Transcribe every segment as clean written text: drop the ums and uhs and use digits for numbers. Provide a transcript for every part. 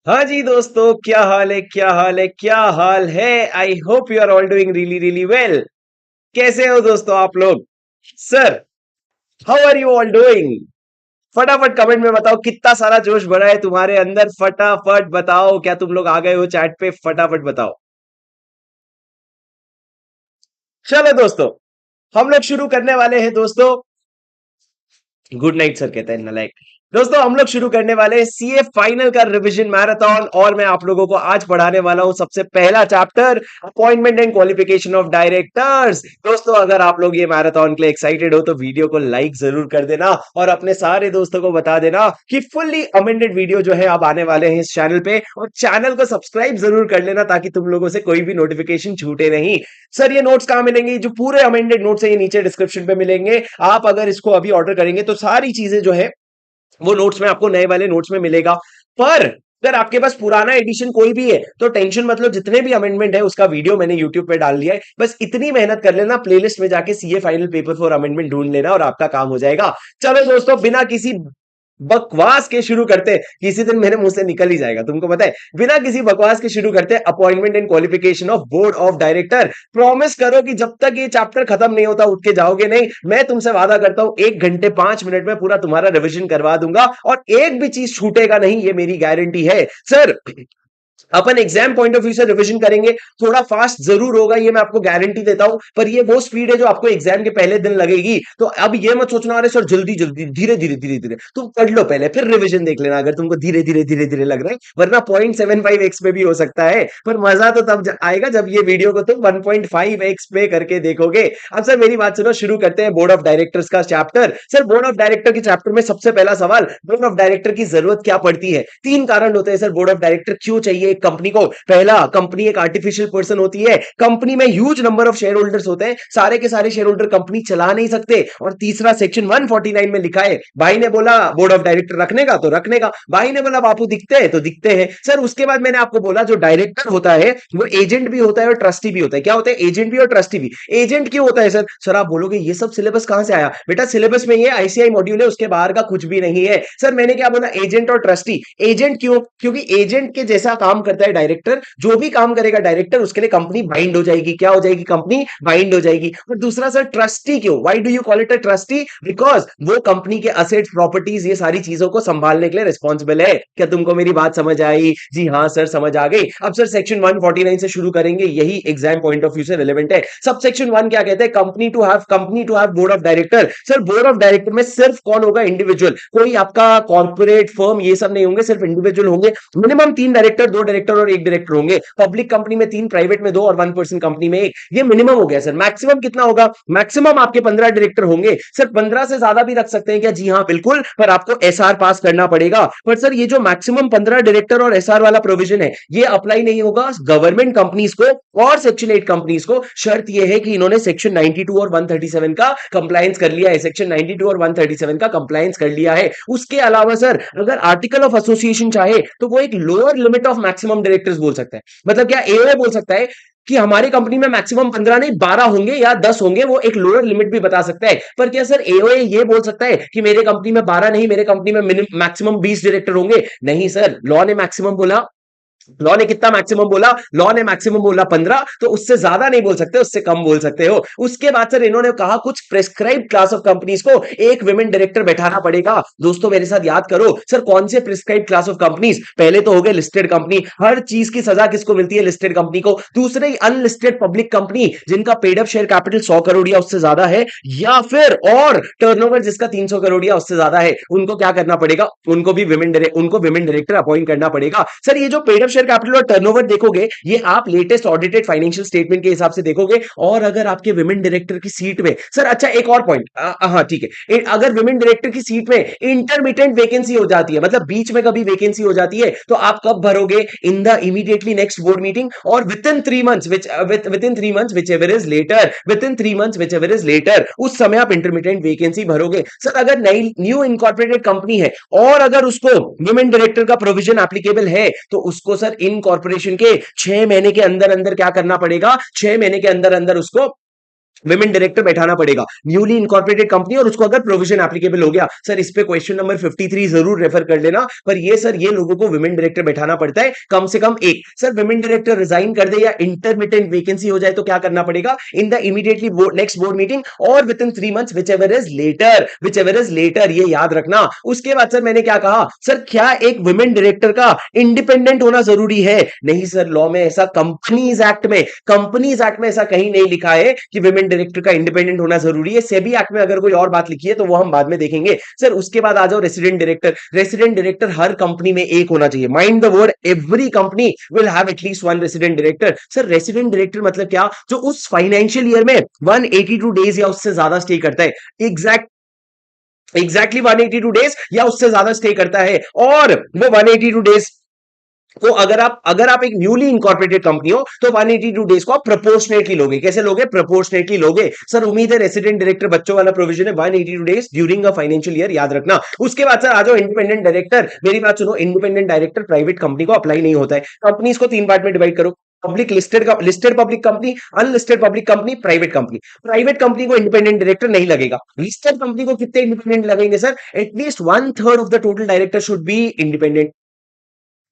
हाँ जी दोस्तों, क्या हाल है क्या हाल है क्या हाल है। I hope you are all doing really really well. कैसे हो दोस्तों आप लोग? Sir, how are you all doing? फटाफट कमेंट में बताओ कितना सारा जोश भरा है तुम्हारे अंदर। फटाफट बताओ, क्या तुम लोग आ गए हो चैट पे? फटाफट बताओ। चलो दोस्तों, हम लोग शुरू करने वाले हैं दोस्तों। गुड नाइट सर कहते हैं नलायक। दोस्तों, हम लोग शुरू करने वाले हैं सीए फाइनल का रिवीजन मैराथन, और मैं आप लोगों को आज पढ़ाने वाला हूं सबसे पहला chapter, appointment and qualification of directors. दोस्तों, अगर आप लोग ये मैराथन के लिए एक्साइटेड हो तो वीडियो को लाइक जरूर कर देना और अपने सारे दोस्तों को बता देना कि फुल्ली अमेंडेड वीडियो जो है अब आने वाले हैं इस चैनल पे, और चैनल को सब्सक्राइब जरूर कर लेना ताकि तुम लोगों से कोई भी नोटिफिकेशन छूटे नहीं। सर, ये नोट्स कहां मिलेंगे? जो पूरे अमेंडेड नोट्स है ये नीचे डिस्क्रिप्शन पे मिलेंगे। आप अगर इसको अभी ऑर्डर करेंगे तो सारी चीजें जो है वो नोट्स में आपको नए वाले नोट्स में मिलेगा। पर अगर आपके पास पुराना एडिशन कोई भी है तो टेंशन मत लो, जितने भी अमेंडमेंट है उसका वीडियो मैंने यूट्यूब पे डाल दिया है। बस इतनी मेहनत कर लेना, प्लेलिस्ट में जाके CA final paper for amendment ढूंढ लेना और आपका काम हो जाएगा। चलो दोस्तों, बिना किसी बकवास के शुरू करते, किसी दिन मेरे मुंह से निकल ही जाएगा तुमको पता है। बिना किसी बकवास के शुरू करते, appointment and qualification of board of director. Promise करो कि जब तक ये चैप्टर खत्म नहीं होता उठ के जाओगे नहीं। मैं तुमसे वादा करता हूं 1 घंटे 5 मिनट में पूरा तुम्हारा रिवीजन करवा दूंगा और एक भी चीज छूटेगा नहीं, ये मेरी गारंटी है sir. Upon exam point of view से रिवीजन करेंगे, थोड़ा फास्ट जरूर होगा, ये मैं आपको गारंटी देता हूं, पर ये वो स्पीड है जो आपको एग्जाम के पहले दिन लगेगी। तो अब ये मत सोचना अरे सर जल्दी जल्दी, धीरे धीरे धीरे धीरे तुम पढ़ लो पहले, फिर रिवीजन देख लेना अगर तुमको धीरे धीरे धीरे धीरे लग रहा है। वरना 0.75x पे भी हो सकता है, पर मजा तो तब आएगा जब ये वीडियो को तुम 1.5x पे करके देखोगे। अब सर मेरी बात सुनो, शुरू करते हैं बोर्ड ऑफ डायरेक्टर्स का chapter. Sir, board of director के चैप्टर में सबसे पहला सवाल, बोर्ड ऑफ डायरेक्टर की जरूरत क्या पड़ती है? 3 कारण होते हैं सर बोर्ड ऑफ डायरेक्टर क्यों चाहिए कंपनी को। पहला, कंपनी एक आर्टिफिशियल पर्सन होती है, कंपनी में huge number of share holders होते हैं, सारे के सारे शेयर होल्डर कंपनी चला नहीं सकते। और तीसरा, सेक्शन 149 में लिखा है, भाई ने बोला बोर्ड ऑफ डायरेक्टर रखने का तो रखने का, भाई ने बोला बापू दिखते हैं तो दिखते हैं। सर, उसके बाद मैंने आपको बोला जो डायरेक्टर होता है वो एजेंट भी होता है और ट्रस्टी भी होता है। क्या होता है? एजेंट भी और ट्रस्टी भी। एजेंट क्यों होता है सर? सर आप बोलोगे ये सब सिलेबस कहां से आया? बेटा सिलेबस में ये आईसीआई मॉड्यूल है, उसके बाहर का कुछ भी नहीं है। सर मैंने क्या बोला? एजेंट और ट्रस्टी। एजेंट क्यों? क्योंकि एजेंट के जैसा काम करता है डायरेक्टर, जो भी काम करेगा डायरेक्टर उसके लिए कंपनी बाइंड हो जाएगी। क्या हो जाएगी? कंपनी बाइंड हो जाएगी। और दूसरा सर, ट्रस्टी क्यों? Why do you call it a trustee? Because वो कंपनी के असेट्स प्रॉपर्टीज ये सारी चीजों को संभालने के लिए रिस्पॉन्सिबल है। क्या तुमको मेरी बात समझ आई? जी हाँ सर, समझ आ गई। अब सर सेक्शन 149 से शुरू करेंगे, यही एग्जाम पॉइंट ऑफ व्यू से रिलेवेंट है। सब सेक्शन 1 क्या कहते हैं? Company to have board of director. Sir board of director में सिर्फ कौन होगा? इंडिविजुअल, कोई आपका कॉर्पोरेट फर्म ये सब नहीं होंगे, सिर्फ इंडिविजुअल होंगे। मिनिमम 3 डायरेक्टर, 2 डायरेक्टर और 1 डायरेक्टर होंगे। पब्लिक कंपनी में 3, प्राइवेट में 2 और 1% कंपनी में 1। ये मिनिमम हो गया सर। मैक्सिमम कितना होगा? मैक्सिमम आपके 15 डायरेक्टर होंगे। सर 15 से ज्यादा भी रख सकते हैं क्या? जी हाँ बिल्कुल, पर आपको एसआर पास करना पड़ेगा। पर सर ये जो मैक्सिमम 15 डायरेक्टर और एसआर वाला प्रोविजन है ये अप्लाई नहीं होगा गवर्नमेंट कंपनीज को और सेक्शन 8 कंपनीज को। शर्त यह है कि इन्होंने सेक्शन 92 और 137 का कंप्लायंस कर लिया है। सेक्शन 92 और 137 का कंप्लायंस कर लिया है। उसके अलावा सर अगर आर्टिकल ऑफ एसोसिएशन चाहे तो वो एक lower limit of maximum directors बोल सकता है। मतलब क्या एओए बोल सकता है कि हमारी कंपनी में मैक्सिमम 15 नहीं 12 होंगे या 10 होंगे, वो एक लोअर लिमिट भी बता सकता है। पर क्या सर एओए ये बोल सकता है कि मेरे कंपनी में 12 नहीं, मेरे कंपनी में मैक्सिमम 20 डायरेक्टर होंगे? नहीं सर, लॉ ने मैक्सिमम बोला। लॉ ने कितना मैक्सिमम बोला? लॉ ने मैक्सिमम बोला 15, तो उससे ज्यादा नहीं बोल सकते, उससे कम बोल सकते हो। उसके बाद सर इन्होंने कहा कुछ प्रिस्क्राइब्ड क्लास ऑफ कंपनीज को एक विमेन डायरेक्टर बैठाना पड़ेगा। दोस्तों मेरे साथ याद करो सर, कौन से प्रिस्क्राइब्ड क्लास ऑफ कंपनीज? पहले तो हो गए लिस्टेड कंपनी, हर चीज की सजा किसको मिलती है? लिस्टेड कंपनी को। दूसरे अनलिस्टेड पब्लिक कंपनी जिनका paid up share capital 100 crore या उससे ज्यादा है, या फिर और टर्नओवर जिसका 300 करोड़ या उससे ज्यादा है, उनको क्या करना पड़ेगा? उनको भी विमेन डायरेक्टर अपॉइंट करना पड़ेगा। सर ये जो पेड अप शेयर कैपिटल और टर्नओवर देखोगे ये आप लेटेस्ट ऑडिटेड फाइनेंशियल स्टेटमेंट के हिसाब से देखोगे। और अगर आपके विमेन डायरेक्टर की सीट में सर, अच्छा एक और पॉइंट, हाँ ठीक है, अगर विमेन डायरेक्टर की सीट में इंटरमिटेंट वैकेंसी हो जाती है, मतलब बीच में कभी वैकेंसी हो जाती है, तो आप कब भरोगे? In the immediately next board meeting और within 3 months whichever is later, उस समय आप इंटरमिटेंट वैकेंसी भरोगे। सर अगर नई न्यू इनकॉर्पोरेटेड कंपनी है और अगर उसको विमेन डायरेक्टर का प्रोविजन एप्लीकेबल है तो उसको सर इन कॉर्पोरेशन के 6 महीने के अंदर अंदर क्या करना पड़ेगा? 6 महीने के अंदर अंदर उसको विमेन डायरेक्टर बैठाना पड़ेगा न्यूली इनकॉर्पोरेटेड कंपनी, और उसको अगर प्रोविजन एप्लीकेबल हो गया सर, इस पे क्वेश्चन नंबर 53 जरूर रेफर कर लेना। पर ये सर, ये लोगों को विमेन डायरेक्टर बैठाना पड़ता है कम से कम एक। सर विमेन डायरेक्टर रिजाइन कर दे या इंटरमिटेंट वैकेंसी हो जाए तो क्या करना पड़ेगा? In the immediately next board meeting और within 3 months, whichever is later, ये याद रखना। उसके बाद सर मैंने क्या कहा, सर क्या एक विमेन डायरेक्टर का इंडिपेंडेंट होना जरूरी है? नहीं सर, लॉ में ऐसा, कंपनीज एक्ट में ऐसा कहीं नहीं लिखा है कि विमेन डायरेक्टर का इंडिपेंडेंट होना जरूरी है। सेबी एक्ट में अगर कोई और बात लिखी है तो वो हम बाद में देखेंगे। सर उसके बाद आ जाओ रेसिडेंट डायरेक्टर। रेसिडेंट डायरेक्टर हर कंपनी में एक होना चाहिए। Mind the word, every company will have at least one resident director. Sir resident director मतलब क्या? जो उस फाइनेंशियल ईयर में 182 डेज या उससे ज्यादा स्टे करता है। एग्जैक्टली 182 डेज या उससे ज्यादा स्टे करता है। और वो 182 डेज तो अगर आप एक न्यूली इंकॉर्पोरेटेड कंपनी हो तो 182 डेज को आप प्रोपोर्शनेटली लोगे। कैसे लोगे? प्रोपोर्शनेटली लोगे। सर उम्मीद है रेसिडेंट डायरेक्टर बच्चों वाला प्रोविजन है 182 days during a financial year, याद रखना। उसके बाद सर आ जाओ इंडिपेंडेंट डायरेक्टर। मेरी बात सुनो, इंडिपेंडेंट डायरेक्टर प्राइवेट कंपनी को अप्लाई नहीं होता है। कंपनीज को 3 पार्ट में डिवाइड करो, public listed public company, unlisted public company, private company. Private company को इंडिपेंडेंट डायरेक्टर नहीं लगेगा। लिस्टेड कंपनी को कितने इंडिपेंडेंट लगेंगे sir? At least 1/3 of the total director should be independent.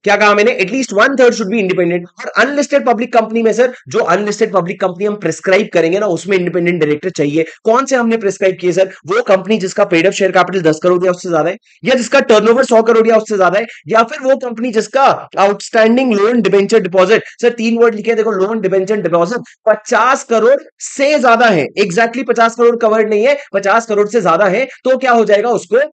क्या कहा मैंने? At least 1/3 should be independent. और अनलिस्टेड पब्लिक कंपनी में सर, जो अनलिस्टेड पब्लिक कंपनी हम प्रिस्क्राइब करेंगे ना, उसमें इंडिपेंडेंट डायरेक्टर चाहिए। कौन से हमने प्रिस्क्राइब किए सर? वो कंपनी जिसका paid up share capital 10 crore या उससे ज्यादा है, या जिसका टर्नओवर 100 करोड़ या उससे ज्यादा है, या फिर वो कंपनी जिसका outstanding loan debenture deposit, sir 3 word लिखे देखो, लोन डिबेंचर डिपॉजिट 50 करोड़ से ज्यादा है। एग्जैक्टली 50 करोड़ कवर्ड नहीं है, 50 करोड़ से ज्यादा है, तो क्या हो जाएगा? उसको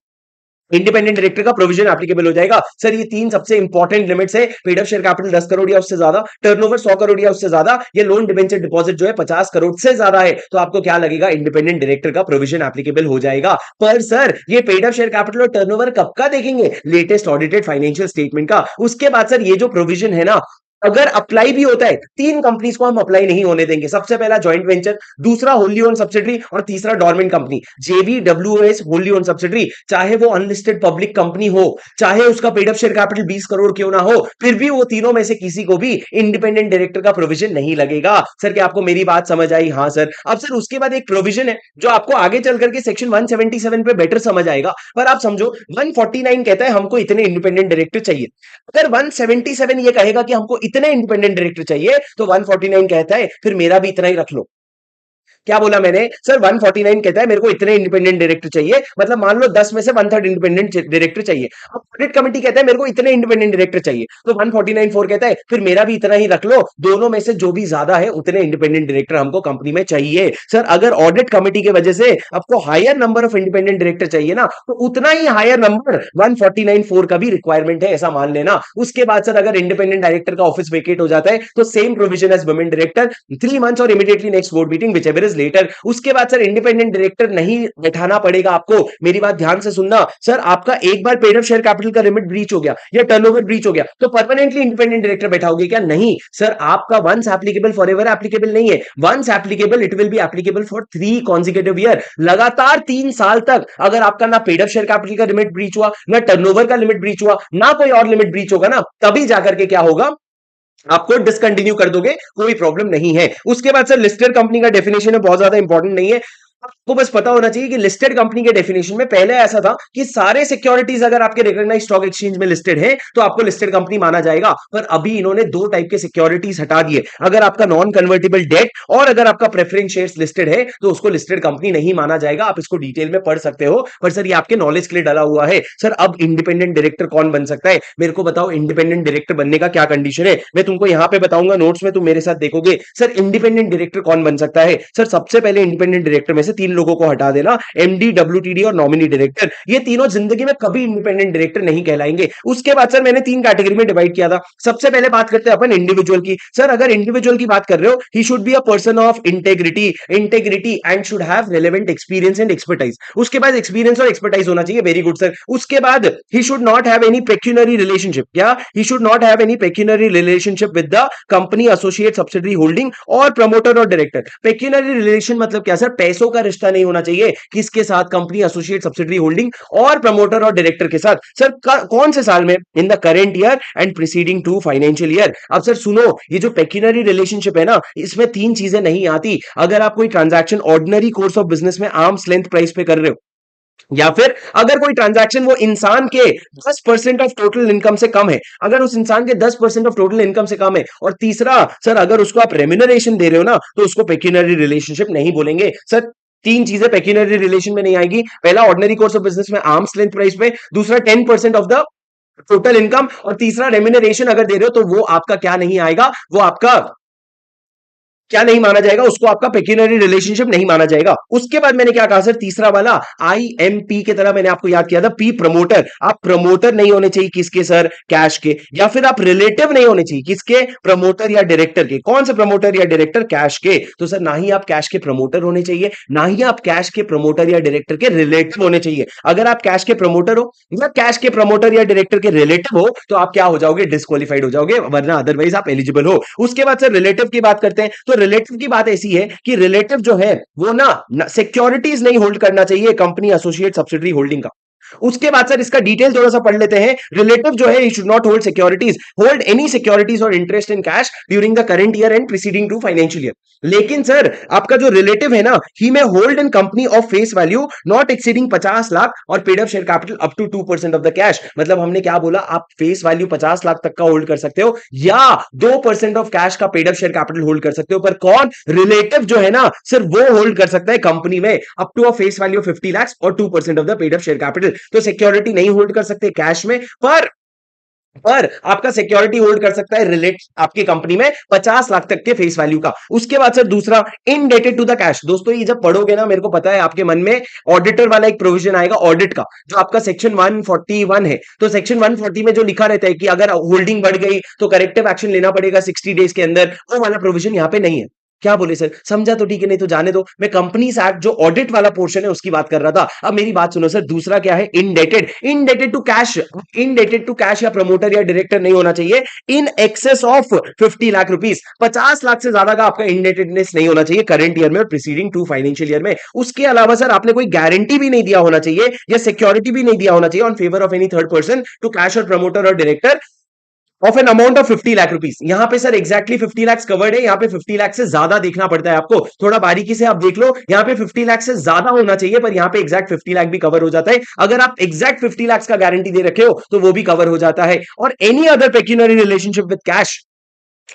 इंडिपेंडेंट डायरेक्टर का प्रोविजन एप्लीकेबल हो जाएगा। सर ये 3 सबसे इंपॉर्टेंट लिमिट्स है। Paid up share capital 10 crore या उससे ज्यादा, टर्नओवर 100 करोड़ या उससे ज्यादा, ये लोन डिबेंचर डिपॉजिट जो है 50 करोड़ से ज्यादा है, तो आपको क्या लगेगा? इंडिपेंडेंट डायरेक्टर का प्रोविजन एप्लीकेबल हो जाएगा। पर सर ये पेड अप शेयर कैपिटल और टर्नओवर कब का देखेंगे? लेटेस्ट ऑडिटेड फाइनेंशियल स्टेटमेंट का। उसके बाद सर ये जो प्रोविजन है ना, अगर अप्लाई भी होता है, 3 कंपनीज को हम अप्लाई नहीं होने देंगे। सबसे पहला जॉइंट वेंचर, दूसरा होली ओन सब्सिडरी, और तीसरा डोरमेंट कंपनी। जेवी डब्ल्यूओएस होली ओन सब्सिडरी, चाहे वो अनलिस्टेड पब्लिक कंपनी हो, चाहे उसका paid up share capital 20 crore क्यों ना हो, फिर भी वो तीनों में से किसी को भी इंडिपेंडेंट डायरेक्टर का प्रोविजन नहीं लगेगा। सर क्या आपको मेरी बात समझ आई? हाँ सर। अब सर उसके बाद एक प्रोविजन है जो आपको आगे चल करके सेक्शन 177 पे बेटर समझ आएगा। पर आप समझो, 149 कहता है हमको इतने इंडिपेंडेंट डायरेक्टर चाहिए। अगर 177 ये कहेगा कि हमको इतने इंडिपेंडेंट डायरेक्टर चाहिए, तो 149 कहता है फिर मेरा भी इतना ही रख लो। क्या बोला मैंने? सर 149 कहता है मेरे को इतने इंडिपेंडेंट डायरेक्टर चाहिए, मतलब मान लो 10 में से 1/3 इंडिपेंडेंट डायरेक्टर चाहिए। अब ऑडिट कमेटी कहता है मेरे को इतने इंडिपेंडेंट डायरेक्टर चाहिए, तो 149(4) कहता है फिर मेरा भी इतना ही रख लो। दोनों में से जो भी ज्यादा है उतने इंडिपेंडेंट डायरेक्टर हमको कंपनी में चाहिए। सर अगर ऑडिट कमेटी की वजह से आपको higher number of independent director चाहिए ना, तो उतना ही हायर नंबर 149(4) का भी रिक्वायरमेंट है, ऐसा मान लेना। उसके बाद सर अगर इंडिपेंडेंट डायरेक्टर का ऑफिस वेकेट हो जाता है तो same provision as women director, 3 months और immediately next board meeting whichever is later. उसके बाद सर इंडिपेंडेंट डायरेक्टर नहीं बैठाना पड़ेगा आपको। मेरी बात ध्यान से सुनना। सर आपका एक बार पेड अप शेयर कैपिटल का लिमिट ब्रीच हो गया या टर्नओवर ब्रीच हो गया तो परमानेंटली इंडिपेंडेंट डायरेक्टर बैठाओगे क्या? नहीं सर, आपका वंस एप्लीकेबल फॉरएवर एप्लीकेबल नहीं है। Once applicable, it will be applicable for 3 consecutive year, लगातार 3 साल तक। अगर आपका ना पेड अप शेयर कैपिटल का लिमिट ब्रीच हुआ, ना टर्नओवर का लिमिट ब्रीच हुआ, ना कोई और लिमिट ब्रीच होगा ना, तभी जाकर के क्या होगा, आपको डिसकंटिन्यू कर दोगे, कोई प्रॉब्लम नहीं है। उसके बाद सर लिस्टेड कंपनी का डेफिनेशन है, बहुत ज्यादा इंपॉर्टेंट नहीं है। आपको बस पता होना चाहिए कि लिस्टेड कंपनी के डेफिनेशन में पहले ऐसा था कि सारे सिक्योरिटीज अगर आपके रिकॉग्नाइज्ड स्टॉक एक्सचेंज में लिस्टेड है तो आपको लिस्टेड कंपनी माना जाएगा। पर अभी इन्होंने 2 टाइप के सिक्योरिटीज हटा दिए। अगर आपका नॉन कन्वर्टेबल डेट और अगर आपका प्रेफरेंस शेयर्स लिस्टेड है तो उसको लिस्टेड कंपनी नहीं माना जाएगा। आप इसको डिटेल में पढ़ सकते हो, पर सर ये आपके नॉलेज के लिए डाला हुआ है। सर अब इंडिपेंडेंट डायरेक्टर कौन बन सकता है? मेरे को बताओ, इंडिपेंडेंट डायरेक्टर बनने का क्या कंडीशन है? मैं तुमको यहां पे बताऊंगा, नोट्स में तुम मेरे साथ देखोगे। सर इंडिपेंडेंट डायरेक्टर कौन बन सकता है? सर सबसे पहले इंडिपेंडेंट डायरेक्टर में से 3 लोगों को हटा देना, एमडी, डब्ल्यूटीडी और नॉमिनी डायरेक्टर। ये तीनों जिंदगी में कभी इंडिपेंडेंट डायरेक्टर नहीं कहलाएंगे। उसके बाद सर मैंने 3 कैटेगरी में डिवाइड किया था। सबसे पहले बात करते हैं अपन इंडिविजुअल की। सर अगर इंडिविजुअल की बात कर रहे हो, he should be a person of integrity and should have relevant experience and expertise. उसके बाद एक्सपीरियंस और एक्सपर्टाइज होना चाहिए, वेरी गुड सर। उसके बाद he should not have any pecuniary relationship. क्या? He should not have any pecuniary relationship with the company, associate, subsidiary, holding और promoter और डायरेक्टर। पेक्यूनरी रिलेशन मतलब क्या सर? पैसों का रिश्ता ऐसा नहीं होना चाहिए किसके साथ, कंपनी एसोसिएट सब्सिडरी होल्डिंग और प्रमोटर और डायरेक्टर के साथ। सर कौन से साल में? In the current year and preceding two financial year. अब सर सुनो, ये जो पेक्यूनरी रिलेशनशिप है ना, इसमें तीन चीजें नहीं आती। अगर आप कोई transaction ordinary course of business में आर्म्स लेंथ प्राइस पे कर रहे हो, या फिर अगर कोई ट्रांजैक्शन वो इंसान के 10% ऑफ टोटल इनकम से कम है, अगर उस इंसान के 10% ऑफ टोटल इनकम से कम है, और तीसरा सर अगर उसको आप रेम्यूनरेशन दे रहे हो ना, तो उसको पेक्यूनरी रिलेशनशिप नहीं बोलेंगे। सर तीन चीजें पेक्यूनरी रिलेशन में नहीं आएगी। पहला ऑर्डिनरी कोर्स ऑफ बिजनेस में आर्म्स लेंथ प्राइस पे, दूसरा 10% ऑफ द टोटल इनकम, और तीसरा रेम्यूनरेशन अगर दे रहे हो तो वो आपका क्या नहीं आएगा, वो आपका क्या नहीं माना जाएगा, उसको आपका पेक्यूनरी रिलेशनशिप नहीं माना जाएगा। उसके बाद मैंने क्या कहा सर, तीसरा वाला आईएमपी की तरह मैंने आपको याद किया था, पी प्रमोटर। आप प्रमोटर नहीं होने चाहिए किसके सर, कैश के, या फिर आप रिलेटिव नहीं होने चाहिए किसके, प्रमोटर या डायरेक्टर के। कौन से प्रमोटर या डायरेक्टर, कैश के। तो सर ना ही आप कैश के प्रमोटर होने चाहिए, ना ही आप कैश के प्रमोटर या डायरेक्टर के रिलेटिव होने चाहिए। अगर आप कैश के प्रमोटर हो या कैश के प्रमोटर या डायरेक्टर के रिलेटिव हो तो आप क्या हो जाओगे, डिस्क्वालिफाइड हो जाओगे, वरना अदरवाइज आप एलिजिबल हो। उसके बाद सर रिलेटिव की बात करते हैं, तो रिलेटिव की बात ऐसी है कि रिलेटिव जो है वो ना सिक्योरिटीज नहीं होल्ड करना चाहिए कंपनी एसोसिएट सब्सिडरी होल्डिंग का। उसके बाद सर इसका डिटेल थोड़ा सा पढ़ लेते हैं। रिलेटिव जो है, should not hold securities, hold any securities और interest in cash during the current year and preceding two financial year. लेकिन सर आपका जो रिलेटिव है ना, he may hold in company of face value not exceeding 50 lakh और paid up share capital up to 2% of the cash. मतलब हमने क्या बोला, आप फेस वैल्यू 50 लाख तक का होल्ड कर सकते हो या 2% ऑफ कैश का paid up share capital hold कर सकते हो। पर कौन, रिलेटिव जो है ना, सिर्फ वो होल्ड कर सकता है कंपनी में up to a face value 50 lakh और 2% of the paid up share capital. तो सिक्योरिटी नहीं होल्ड कर सकते कैश में, पर आपका सिक्योरिटी होल्ड कर सकता है रिलेट आपकी कंपनी में 50 लाख तक के फेस वैल्यू का। उसके बाद सर दूसरा, इनडेटेड टू द कैश। दोस्तों ये जब पढ़ोगे ना, मेरे को पता है आपके मन में ऑडिटर वाला एक प्रोविजन आएगा ऑडिट का, जो आपका सेक्शन 141 है। तो सेक्शन 140 में जो लिखा रहता है कि अगर होल्डिंग बढ़ गई तो करेक्टिव एक्शन लेना पड़ेगा 60 डेज के अंदर, वो वाला प्रोविजन यहां पे नहीं है। क्या बोले सर, समझा तो ठीक है, नहीं तो जाने दो। मैं कंपनीज एक्ट जो ऑडिट वाला पोर्शन है उसकी बात कर रहा था। अब मेरी बात सुनो सर, दूसरा क्या है, indebted. Indebted to cash, indebted to cash या प्रमोटर या डायरेक्टर नहीं होना चाहिए in excess of 50 lakh rupees. 50 lakh से ज्यादा का आपका इनडेटेडनेस नहीं होना चाहिए करंट ईयर में और प्रीसीडिंग टू फाइनेंशियल ईयर में। उसके अलावा सर आपने कोई गारंटी भी नहीं दिया होना चाहिए या सिक्योरिटी भी नहीं दिया होना चाहिए on favour of any third person to cash और प्रमोटर और director of an amount of 50 lakh rupees. यहां पे सर एग्जैक्टली 50 लाख कवर्ड है, यहां पे 50 लाख से ज्यादा देखना पड़ता है आपको, थोड़ा बारीकी से आप देख लो। यहां पे 50 लाख से ज्यादा होना चाहिए, पर यहां पे एग्जैक्ट 50 लाख भी कवर हो जाता है। अगर आप एग्जैक्ट 50 लाख का गारंटी दे रखे हो तो वो भी कवर हो जाता है। और any other pecuniary relationship with cash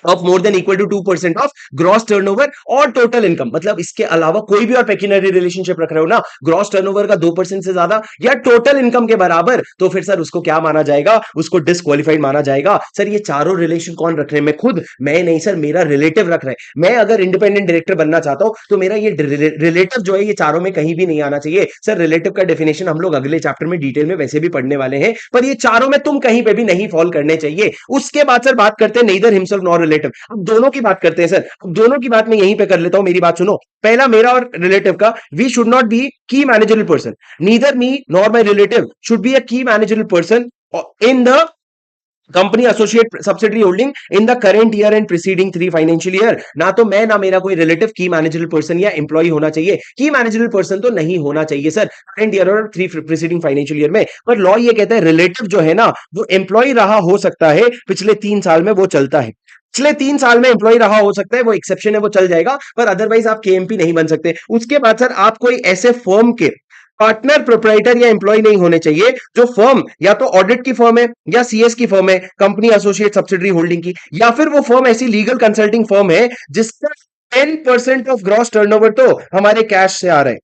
of more than equal to 2% of gross turnover और टोटल इनकम। मतलब इसके अलावा कोई भी और पेक्यूनरी रिलेशनशिप रख रहे हो ना, ग्रॉस टर्नओवर का 2% से ज्यादा या टोटल इनकम के बराबर, तो फिर सर उसको क्या माना जाएगा, उसको डिस्क्वालिफाइड माना जाएगा। सर ये चारों रिलेशन कौन रख रहे हैं, मैं खुद, मैं नहीं सर, मेरा रिलेटिव रख रहे हैं। मैं अगर इंडिपेंडेंट डायरेक्टर बनना चाहता हूं तो मेरा ये रिलेटिव जो है ये चारों में कहीं भी नहीं आना चाहिए। सर रिलेटिव का डेफिनेशन हम लोग अगले चैप्टर में डिटेल में वैसे भी पढ़ने वाले हैं, पर ये चारों में तुम कहीं पे भी नहीं फॉल करने चाहिए। उसके बाद सर बात करते हैं neither himself nor relative। अब दोनों की बात करते हैं सर, अब दोनों की बात मैं यहीं पे कर लेता हूं, मेरी बात सुनो। पहला मेरा और रिलेटिव का, we should not be key managerial person, neither me nor my relative should be a key managerial person in the company associate subsidiary holding in the current year and preceding 3 financial year. ना तो मैं ना मेरा कोई relative की managerial person या employ होना चाहिए। की मैनेजरल पर्सन तो नहीं होना चाहिए सर करेंट ईयर और 3 प्रीसीडिंग फाइनेंशियल ईयर में। पर लॉ ये कहता है रिलेटिव जो है ना वो एम्प्लॉय रहा हो सकता है पिछले 3 साल में, वो चलता है। पिछले 3 साल में एम्प्लॉय रहा हो सकता है, वो एक्सेप्शन है, वो चल जाएगा, पर अदरवाइज आप केएमपी नहीं बन सकते। उसके बाद सर आप कोई ऐसे फर्म के पार्टनर, प्रोप्राइटर या एम्प्लॉय नहीं होने चाहिए जो फर्म या तो ऑडिट की फर्म है या सीएस की फर्म है, कंपनी एसोसिएट सब्सिडरी होल्डिंग की, या फिर वो फर्म ऐसी लीगल कंसल्टिंग फर्म है जिसका 10% ऑफ ग्रॉस टर्नओवर तो हमारे कैश से आ रहा है।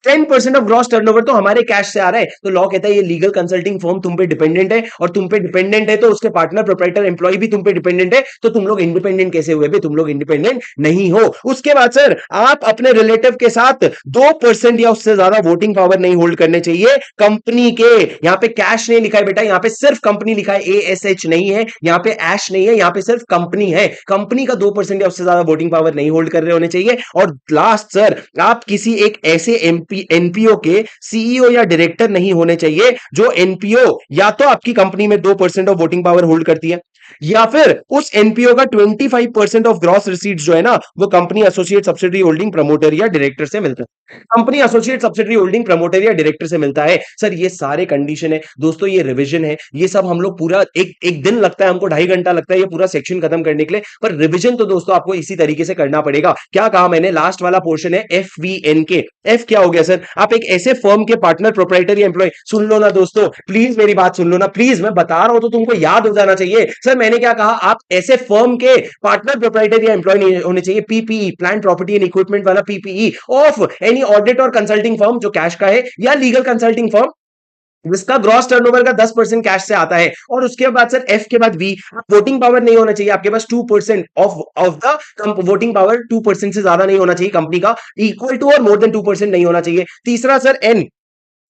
10% ऑफ ग्रॉस टर्नओवर तो हमारे कैश से आ रहा है। तो लॉ कहता है ये लीगल कंसल्टिंग फर्म तुम पे डिपेंडेंट है, और तुम पे डिपेंडेंट है तो उसके पार्टनर, प्रोप्राइटर, एम्प्लॉय भी तुम पे डिपेंडेंट है। तो तुम लोग इंडिपेंडेंट कैसे हुए बे, तुम लोग इंडिपेंडेंट नहीं हो। उसके बाद सर आप अपने रिलेटिव के साथ 2% या उससे ज्यादा वोटिंग पावर नहीं होल्ड करने चाहिए कंपनी के। यहां पे कैश नहीं लिखा है बेटा, यहां पे सिर्फ कंपनी लिखा है, ASH नहीं है, यहां पे ऐश नहीं है, यहां पे सिर्फ कंपनी है। कंपनी का 2% या उससे ज्यादा वोटिंग पावर नहीं होल्ड कर रहे होने चाहिए। और लास्ट सर, आप किसी एक ऐसे एनपीओ के सीईओ या डायरेक्टर नहीं होने चाहिए जो एनपीओ या तो आपकी कंपनी में 2% ऑफ वोटिंग पावर होल्ड करती है, या फिर उस एनपीओ का 25% ऑफ ग्रॉस रिसीट्स जो है ना वो company associate subsidiary holding promoter या डायरेक्टर से मिलता है। Company associate subsidiary holding promoter या डायरेक्टर से मिलता है। सर ये सारे कंडीशन है दोस्तों, ये रिवीजन है, ये सब हम लोग पूरा एक एक दिन लगता है हमको, 2.5 घंटा लगता है ये पूरा सेक्शन खत्म करने के लिए, पर रिवीजन तो दोस्तों आपको इसी तरीके से करना पड़ेगा। क्या कहा मैंने, लास्ट वाला पोर्शन है एफ वी एन के। एफ क्या हो गया सर, आप एक ऐसे फर्म के पार्टनर प्रोप्राइटर या एम्प्लॉय, सुन लो ना दोस्तों प्लीज, मेरी बात सुन लो ना प्लीज, मैं बता रहा हूं तो तुमको याद हो जाना चाहिए। सर मैंने क्या कहा, आप ऐसे फर्म के पार्टनर प्रोप्राइटर या एम्प्लॉय नहीं होने चाहिए, PPE plant property and equipment वाला पीपीई ऑफ एनी ऑडिट और कंसल्टिंग फर्म जो कैश का है, या लीगल कंसल्टिंग फर्म जिसका ग्रॉस टर्नओवर का 10% कैश से आता है। और उसके बाद सर एफ के बाद वी, वोटिंग पावर नहीं होना चाहिए आपके पास 2% ऑफ द वोटिंग पावर, 2% से ज्यादा नहीं होना चाहिए कंपनी का, इक्वल टू और मोर देन 2% नहीं होना चाहिए। तीसरा सर एन,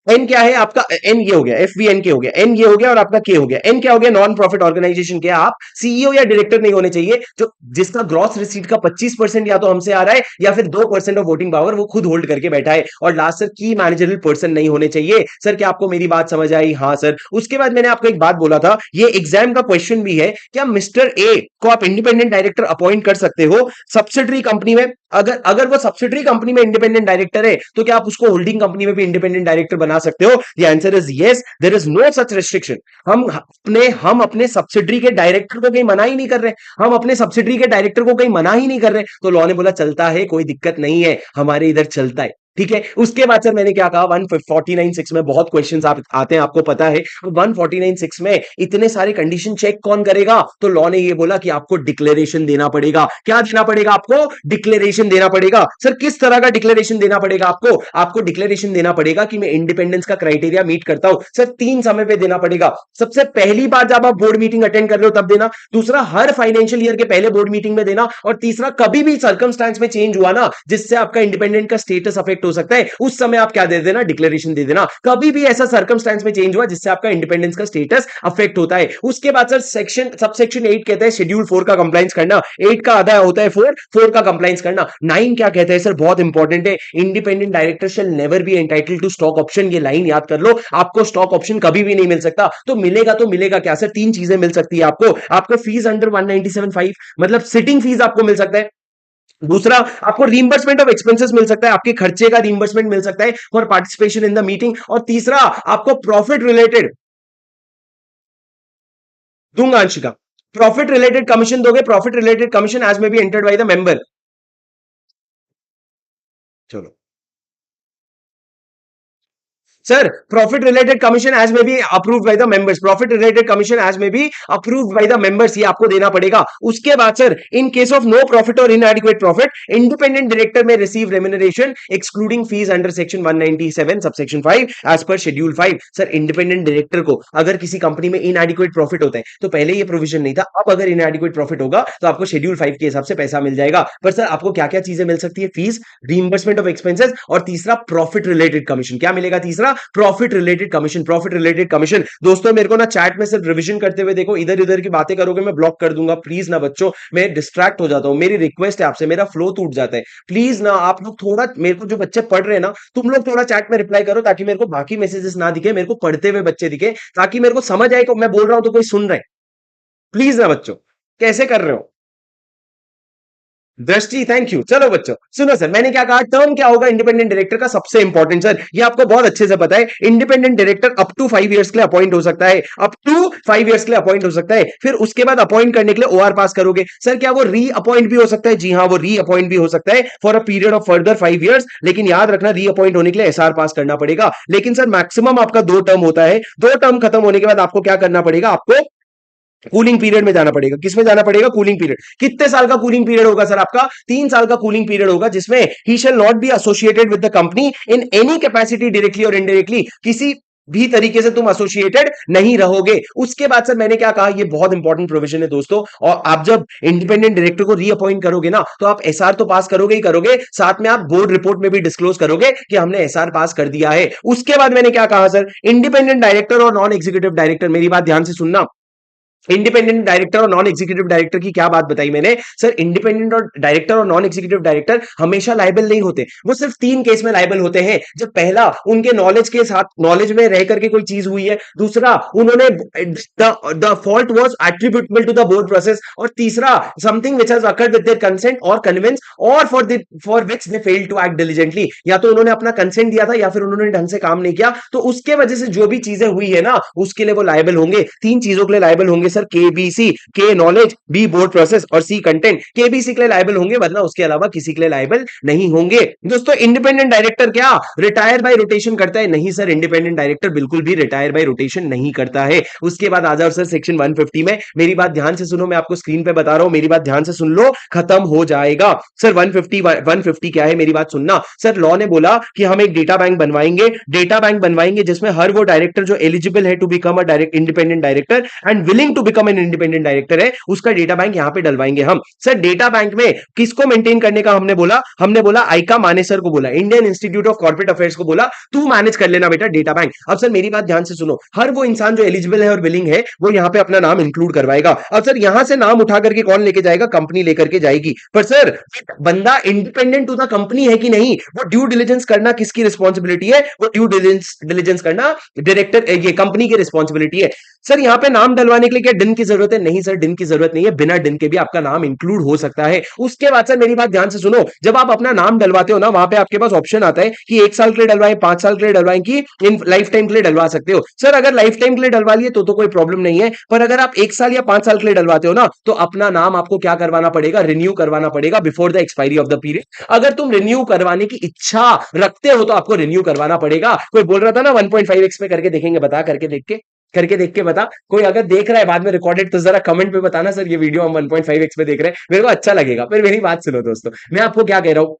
एन क्या है आपका, एन ये हो गया, एफ वी एन के हो गया, एन ये हो गया और आपका के हो गया। एन क्या हो गया, नॉन प्रॉफिट ऑर्गेनाइजेशन के आप सीईओ या डायरेक्टर नहीं होने चाहिए जो जिसका ग्रॉस रिसीट का 25% या तो हमसे आ रहा है या फिर 2% ऑफ वोटिंग पावर वो खुद होल्ड करके बैठा है। और लास्ट सर की मैनेजरल पर्सन नहीं होने चाहिए। सर क्या आपको मेरी बात समझ आई? हाँ सर। उसके बाद मैंने आपको एक बात बोला था, ये एग्जाम का क्वेश्चन भी है, क्या मिस्टर ए को आप इंडिपेंडेंट डायरेक्टर अपॉइंट कर सकते हो सब्सिडरी कंपनी में? अगर अगर वो सब्सिडरी कंपनी में इंडिपेंडेंट डायरेक्टर है तो क्या आप उसको होल्डिंग कंपनी में भी इंडिपेंडेंट डायरेक्टर बना सकते हो? The answer is yes, there is no such restriction. हम अपने सब्सिडरी के डायरेक्टर को कहीं मना ही नहीं कर रहे, हम अपने सब्सिडरी के डायरेक्टर को कहीं मना ही नहीं कर रहे। तो लॉ ने बोला चलता है, कोई दिक्कत नहीं है, हमारे इधर चलता है। ठीक है। उसके बाद सर मैंने क्या कहा, 149(6) में बहुत क्वेश्चंस आप आते हैं, आपको पता है। 149(6) में इतने सारे कंडीशन चेक कौन करेगा? तो लॉ ने ये बोला कि आपको डिक्लेरेशन देना पड़ेगा। क्या देना पड़ेगा आपको? डिक्लेरेशन देना पड़ेगा। सर किस तरह का डिक्लेरेशन देना पड़ेगा आपको? आपको डिक्लेरेशन देना पड़ेगा कि मैं इंडिपेंडेंस का क्राइटेरिया मीट करता हूं। सर 3 समय पे देना पड़ेगा। सबसे पहली बार जब आप बोर्ड मीटिंग अटेंड कर रहे हो तब देना, दूसरा हर फाइनेंशियल ईयर के पहले बोर्ड मीटिंग में देना, और तीसरा कभी भी सर्कमस्टांस में चेंज हुआ ना जिससे आपका इंडिपेंडेंट का स्टेटस अफेक्ट हो सकता है, उस समय आप क्या दे देना? डिक्लेरेशन दे देना। कभी भी ऐसा सर्कमस्टेंस में चेंज हुआ जिससे आपका इंडिपेंडेंस का स्टेटस अफेक्ट होता है। उसके बाद सर सबसेक्शन 8 कहता है शेड्यूल 4 का कंप्लायंस करना। 8 का आधा होता है 4 का कंप्लायंस करना। 9 क्या कहता है सर, बहुत इंपॉर्टेंट है, independent director shall never be entitled to stock option. ये लाइन याद कर लो, आपको स्टॉक ऑप्शन कभी भी नहीं मिल सकता। तो मिलेगा क्या सर? 3 चीजें मिल सकती है आपको फीस अंडर 197.5, मतलब सिटिंग फीस आपको मिल सकता है। दूसरा, आपको रीइंबर्समेंट ऑफ एक्सपेंसेस मिल सकता है, आपके खर्चे का रीइंबर्समेंट मिल सकता है for participation in the meeting. और तीसरा, आपको प्रॉफिट रिलेटेड दूंगा अंशिका, प्रॉफिट रिलेटेड कमीशन दोगे, profit related commission as may be entered by the member. चलो sir, profit related commission as may be approved by the members, profit related commission as may be approved by the members, ये आपको देना पड़ेगा। उसके बाद sir, in case of no profit और inadequate profit, independent director में receive remuneration excluding fees under section 197 subsection 5 as per schedule 5। Sir independent director को अगर किसी कंपनी में इनएडिक्वेट प्रॉफिट होता है, तो पहले ये प्रोविजन नहीं था, अब अगर इनएडिक्वेट प्रॉफिट होगा तो आपको शेड्यूल 5 के हिसाब से पैसा मिल जाएगा। पर सर आपको क्या क्या चीजें मिल सकती है? फीस, रीइंबर्समेंट ऑफ एक्सपेंसेस, और तीसरा प्रॉफिट रिलेटेड कमीशन। क्या मिलेगा? तीसरा profit related commission. Profit related commission दोस्तों, मेरे को ना चैट में सिर्फ रिवीजन करते हुए देखो, इधर उधर की बातें करोगे मैं ब्लॉक कर दूंगा। प्लीज ना बच्चों, मैं डिस्ट्रैक्ट हो जाता हूं, मेरी रिक्वेस्ट है आपसे, मेरा फ्लो टूट जाता है। प्लीज ना आप लोग थोड़ा, मेरे को जो बच्चे पढ़ रहे हैं ना, तुम लोग थोड़ा चैट में रिप्लाई करो ताकि मेरे को बाकी मैसेजेस ना दिखे, मेरे को पढ़ते हुए बच्चे दिखे, ताकि मेरे को समझ आए कि मैं बोल रहा हूं तो कोई सुन रहे हैं। प्लीज ना बच्चों, कैसे कर रहे हो? दृष्टि, थैंक यू। चलो बच्चों सुनो सर, मैंने क्या कहा, टर्म क्या होगा इंडिपेंडेंट डायरेक्टर का? सबसे इंपॉर्टेंट सर, ये आपको बहुत अच्छे से पता है, independent director up to 5 years के लिए अपॉइंट हो सकता है, अप टू 5 इयर्स के लिए अपॉइंट हो सकता है। फिर उसके बाद अपॉइंट करने के लिए ओआर पास करोगे। सर क्या वो री अपॉइंट भी हो सकता है? जी हाँ, वो री अपॉइंट भी हो सकता है for a period of further 5 years, लेकिन याद रखना री अपॉइंट होने के लिए एसआर पास करना पड़ेगा। लेकिन सर मैक्सिमम आपका 2 टर्म होता है, 2 टर्म खत्म होने के बाद आपको क्या करना पड़ेगा? आपको कूलिंग पीरियड में जाना पड़ेगा। किसमें जाना पड़ेगा? Cooling period. कितने साल का कूलिंग पीरियड होगा सर आपका? 3 साल का कूलिंग पीरियड होगा, जिसमें he shall not be associated with the company in any capacity, directly और इनडायरेक्टली, किसी भी तरीके से तुम एसोसिएटेड नहीं रहोगे। उसके बाद सर मैंने क्या कहा, ये बहुत इंपॉर्टेंट प्रोविजन है दोस्तों, और आप जब इंडिपेंडेंट डायरेक्टर को रीअपॉइंट करोगे ना, तो आप एसआर तो पास करोगे ही करोगे, साथ में आप बोर्ड रिपोर्ट में भी डिस्क्लोज करोगे कि हमने एसआर पास कर दिया है। उसके बाद मैंने क्या कहा सर, इंडिपेंडेंट डायरेक्टर और नॉन एग्जीक्यूटिव डायरेक्टर, मेरी बात ध्यान से सुनना, इंडिपेंडेंट डायरेक्टर और नॉन एग्जीक्यूटिव डायरेक्टर की क्या बात बताई मैंने सर? इंडिपेंडेंट और डायरेक्टर और नॉन एग्जीक्यूटिव डायरेक्टर हमेशा लाइबल नहीं होते, वो सिर्फ तीन केस में लाइबल होते हैं। जब पहला उनके नॉलेज के साथ, नॉलेज में रह करके कोई चीज हुई है, दूसरा उन्होंने the fault was attributable to the board process, और तीसरा something which has occurred with their consent और कन्विंस, और for which they failed to act diligently. या तो उन्होंने अपना कंसेंट दिया था या फिर उन्होंने ढंग से काम नहीं किया, तो उसके वजह से जो भी चीजें हुई है ना उसके लिए वो लाइबल होंगे। तीन चीजों के लिए लाइबल होंगे सर, केबीसी, के नॉलेज, बी बोर्ड प्रोसेस और सी कंटेंट। केबीसी के लिए लाइबल होंगे, वरना उसके अलावा किसी के लिए लाइबल नहीं होंगे। दोस्तों इंडिपेंडेंट डायरेक्टर क्या रिटायर बाय रोटेशन करता है? नहीं सर, इंडिपेंडेंट डायरेक्टर बिल्कुल भी रिटायर बाय रोटेशन नहीं करता है। उसके बाद आ जाओ सर सेक्शन 150 में। मेरी बात ध्यान से सुनो, मैं आपको स्क्रीन पे बता रहा हूं, मेरी बात ध्यान से सुन लो, खत्म हो जाएगा। सर 150 क्या है, मेरी बात सुनना। सर लॉ ने बोला कि हम एक डेटा बैंक बनवाएंगे, डेटा बैंक बनवाएंगे जिसमें हर वो डायरेक्टर जो एलिजिबल है to become a direct independent director and willing to become an independent director है, उसका डेटा बैंक यहां पे डलवाएंगे हम। सर डेटा बैंक में किसको मेंटेन करने का हमने बोला आइका मानेसर को बोला, Indian institute of corporate affairs को बोला, तू मैनेज कर लेना बेटा डेटा बैंक। अब सर मेरी बात ध्यान से सुनो, हर वो इंसान जो एलिजिबल है और विलिंग है वो यहां पे अपना नाम इंक्लूड करवाएगा। अब सर यहां से नाम उठा करके कौन लेके जाएगा? कंपनी लेकर के जाएगी। पर सर बंदा इंडिपेंडेंट टू द कंपनी है कि नहीं, वो ड्यू डिलिजेंस करना किसकी रिस्पॉन्सिबिलिटी है? वो ड्यू डिलिजेंस करना डायरेक्टर, ये कंपनी की रिस्पॉन्सिबिलिटी है। सर यहां पे नाम डलवाने के लिए क्या डिन की जरूरत है? नहीं सर, डिन की जरूरत नहीं है, बिना डिन के भी आपका नाम इंक्लूड हो सकता है। उसके बाद सर मेरी बात ध्यान से सुनो, जब आप अपना नाम डलवाते हो ना, वहां पे आपके पास ऑप्शन आता है कि 1 साल के लिए डलवाएं, 5 साल के लिए डलवाएं, कि इन लाइफ टाइम के लिए डलवा सकते हो। सर अगर लाइफ टाइम के लिए डलवा लिए तो कोई प्रॉब्लम नहीं है, पर अगर आप 1 साल या 5 साल के लिए डलवाते हो ना, तो अपना नाम आपको क्या करवाना पड़ेगा? रिन्यू करवाना पड़ेगा before the expiry of the period. अगर तुम रिन्यू करवाने की इच्छा रखते हो तो आपको रिन्यू करवाना पड़ेगा। कोई बोल रहा था ना 1.5x में करके देखेंगे, बता करके देख के बता। कोई अगर देख रहा है बाद में रिकॉर्डेड तो जरा कमेंट में बताना सर ये वीडियो हम 1.5x पे देख रहे हैं, मेरे को अच्छा लगेगा। फिर मेरी बात सुनो दोस्तों, मैं आपको क्या कह रहा हूं,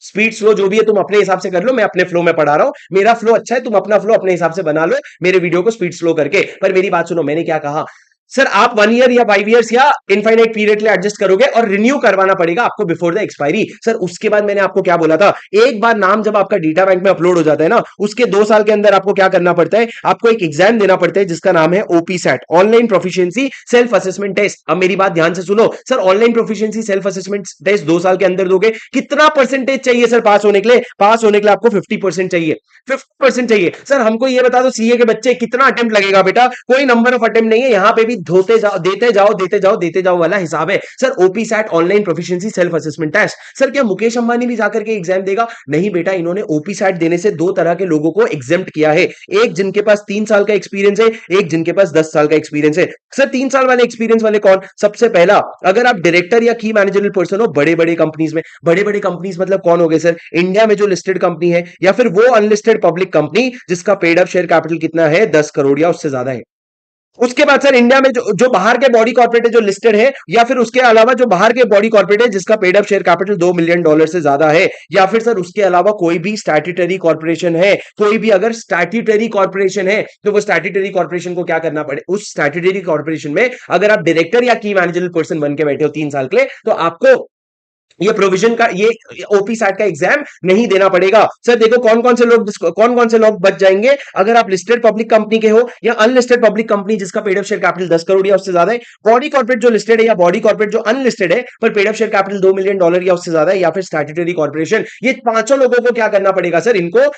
स्पीड स्लो जो भी है तुम अपने हिसाब से कर लो, मैं अपने फ्लो में पढ़ा रहा हूं, मेरा फ्लो अच्छा है, तुम अपना फ्लो अपने हिसाब से बना लो मेरे वीडियो को स्पीड स्लो करके। पर मेरी बात सुनो, मैंने क्या कहा सर, आप 1 ईयर या 5 ईयर्स या इनफाइनाइट पीरियड के लिए एडजस्ट करोगे और रिन्यू करवाना पड़ेगा आपको बिफोर द एक्सपायरी। सर उसके बाद मैंने आपको क्या बोला था, एक बार नाम जब आपका डेटा बैंक में अपलोड हो जाता है ना, उसके 2 साल के अंदर आपको क्या करना पड़ता है? आपको एक एग्जाम देना पड़ता है जिसका नाम है OPSAT, online proficiency self assessment test. अब मेरी बात ध्यान से सुनो sir, online proficiency self assessment test 2 साल के अंदर दोगे, कितना परसेंटेज चाहिए सर पास होने के लिए? पास होने के लिए आपको 50% चाहिए, 50% चाहिए। सर हमको ये बता दो, सीए के बच्चे कितना अटेम्प्ट लगेगा? बेटा कोई नंबर ऑफ अटेम्प्ट नहीं है, यहां पे भी धोते जाओ, देते जाओ वाला हिसाब है। Sir OPSAT online proficiency self assessment test. Sir क्या मुकेश अंबानी भी जाकर के एग्जाम देगा? नहीं बेटा, इन्होंने ओपीसैट देने से 2 तरह के लोगों को एग्जेम्प्ट किया है, एक जिनके पास 3 साल का एक्सपीरियंस है, एक जिनके पास 10 साल का एक्सपीरियंस है। सर 3 साल वाले एक्सपीरियंस वाले कौन? सबसे पहला, अगर आप डायरेक्टर या की मैनेजरल पर्सन हो बड़े बड़े कंपनीज में। बड़े बड़े कंपनीज मतलब कौन हो गए सर? इंडिया में जो लिस्टेड कंपनी है, या फिर वो अनलिस्टेड पब्लिक कंपनी जिसका पेड अप शेयर कैपिटल कितना है? 10 करोड़ या उससे ज्यादा है। उसके बाद सर इंडिया में जो बाहर के बॉडी कॉर्पोरेट है जो लिस्टेड है, या फिर उसके अलावा जो बाहर के बॉडी कॉर्पोरेट है जिसका paid up share capital $2 million से ज्यादा है, या फिर सर उसके अलावा कोई भी स्टैट्यूटरी कॉर्पोरेशन है। कोई भी अगर स्टैट्यूटरी कॉर्पोरेशन है तो वो स्टैट्यूटरी कॉर्पोरेशन को क्या करना पड़े? उस स्टैट्यूटरी कॉर्पोरेशन में अगर आप डायरेक्टर या की मैनेजरल पर्सन बन के बैठे हो 3 साल के लिए, तो आपको ये प्रोविजन का, ये ओपी सैट का एग्जाम नहीं देना पड़ेगा। सर देखो कौन कौन से लोग बच जाएंगे अगर आप लिस्टेड पब्लिक कंपनी के हो या अनलिस्टेड पब्लिक कंपनी जिसका paid up share capital 10 crore या उससे ज्यादा है, बॉडी कॉर्पोरेट जो लिस्टेड है या बॉडी कॉर्पोरेट जो अनलिस्टेड है पर paid up share capital $2 million या उससे ज्यादा है, या फिर स्टैट्यूटरी कॉर्पोरेशन। ये पांचों लोगों को क्या करना पड़ेगा सर? इनको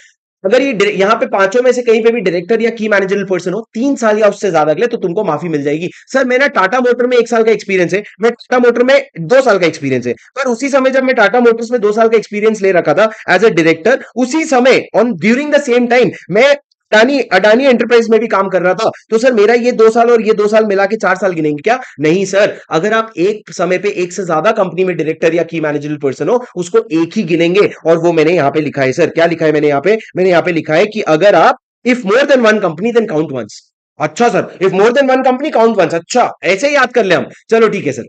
अगर ये यहाँ पे पांचों में से कहीं पे भी डायरेक्टर या की मैनेजरल पर्सन हो 3 साल या उससे ज्यादा के लिए, तो तुमको माफी मिल जाएगी। सर मेरा टाटा मोटर में 1 साल का एक्सपीरियंस है, मैं टाटा मोटर में 2 साल का एक्सपीरियंस है, पर उसी समय जब मैं टाटा मोटर्स में 2 साल का एक्सपीरियंस ले रखा था एज ए डायरेक्टर, उसी समय on during the same time मैं अडानी अडानी एंटरप्राइज में भी काम कर रहा था। तो सर मेरा ये 2 साल और ये 2 साल मिला के 4 साल गिनेंगे क्या? नहीं सर, अगर आप एक समय पे एक से ज्यादा कंपनी में डायरेक्टर या की मैनेजरल पर्सन हो उसको एक ही गिनेंगे, और वो मैंने यहां पे लिखा है सर। क्या लिखा है मैंने यहां पे लिखा है कि अगर आप if more than one company then count once. अच्छा sir, if more than one company count once, अच्छा ऐसे ही याद कर ले हम, चलो ठीक है सर।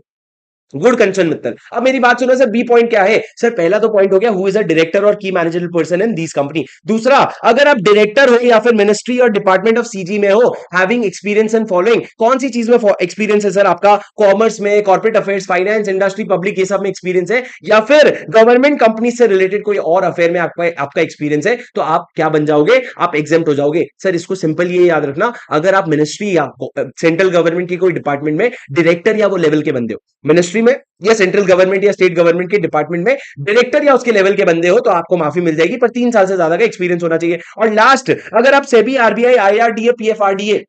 गुड कंचन मित्तल। अब मेरी बात सुनो सर, बी पॉइंट क्या है सर? पहला तो पॉइंट हो गया हु इज अ डायरेक्टर और की managerial person in this company. दूसरा, अगर आप डायरेक्टर हो या फिर मिनिस्ट्री और डिपार्टमेंट ऑफ सीजी में हो, हैविंग एक्सपीरियंस इन फॉलोइंग, कौन सी चीज में एक्सपीरियंस है सर आपका? कॉमर्स में, corporate affairs, finance, industry, public, ये सब में एक्सपीरियंस है, या फिर गवर्नमेंट कंपनी से रिलेटेड कोई और अफेयर में आपका आपका एक्सपीरियंस है, तो आप क्या बन जाओगे? आप एग्जेम्प्ट हो जाओगे। सर इसको सिंपल ये याद रखना, अगर आप मिनिस्ट्री या सेंट्रल गवर्नमेंट की कोई डिपार्टमेंट में डायरेक्टर या वो लेवल के बंदे हो, मिनिस्ट्री में या सेंट्रल गवर्नमेंट या स्टेट गवर्नमेंट के डिपार्टमेंट में डायरेक्टर या उसके लेवल के बंदे हो, तो आपको माफी मिल जाएगी, पर 3 साल से ज्यादा का एक्सपीरियंस होना चाहिए। और लास्ट, अगर आप सेबी, आरबीआई, आईआरडीए, पीएफआरडीए,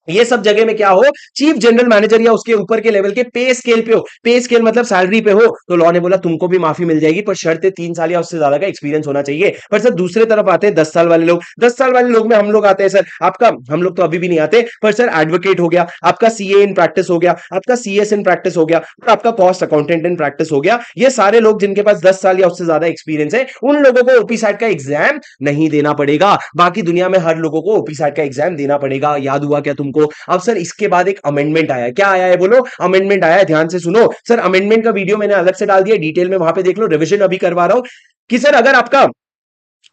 ये सब जगह में क्या हो, चीफ जनरल मैनेजर या उसके ऊपर के लेवल के पे स्केल पे हो, पे स्केल मतलब सैलरी पे हो, तो लॉ ने बोला तुमको भी माफी मिल जाएगी, पर शर्त है 3 साल या उससे ज्यादा का एक्सपीरियंस होना चाहिए। पर सर दूसरे तरफ आते हैं 10 साल वाले लोग। 10 साल वाले लोग में हम लोग आते हैं सर, आपका, हम लोग तो अभी भी नहीं आते, पर सर एडवोकेट हो गया आपका, सीए इन प्रैक्टिस हो गया आपका, सीएस इन प्रैक्टिस हो गया, और आपका कॉस्ट अकाउंटेंट इन प्रैक्टिस हो गया। ये सारे लोग जिनके पास 10 साल या उससे ज्यादा एक्सपीरियंस है, उन लोगों को ओपी सैट का एग्जाम नहीं देना पड़ेगा। बाकी दुनिया में हर लोगों को ओपी सैट का एग्जाम देना पड़ेगा। याद हुआ क्या तुमको? अब सर इसके बाद एक अमेंडमेंट आया है। क्या आया है बोलो? अमेंडमेंट आया है, ध्यान से सुनो सर। अमेंडमेंट का वीडियो मैंने अलग से डाल दिया, डिटेल में वहां पे देख लो, रिवीजन अभी करवा रहा हूं कि सर अगर आपका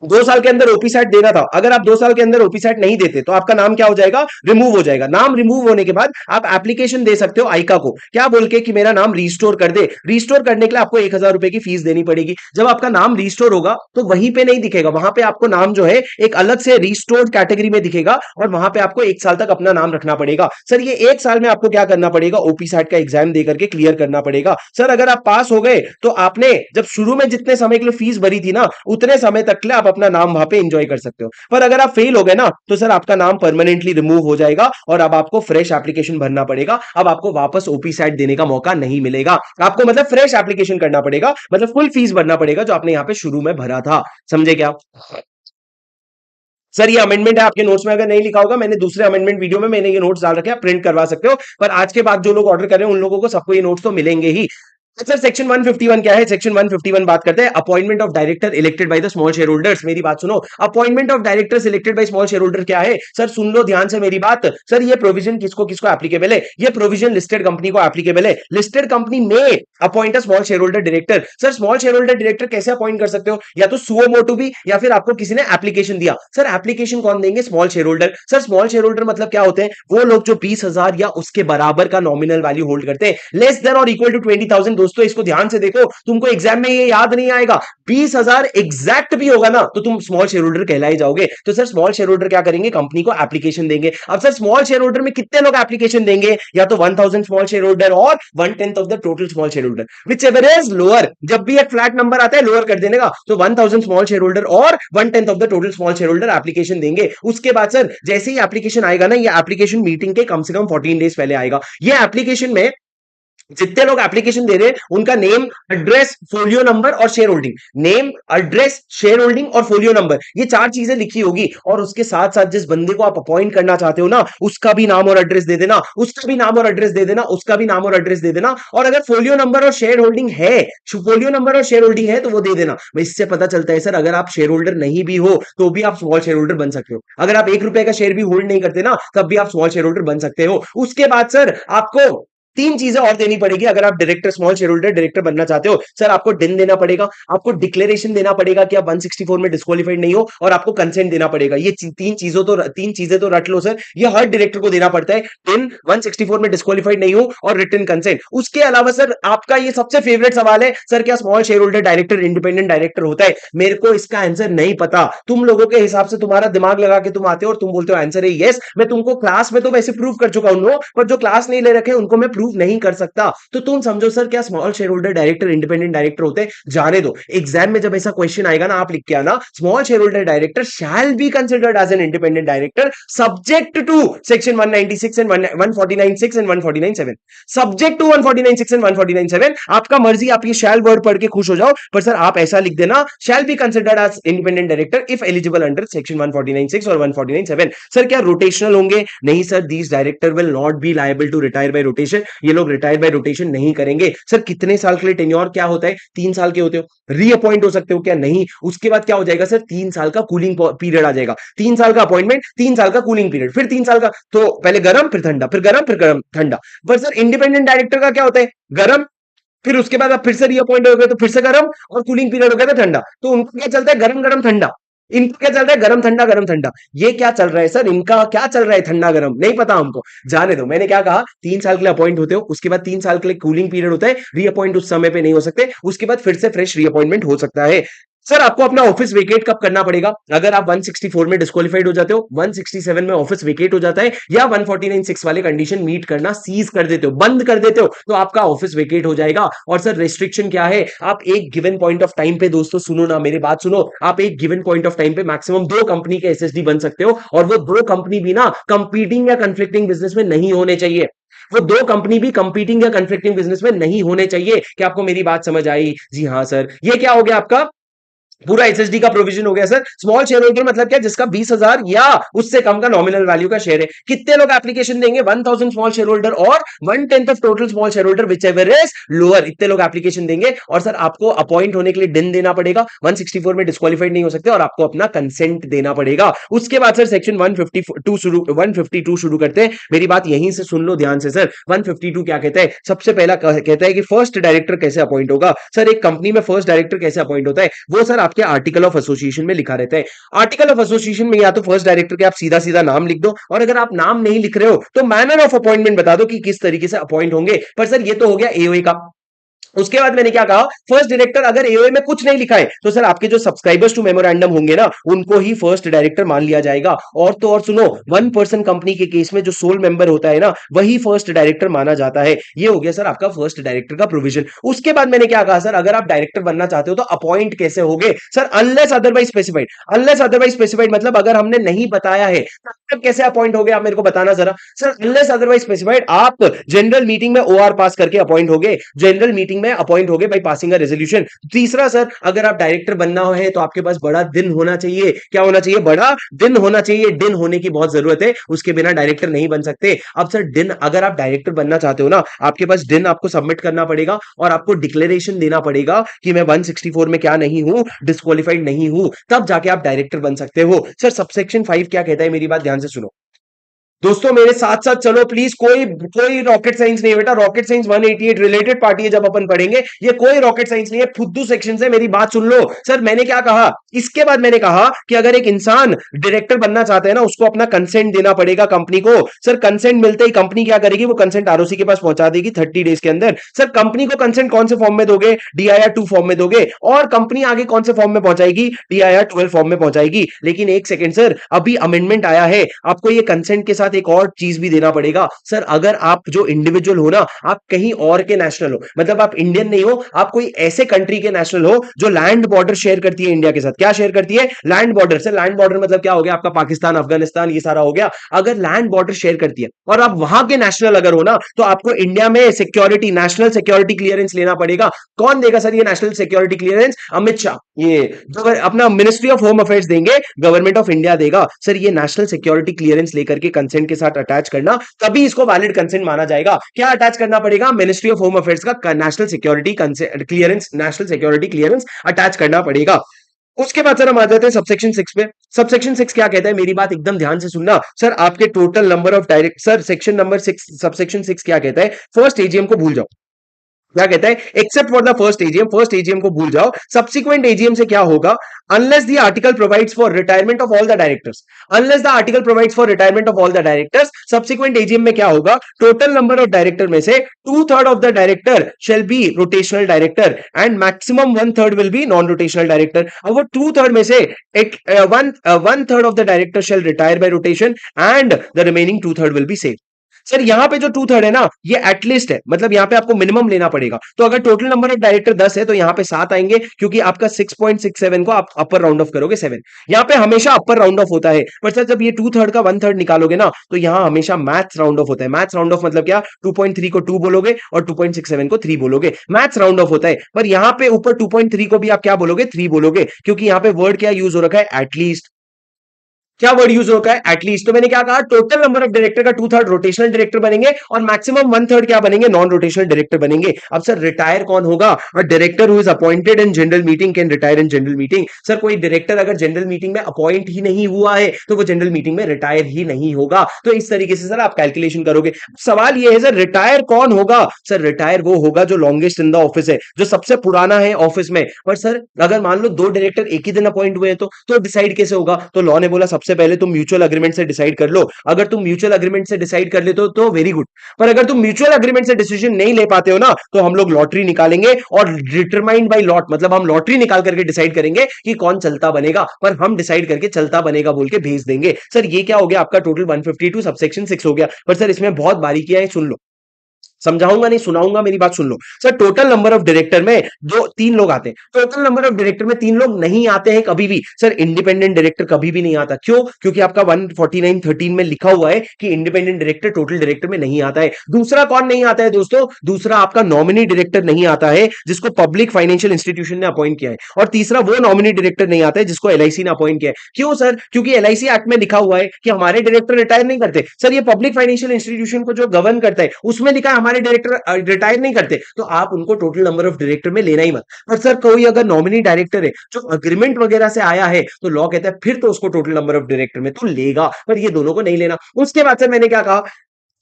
2 साल के अंदर ओपी सेट देना था, अगर आप 2 साल के अंदर ओपी सेट नहीं देते तो आपका नाम क्या हो जाएगा? रिमूव हो जाएगा। नाम रिमूव होने के बाद आप एप्लीकेशन दे सकते हो आईका को, क्या बोल के कि मेरा नाम रिस्टोर कर दे। रिस्टोर करने के लिए आपको 1,000 रुपए की फीस देनी पड़ेगी। जब आपका नाम रिस्टोर होगा तो वहीं पे नहीं दिखेगा, वहां पे आपको नाम जो है एक अलग से रिस्टोर्ड कैटेगरी में दिखेगा, और वहां पे आपको 1 साल तक अपना नाम रखना पड़ेगा। सर ये 1 साल में आपको क्या करना पड़ेगा? ओपी सेट का एग्जाम देकर के क्लियर करना पड़ेगा। सर अगर आप पास हो गए तो आपने जब शुरू में जितने समय के लिए फीस भरी थी ना, उतने समय तक के लिए आप अपना नाम वहां पे एंजॉय कर सकते हो। पर अगर आप फेल हो गए ना, तो सर आपका नाम परमानेंटली रिमूव हो जाएगा, और अब आपको फ्रेश एप्लीकेशन भरना पड़ेगा। अब आपको वापस ओपी सेट देने का मौका नहीं मिलेगा। आपको मतलब फ्रेश एप्लीकेशन करना पड़ेगा, मतलब फुल फीस भरना पड़ेगा जो आपने यहां पे शुरू में भरा था। समझे क्या? सर ये अमेंडमेंट है, आपके नोट्स में अगर नहीं लिखा होगा, मैंने दूसरे अमेंडमेंट वीडियो में मैंने ये नोट्स डाल रखे हैं, प्रिंट करवा सकते हो। पर आज के बाद जो लोग ऑर्डर कर रहे हैं उन लोगों को सबको ये नोट्स तो मिलेंगे ही। सर सेक्शन 151 क्या है? सेक्शन 151 बात करते हैं appointment of director elected by the small share holders. मेरी बात सुनो, appointment of directors elected by small share holder क्या है? सर सुन लो ध्यान से मेरी बात। सर ये प्रोविजन किसको किसको एप्लीकेबल है? ये प्रोविजन लिस्टेड कंपनी को एप्लीकेबल है। लिस्टेड कंपनी में appoint a small share holder director. Sir small share holder director कैसे अपॉइंट कर सकते हो? या तो सुओ मोटो भी, या फिर आपको किसी ने एप्लीकेशन दिया। सर एप्लीकेशन कौन देंगे? Small share holder. Sir small share holder मतलब क्या होते हैं? वो लोग जो 20,000 या उसके बराबर का नॉमिनल वैल्यू होल्ड करते हैं, लेस देन और इक्वल टू 20,000। दोस्तों इसको ध्यान से देखो, तुमको एग्जाम में ये याद नहीं आएगा। 20,000 एग्जैक्ट भी होगा ना तो तुम स्मॉल शेयर होल्डर कहलाए जाओगे। तो सर स्मॉल शेयर होल्डर क्या करेंगे? कंपनी को एप्लीकेशन देंगे। अब सर स्मॉल शेयर होल्डर में कितने लोग एप्लीकेशन देंगे? या तो 1,000 स्मॉल शेयर होल्डर और 1/10 of the total small share holder, which ever is lower. जब भी एक फ्लैट नंबर आता है लोअर कर देने का, तो 1,000 स्मॉल शेयर होल्डर और 1/10 of the total small share holder application देंगे। उसके बाद सर जैसे ही एप्लीकेशन आएगा ना, ये एप्लीकेशन मीटिंग के कम से कम 14 डेज पहले आएगा। ये एप्लीकेशन में जितने लोग एप्लीकेशन दे रहे हैं उनका नेम, एड्रेस, फोलियो नंबर और share holding, name, address, share holding और फोलियो नंबर, ये 4 चीजें लिखी होगी। और उसके साथ साथ जिस बंदे को आप अपॉइंट करना चाहते हो ना, उसका भी नाम और एड्रेस दे देना, उसका भी नाम और एड्रेस दे देना, उसका भी नाम और एड्रेस दे देना। और अगर फोलियो नंबर और शेयर होल्डिंग है, फोलियो नंबर और शेयर होल्डिंग है तो वो दे देना। इससे पता चलता है सर अगर आप शेयर होल्डर नहीं भी हो तो भी आप स्मॉल शेयर होल्डर बन सकते हो। अगर आप 1 रुपए का शेयर भी होल्ड नहीं करते ना, तब भी आप स्मॉल शेयर होल्डर बन सकते हो। उसके बाद सर आपको 3 चीजें और देनी पड़ेगी अगर आप director, small share holder director बनना चाहते हो। सर आपको डिन देना पड़ेगा, आपको डिक्लेरेशन देना पड़ेगा कि आप 164 में डिस्क्वालीफाइड नहीं हो, और आपको कंसेंट देना पड़ेगा। ये 3 चीजें तो रट लो सर, ये हर डायरेक्टर को देना पड़ता है। डिन, 164 में डिस्क्वालीफाइड नहीं हो और रिटन कंसेंट। उसके अलावा सर आपका ये सबसे फेवरेट सवाल है, सर क्या small share holder director independent director होता है? मेरे को इसका आंसर नहीं पता। तुम लोगों के हिसाब से तुम्हारा दिमाग लगा के तुम आते हो और तुम बोलते हो आंसर है यस। मैं तुमको क्लास में तो वैसे प्रूव कर चुका हूं, पर जो क्लास नहीं ले रखे उनको मैं प्रूव नहीं कर सकता। तो तुम समझो सर क्या small share holder director independent director होते हैं? जाने दो, एग्जाम में जब ऐसा क्वेश्चन आएगा ना, आप लिख के आना small share holder director shall be considered as an independent director subject to section 196 and 149(6) and 149(7). Subject to 149(6) and 149(7). आपका मर्जी, आप ये शैल वर्ड पढ़ के खुश हो जाओ, पर सर आप ऐसा लिख देना shall be considered as independent director if eligible under section 149(6) और 149(7). सर क्या रोटेशनल होंगे? नहीं sir, these director will not be liable to retire by rotation. ये लोग रिटायर बाय रोटेशन नहीं करेंगे। सर कितने साल के लिए टेन्योर क्या होता है? 3 साल के होते हो। रीअपॉइंट हो सकते हो क्या? नहीं। उसके बाद क्या हो जाएगा सर? 3 साल का कूलिंग पीरियड आ जाएगा। 3 साल का अपॉइंटमेंट, 3 साल का कूलिंग पीरियड, फिर 3 साल का, तो पहले गर्म फिर ठंडा, फिर गर्म फिर गर्म ठंडा। पर सर इंडिपेंडेंट डायरेक्टर का क्या होता है? गर्म फिर उसके बाद आप फिर से रीअपॉइंट हो गए तो फिर से गर्म, और कूलिंग पीरियड हो गया तो ठंडा। तो उनका क्या चलता है, गरम गरम ठंडा। इनका क्या चल रहा है, गरम ठंडा गरम ठंडा। ये क्या चल रहा है सर, इनका क्या चल रहा है, ठंडा गरम नहीं पता हमको, जाने दो। मैंने क्या कहा, 3 साल के लिए अपॉइंट होते हो, उसके बाद 3 साल के लिए कूलिंग पीरियड होता है, रीअपॉइंट उस समय पे नहीं हो सकते, उसके बाद फिर से फ्रेश रीअपॉइंटमेंट हो सकता है। सर आपको अपना ऑफिस वेकेट कब करना पड़ेगा, अगर आप 164 में डिस्क्वालीफाइड हो जाते हो, 167 में ऑफिस वेकेट हो जाता है, या 149(6) वाले कंडीशन मीट करना सीज कर देते हो, बंद कर देते हो, तो आपका ऑफिस वेकेट हो जाएगा। और सर रेस्ट्रिक्शन क्या है, आप एक गिवन पॉइंट ऑफ टाइम पे, दोस्तों सुनो ना मेरी बात सुनो, आप एक गिवन पॉइंट ऑफ टाइम पे मैक्सिमम 2 कंपनी के एसएसडी बन सकते हो, और वो 2 कंपनी भी ना कंपीटिंग या कंफ्लिक्टिंग बिजनेस में नहीं होने चाहिए। वो 2 कंपनी भी कंपीटिंग या कंफ्लिक्टिंग बिजनेस में नहीं होने चाहिए। क्या आपको मेरी बात समझ आई? जी हाँ सर। ये क्या हो गया आपका, पूरा एसएसडी का प्रोविजन हो गया सर। स्मॉल शेयर होल्डर मतलब क्या, जिसका 20,000 या उससे कम का नॉमिनल वैल्यू का शेयर है। कितने लोग एप्लीकेशन देंगे, 1000 स्मॉल शेयर होल्डर और 1/10 of total small share holder which ever is lower, इतने लोग एप्लीकेशन देंगे। और सर आपको अपॉइंट होने के लिए दिन देना पड़ेगा, 164 में डिस्क्वालीफाइड नहीं हो सकते, और आपको अपना कंसेंट देना पड़ेगा। उसके बाद सर सेक्शन 152 शुरू करते हैं। मेरी बात यहीं से सुन लो ध्यान से सर। 152 क्या कहता है, सबसे पहला कहता है कि फर्स्ट डायरेक्टर कैसे अपॉइंट होगा। सर एक कंपनी में फर्स्ट डायरेक्टर कैसे अपॉइंट होता है, वो सर आपके आर्टिकल ऑफ एसोसिएशन में लिखा रहता है। आर्टिकल ऑफ एसोसिएशन में या तो फर्स्ट डायरेक्टर के आप सीधा सीधा नाम लिख दो, और अगर आप नाम नहीं लिख रहे हो तो मैनर ऑफ अपॉइंटमेंट बता दो कि किस तरीके से अपॉइंट होंगे। पर सर ये तो हो गया एओए का। उसके बाद मैंने क्या कहा, फर्स्ट डायरेक्टर अगर एओए में कुछ नहीं लिखा है तो सर आपके जो सब्सक्राइबर्स टू मेमोरेंडम होंगे ना, उनको ही फर्स्ट डायरेक्टर मान लिया जाएगा। और तो और सुनो, 1 पर्सन कंपनी के केस में जो सोल मेंबर होता है ना, वही फर्स्ट डायरेक्टर माना जाता है। ये हो गया सर आपका फर्स्ट डायरेक्टर का प्रोविजन। उसके बाद मैंने क्या कहा सर, अगर आप डायरेक्टर बनना चाहते हो तो अपॉइंट कैसे होगे sir, unless otherwise specified. Unless otherwise specified मतलब अगर हमने नहीं बताया है तब कैसे अपॉइंट होगे, आप मेरे को बताना जरा सर। अनलेस अदरवाइज स्पेसिफाइड, आप जनरल मीटिंग में ओआर पास करके अपॉइंट होगे, जनरल मीटिंग में अपॉइंट होगे बाय पासिंग अ रेजोल्यूशन। तीसरा सर, अगर आप डायरेक्टर बनना है तो आपके पास बड़ा दिन होना चाहिए। क्या होना चाहिए, बड़ा दिन होना चाहिए। दिन होने की बहुत जरूरत है, उसके बिना डायरेक्टर नहीं बन सकते। अब सर दिन, अगर आप डायरेक्टर बनना चाहते हो ना, आपके पास दिन आपको सबमिट करना पड़ेगा, और आपको डिक्लेरेशन देना पड़ेगा कि मैं 164 में क्या नहीं हूं, डिस्क्वालीफाइड नहीं हूं, तब जाके आप डायरेक्टर बन सकते हो। सर सबसेक्शन 5 क्या कहता है, मेरी बात ध्यान से सुनो दोस्तों, मेरे साथ साथ चलो प्लीज। कोई कोई रॉकेट साइंस नहीं है बेटा, रॉकेट साइंस 188 रिलेटेड पार्टी है जब अपन पढ़ेंगे, ये कोई रॉकेट साइंस नहीं है, फुद्दू सेक्शन है। मेरी बात सुन लो सर, मैंने क्या कहा, इसके बाद मैंने कहा कि अगर एक इंसान डायरेक्टर बनना चाहता है ना, उसको अपना कंसेंट देना पड़ेगा कंपनी को। सर कंसेंट मिलते ही कंपनी क्या करेगी, वो कंसेंट आरओसी के पास पहुंचा देगी 30 डेज के अंदर। सर कंपनी को कंसेंट कौन से फॉर्म में दोगे, DIR-2 फॉर्म में दोगे, और कंपनी आगे कौन से फॉर्म में पहुंचाएगी, DIR-12 फॉर्म में पहुंचाएगी। लेकिन एक सेकंड सर, अभी अमेंडमेंट आया है, आपको ये कंसेंट के साथ एक और चीज भी देना पड़ेगा। सर अगर आप जो इंडिविजुअल हो ना, आप कहीं और के नेशनल हो, मतलब आप इंडियन नहीं हो, आप कोई ऐसे कंट्री के नेशनल हो जो लैंड बॉर्डर शेयर करती है इंडिया के साथ। क्या शेयर करती है, लैंड बॉर्डर। से लैंड बॉर्डर मतलब क्या हो गया आपका, पाकिस्तान, अफगानिस्तान, ये सारा हो गया। अगर लैंड बॉर्डर शेयर करती है और आप वहां के नेशनल अगर हो ना, तो आपको इंडिया में सिक्योरिटी, नेशनल सिक्योरिटी क्लियरेंस लेना पड़ेगा। कौन देगा सर ये national security clearance, Amit Shah, ये अपना मिनिस्ट्री ऑफ होम अफेयर्स देंगे, गवर्नमेंट ऑफ इंडिया देगा। सर ये नेशनल सिक्योरिटी क्लियरेंस लेकर के कंसेंट के साथ अटैच करना, तभी इसको वैलिड कंसेंट माना जाएगा। क्या अटैच करना पड़ेगा, मिनिस्ट्री ऑफ होम अफेयर्स का national security clearance, national security clearance attach करना पड़ेगा। उसके बाद सर हम आ जाते हैं सबसेक्शन 6 पे। सबसेक्शन 6 क्या कहता है, मेरी बात एकदम ध्यान से सुनना सर। आपके total number of direct, sir section number 6 subsection 6 क्या कहता है, फर्स्ट एजीएम को भूल जाओ। क्या कहता है, except for the first AGM को भूल जाओ। सब्सिक्वेंट एजीएम से क्या होगा, unless the article provides for retirement of all the directors, unless the article provides for retirement of all the directors, subsequent AGM में क्या होगा, टोटल नंबर ऑफ डायरेक्टर में से 2/3 of the director shall be rotational director and maximum 1/3 will be non rotational director. अब वो 2/3 में से एक 1/3 of the director shell retire by rotation and the remaining 2/3 will be save. Sir यहां पे जो 2/3 है ना, ये एटलीस्ट है, मतलब यहां पे आपको मिनिमम लेना पड़ेगा। तो अगर टोटल नंबर ऑफ डायरेक्टर 10 है तो यहां पे 7 आएंगे, क्योंकि आपका 6.67 को आप अपर राउंड ऑफ करोगे 7। यहां पे हमेशा अपर राउंड ऑफ होता है, पर सर जब ये 2/3 का 1/3 निकालोगे ना, तो यहां हमेशा मैथ्स राउंड ऑफ होता है। मैथ्स राउंड ऑफ मतलब क्या, 2.3 को 2 बोलोगे और 2.67 को 3 बोलोगे, मैथ्स राउंड ऑफ होता है। पर यहां पे ऊपर 2.3 को भी आप क्या बोलोगे, 3 बोलोगे, क्योंकि यहां पे वर्ड क्या यूज हो रखा है, एटलीस्ट। क्या वर्ड यूज होगा है एटलीस्ट। तो मैंने क्या कहा, टोटल नंबर ऑफ डायरेक्टर का 2/3 रोटेशनल डायरेक्टर बनेंगे और मैक्सिमम 1/3 क्या बनेंगे, नॉन रोटेशनल डायरेक्टर बनेंगे। अब सर रिटायर कौन होगा, और director who is appointed in general meeting can retire in general meeting. Sir कोई डायरेक्टर अगर जनरल मीटिंग में अपॉइंट ही नहीं हुआ है तो वो जनरल मीटिंग में रिटायर ही नहीं होगा। तो इस तरीके से सर आप कैलकुलेशन करोगे। सवाल ये है सर रिटायर कौन होगा, सर रिटायर वो होगा जो लॉन्गेस्ट इन द ऑफिस है, जो सबसे पुराना है ऑफिस में। पर सर अगर मान लो दो डायरेक्टर एक ही दिन अपॉइंट हुए हैं तो डिसाइड कैसे होगा, तो लॉ ने बोला सबसे पहले तुम म्यूचुअल अग्रीमेंट से डिसाइड कर लो। अगर तुम म्यूचुअल अग्रीमेंट से डिसाइड कर लेते हो तो वेरी गुड, पर अगर तुम म्यूचुअल अग्रीमेंट से डिसीजन नहीं ले पाते हो ना, तो हम लोग लॉटरी निकालेंगे और डिटरमाइंड बाय लॉट, मतलब हम लॉटरी निकाल करके डिसाइड करेंगे कि कौन चलता बनेगा, पर हम डिसाइड करके चलता बनेगा बोल के भेज देंगे। सर ये क्या हो गया आपका टोटल 152 सबसेक्शन 6 हो गया। पर सर इसमें बहुत बारीकियां हैं, सुन लो, समझाऊंगा नहीं सुनाऊंगा, मेरी बात सुन लो। Sir total number of director में दो तीन लोग आते हैं, टोटल नंबर ऑफ डायरेक्टर में तीन लोग नहीं आते हैं कभी भी। सर इंडिपेंडेंट डायरेक्टर कभी भी नहीं आता, क्यों, क्योंकि आपका 149(13) में लिखा हुआ है कि इंडिपेंडेंट डायरेक्टर टोटल डायरेक्टर में नहीं आता है। दूसरा कौन नहीं आता है दोस्तों, दूसरा आपका नॉमिनी डायरेक्टर नहीं आता है जिसको पब्लिक फाइनेंशियल इंस्टीट्यूशन ने अपॉइंट किया है, और तीसरा वो नॉमिनी डायरेक्टर नहीं आता है जिसको एलआईसी ने अपॉइंट किया है। क्यों सर, क्योंकि एलआईसी एक्ट में लिखा हुआ है कि हमारे डायरेक्टर रिटायर नहीं करते। सर ये पब्लिक फाइनेंशियल इंस्टीट्यूशन को जो गवर्न करता है उसमें लिखा है हमारे डायरेक्टर रिटायर नहीं करते, तो आप उनको टोटल नंबर ऑफ डायरेक्टर में लेना ही मत। पर सर कोई अगर नॉमिनी डायरेक्टर है जो अग्रीमेंट वगैरह से आया है तो लॉ कहता है फिर तो उसको टोटल नंबर ऑफ डायरेक्टर में तो लेगा, पर ये दोनों को नहीं लेना। उसके बाद सर मैंने क्या कहा,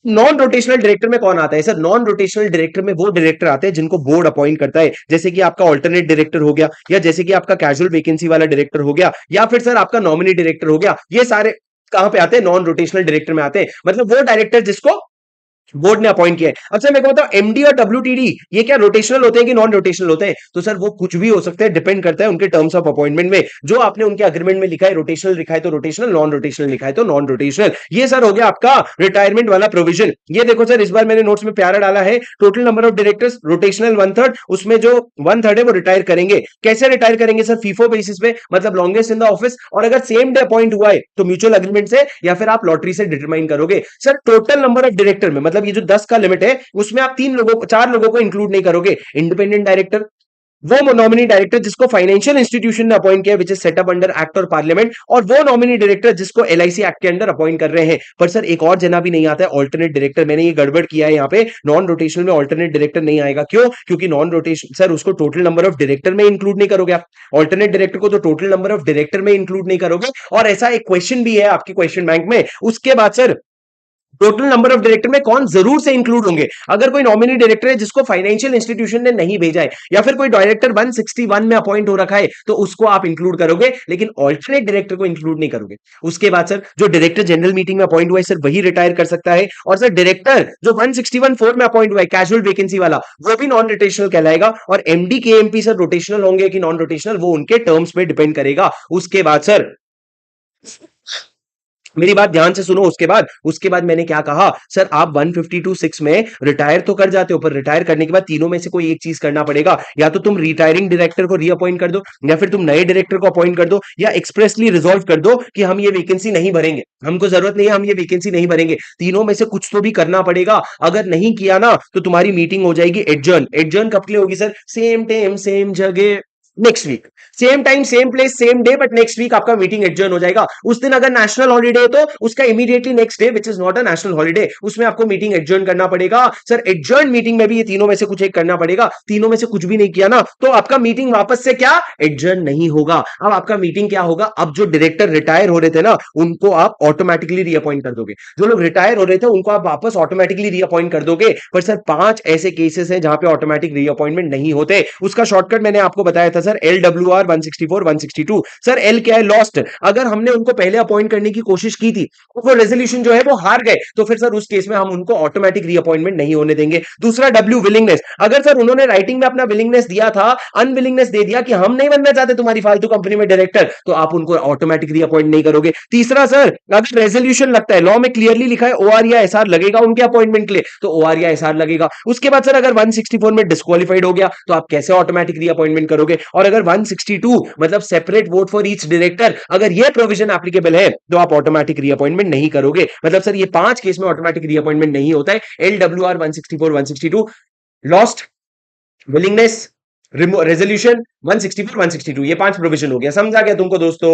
नॉन रोटेशनल डायरेक्टर में कौन आता है, सर नॉन रोटेशनल डायरेक्टर में वो डायरेक्टर आते हैं जिनको बोर्ड अपॉइंट करता है, जैसे कि आपका ऑल्टरनेट डायरेक्टर हो गया, या जैसे कि आपका कैजुअल वैकेंसी वाला डायरेक्टर हो गया, या फिर सर आपका नॉमिनी डायरेक्टर हो गया। ये सारे कहां पे आते हैं, नॉन रोटेशनल डायरेक्टर में आते हैं, मतलब वो डायरेक्टर जिसको बोर्ड ने अपॉइंट किया है। अच्छा मेरे को बताओ एमडी और डब्ल्यूटीडी ये क्या रोटेशनल होते हैं कि नॉन रोटेशनल होते हैं, तो सर वो कुछ भी हो सकते हैं, डिपेंड करता है उनके टर्म्स ऑफ अपॉइंटमेंट में। जो आपने उनके अग्रीमेंट में लिखा है रोटेशनल लिखा है तो रोटेशनल, नॉन रोटेशनल लिखा है तो नॉन रोटेशनल। ये सर हो गया आपका रिटायरमेंट वाला प्रोविजन। ये देखो सर इस बार मैंने नोट्स में प्यारा डाला है, total number of directors rotational 1/3, उसमें जो 1/3 है वो रिटायर करेंगे। कैसे रिटायर करेंगे सर, फीफो बेसिस पे, मतलब लॉन्गेस्ट इन द ऑफिस, और अगर सेम डे अपॉइंट हुआ है तो म्यूचुअल अग्रीमेंट से या फिर आप लॉटरी से डिटरमाइन करोगे। Sir total number of director में, मतलब ये जो 10 का लिमिट है उसमें आप तीन लोगों को, चार लोगों को इंक्लूड नहीं करोगे। इंडिपेंडेंट डायरेक्टर, वो नॉमिनी डायरेक्टर जिसको फाइनेंशियल इंस्टीट्यूशन ने अपॉइंट किया which is setup under act और पार्लियामेंट, और वो नॉमिनी डायरेक्टर जिसको एलआईसी एक्ट के अंडर अपॉइंट कर रहे हैं। पर सर एक और जना भी नहीं आता है, ऑल्टरनेट डायरेक्टर। मैंने ये गड़बड़ किया है यहाँ पे, नॉन रोटेशनल में ऑल्टरनेट डायरेक्टर नहीं आएगा, क्यों, क्योंकि नॉन रोटेशन सर उसको टोटल नंबर ऑफ डायरेक्टर में इंक्लूड नहीं करोगे आप, ऑल्टरनेट डायरेक्टर को तो टोटल नंबर ऑफ डायरेक्टर में इंक्लूड नहीं करोगे। और ऐसा एक क्वेश्चन भी है आपकी क्वेश्चन बैंक में। उसके बाद sir total number of director में कौन जरूर से इंक्लूड होंगे, अगर कोई नॉमिनी डायरेक्टर है जिसको फाइनेंशियल इंस्टीट्यूशन ने नहीं भेजा है, या फिर कोई डायरेक्टर 161 में अपॉइंट हो रखा है तो उसको आप इंक्लूड करोगे, लेकिन ऑल्टरनेट डायरेक्टर को इंक्लूड नहीं करोगे। उसके बाद सर जो डायरेक्टर जनरल मीटिंग में अपॉइंट हुआ है सर वही रिटायर कर सकता है, और सर डायरेक्टर जो 161(4) में अपॉइंट हुआ है कैजुअल वैकेंसी वाला वो भी नॉन रोटेशनल कहलाएगा। और एमडी के एमपी सर रोटेशनल होंगे कि नॉन रोटेशनल वो उनके टर्म्स पे डिपेंड करेगा। उसके बाद सर मेरी बात ध्यान से सुनो, उसके बाद मैंने क्या कहा, सर आप 152(6) में रिटायर तो कर जाते हो, पर रिटायर करने के बाद तीनों में से कोई एक चीज करना पड़ेगा, या तो तुम रिटायरिंग डायरेक्टर को रीअपॉइंट कर दो, या फिर तुम नए डायरेक्टर को अपॉइंट कर दो, या एक्सप्रेसली रिजॉल्व कर दो कि हम ये वैकेंसी नहीं भरेंगे, हमको जरूरत नहीं है, हम ये वैकेंसी नहीं भरेंगे। तीनों में से कुछ तो भी करना पड़ेगा। अगर नहीं किया ना तो तुम्हारी मीटिंग हो जाएगी एडजर्न। एडजर्न कब के लिए होगी सर, सेम टाइम सेम जगह next week, same time same place same day, but next week आपका मीटिंग एडजर्न हो जाएगा। उस दिन अगर नेशनल हॉलीडे है तो उसका immediately next day which is not a national holiday उसमें आपको मीटिंग एडजर्न करना पड़ेगा। सर एडजर्न मीटिंग में भी ये तीनों में से कुछ एक करना पड़ेगा। तीनों में से कुछ भी नहीं किया ना तो आपका मीटिंग वापस से क्या एडजर्न नहीं होगा। अब आपका मीटिंग क्या होगा, अब जो डायरेक्टर रिटायर हो रहे थे ना उनको आप ऑटोमेटिकली रीअपॉइंट कर दोगे, जो लोग रिटायर हो रहे थे उनको आप वापस ऑटोमेटिकली रीअपॉइंट कर दोगे। पर सर 5 ऐसे केसेस हैं जहां पे ऑटोमेटिक रीअपॉइंटमेंट नहीं होते। उसका शॉर्टकट मैंने आपको बताया था सर, LWR 164 162। सर एल क्या है, लॉस्ट। अगर हमने उनको पहले अपॉइंट करने की कोशिश की थी वो रेजोल्यूशन जो है वो हार गए तो फिर सर उस केस में हम उनको ऑटोमेटिक रीअपॉइंटमेंट नहीं होने देंगे। दूसरा डब्ल्यू विलिंगनेस, अगर सर उन्होंने राइटिंग में अपना विलिंगनेस दिया था, अनविलिंगनेस दे दिया कि हम नहीं बनना चाहते तुम्हारी फालतू कंपनी में डायरेक्टर, तो आप उनको ऑटोमेटिक रीअपॉइंट नहीं करोगे। तीसरा सर अगर रेजोल्यूशन लगता है, लॉ में क्लियरली लिखा है OR या SR लगेगा उनके अपॉइंटमेंट के लिए, तो OR या SR लगेगा। उसके बाद सर अगर 164 में डिस्क्वालिफाइड हो गया तो आप कैसे ऑटोमेटिक रीअपॉइंटमेंट करोगे। और अगर 162 मतलब separate vote for each director, अगर ये प्रोविजन एप्लीकेबल है तो आप ऑटोमेटिक रीअपॉइंटमेंट नहीं करोगे। मतलब सर ये 5 केस में ऑटोमेटिक रीअपॉइंटमेंट नहीं होता है। LWR 164 162, लॉस्ट, विलिंगनेस, रेजोल्यूशन, 164 162, ये 5 प्रोविजन हो गया। समझा गया तुमको दोस्तों?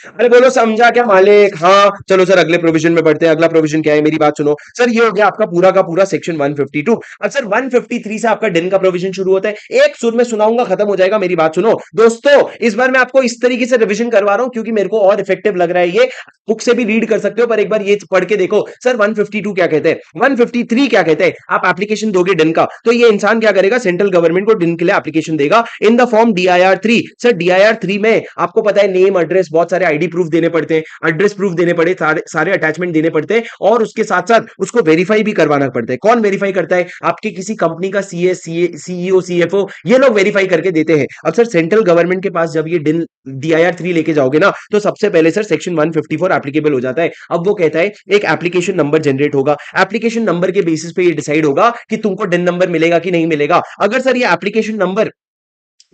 अरे बोलो समझा क्या मालिक? हाँ चलो सर अगले प्रोविजन में बढ़ते हैं। अगला प्रोविजन क्या है मेरी बात सुनो सर। ये हो गया आपका पूरा का पूरा सेक्शन 152। अब सर 153 से आपका डिन का प्रोविजन शुरू होता है। एक सुर में सुनाऊंगा खत्म हो जाएगा। मेरी बात सुनो दोस्तों, इस बार मैं आपको इस तरीके से रिवीजन करवा रहा हूं क्योंकि मेरे को और इफेक्टिव लग रहा है ये। बुक से भी रीड कर सकते हो पर एक बार ये पढ़ के देखो सर 152 क्या कहते हैं, 153 क्या कहते हैं। आप एप्लीकेशन दोगे डिन का तो ये इंसान क्या करेगा, सेंट्रल गवर्नमेंट को डिन के लिए एप्लीकेशन देगा in the form DIR 3। Sir DIR 3 में आपको पता है नेम एड्रेस बहुत सारे आईडी प्रूफ देने पड़ते हैं, एड्रेस प्रूफ देने पड़े, सारे अटैचमेंट देने पड़ते हैं और उसके साथ साथ उसको वेरीफाई भी करवाना पड़ता है। कौन वेरीफाई करता है? आपकी किसी कंपनी का CEO CFO, ये लोग वेरीफाई करके देते हैं। अब सर सेंट्रल गवर्नमेंट के पास जब ये DIR 3 लेके जाओगे ना तो सबसे पहले सर सेक्शन 154 एप्लीकेबल हो जाता है। अब वो कहता है एक एप्लीकेशन नंबर जनरेट होगा, एप्लीकेशन नंबर के बेसिस पे ये डिसाइड होगा कि तुमको डिन नंबर मिलेगा कि नहीं मिलेगा। अगर सर ये एप्लीकेशन नंबर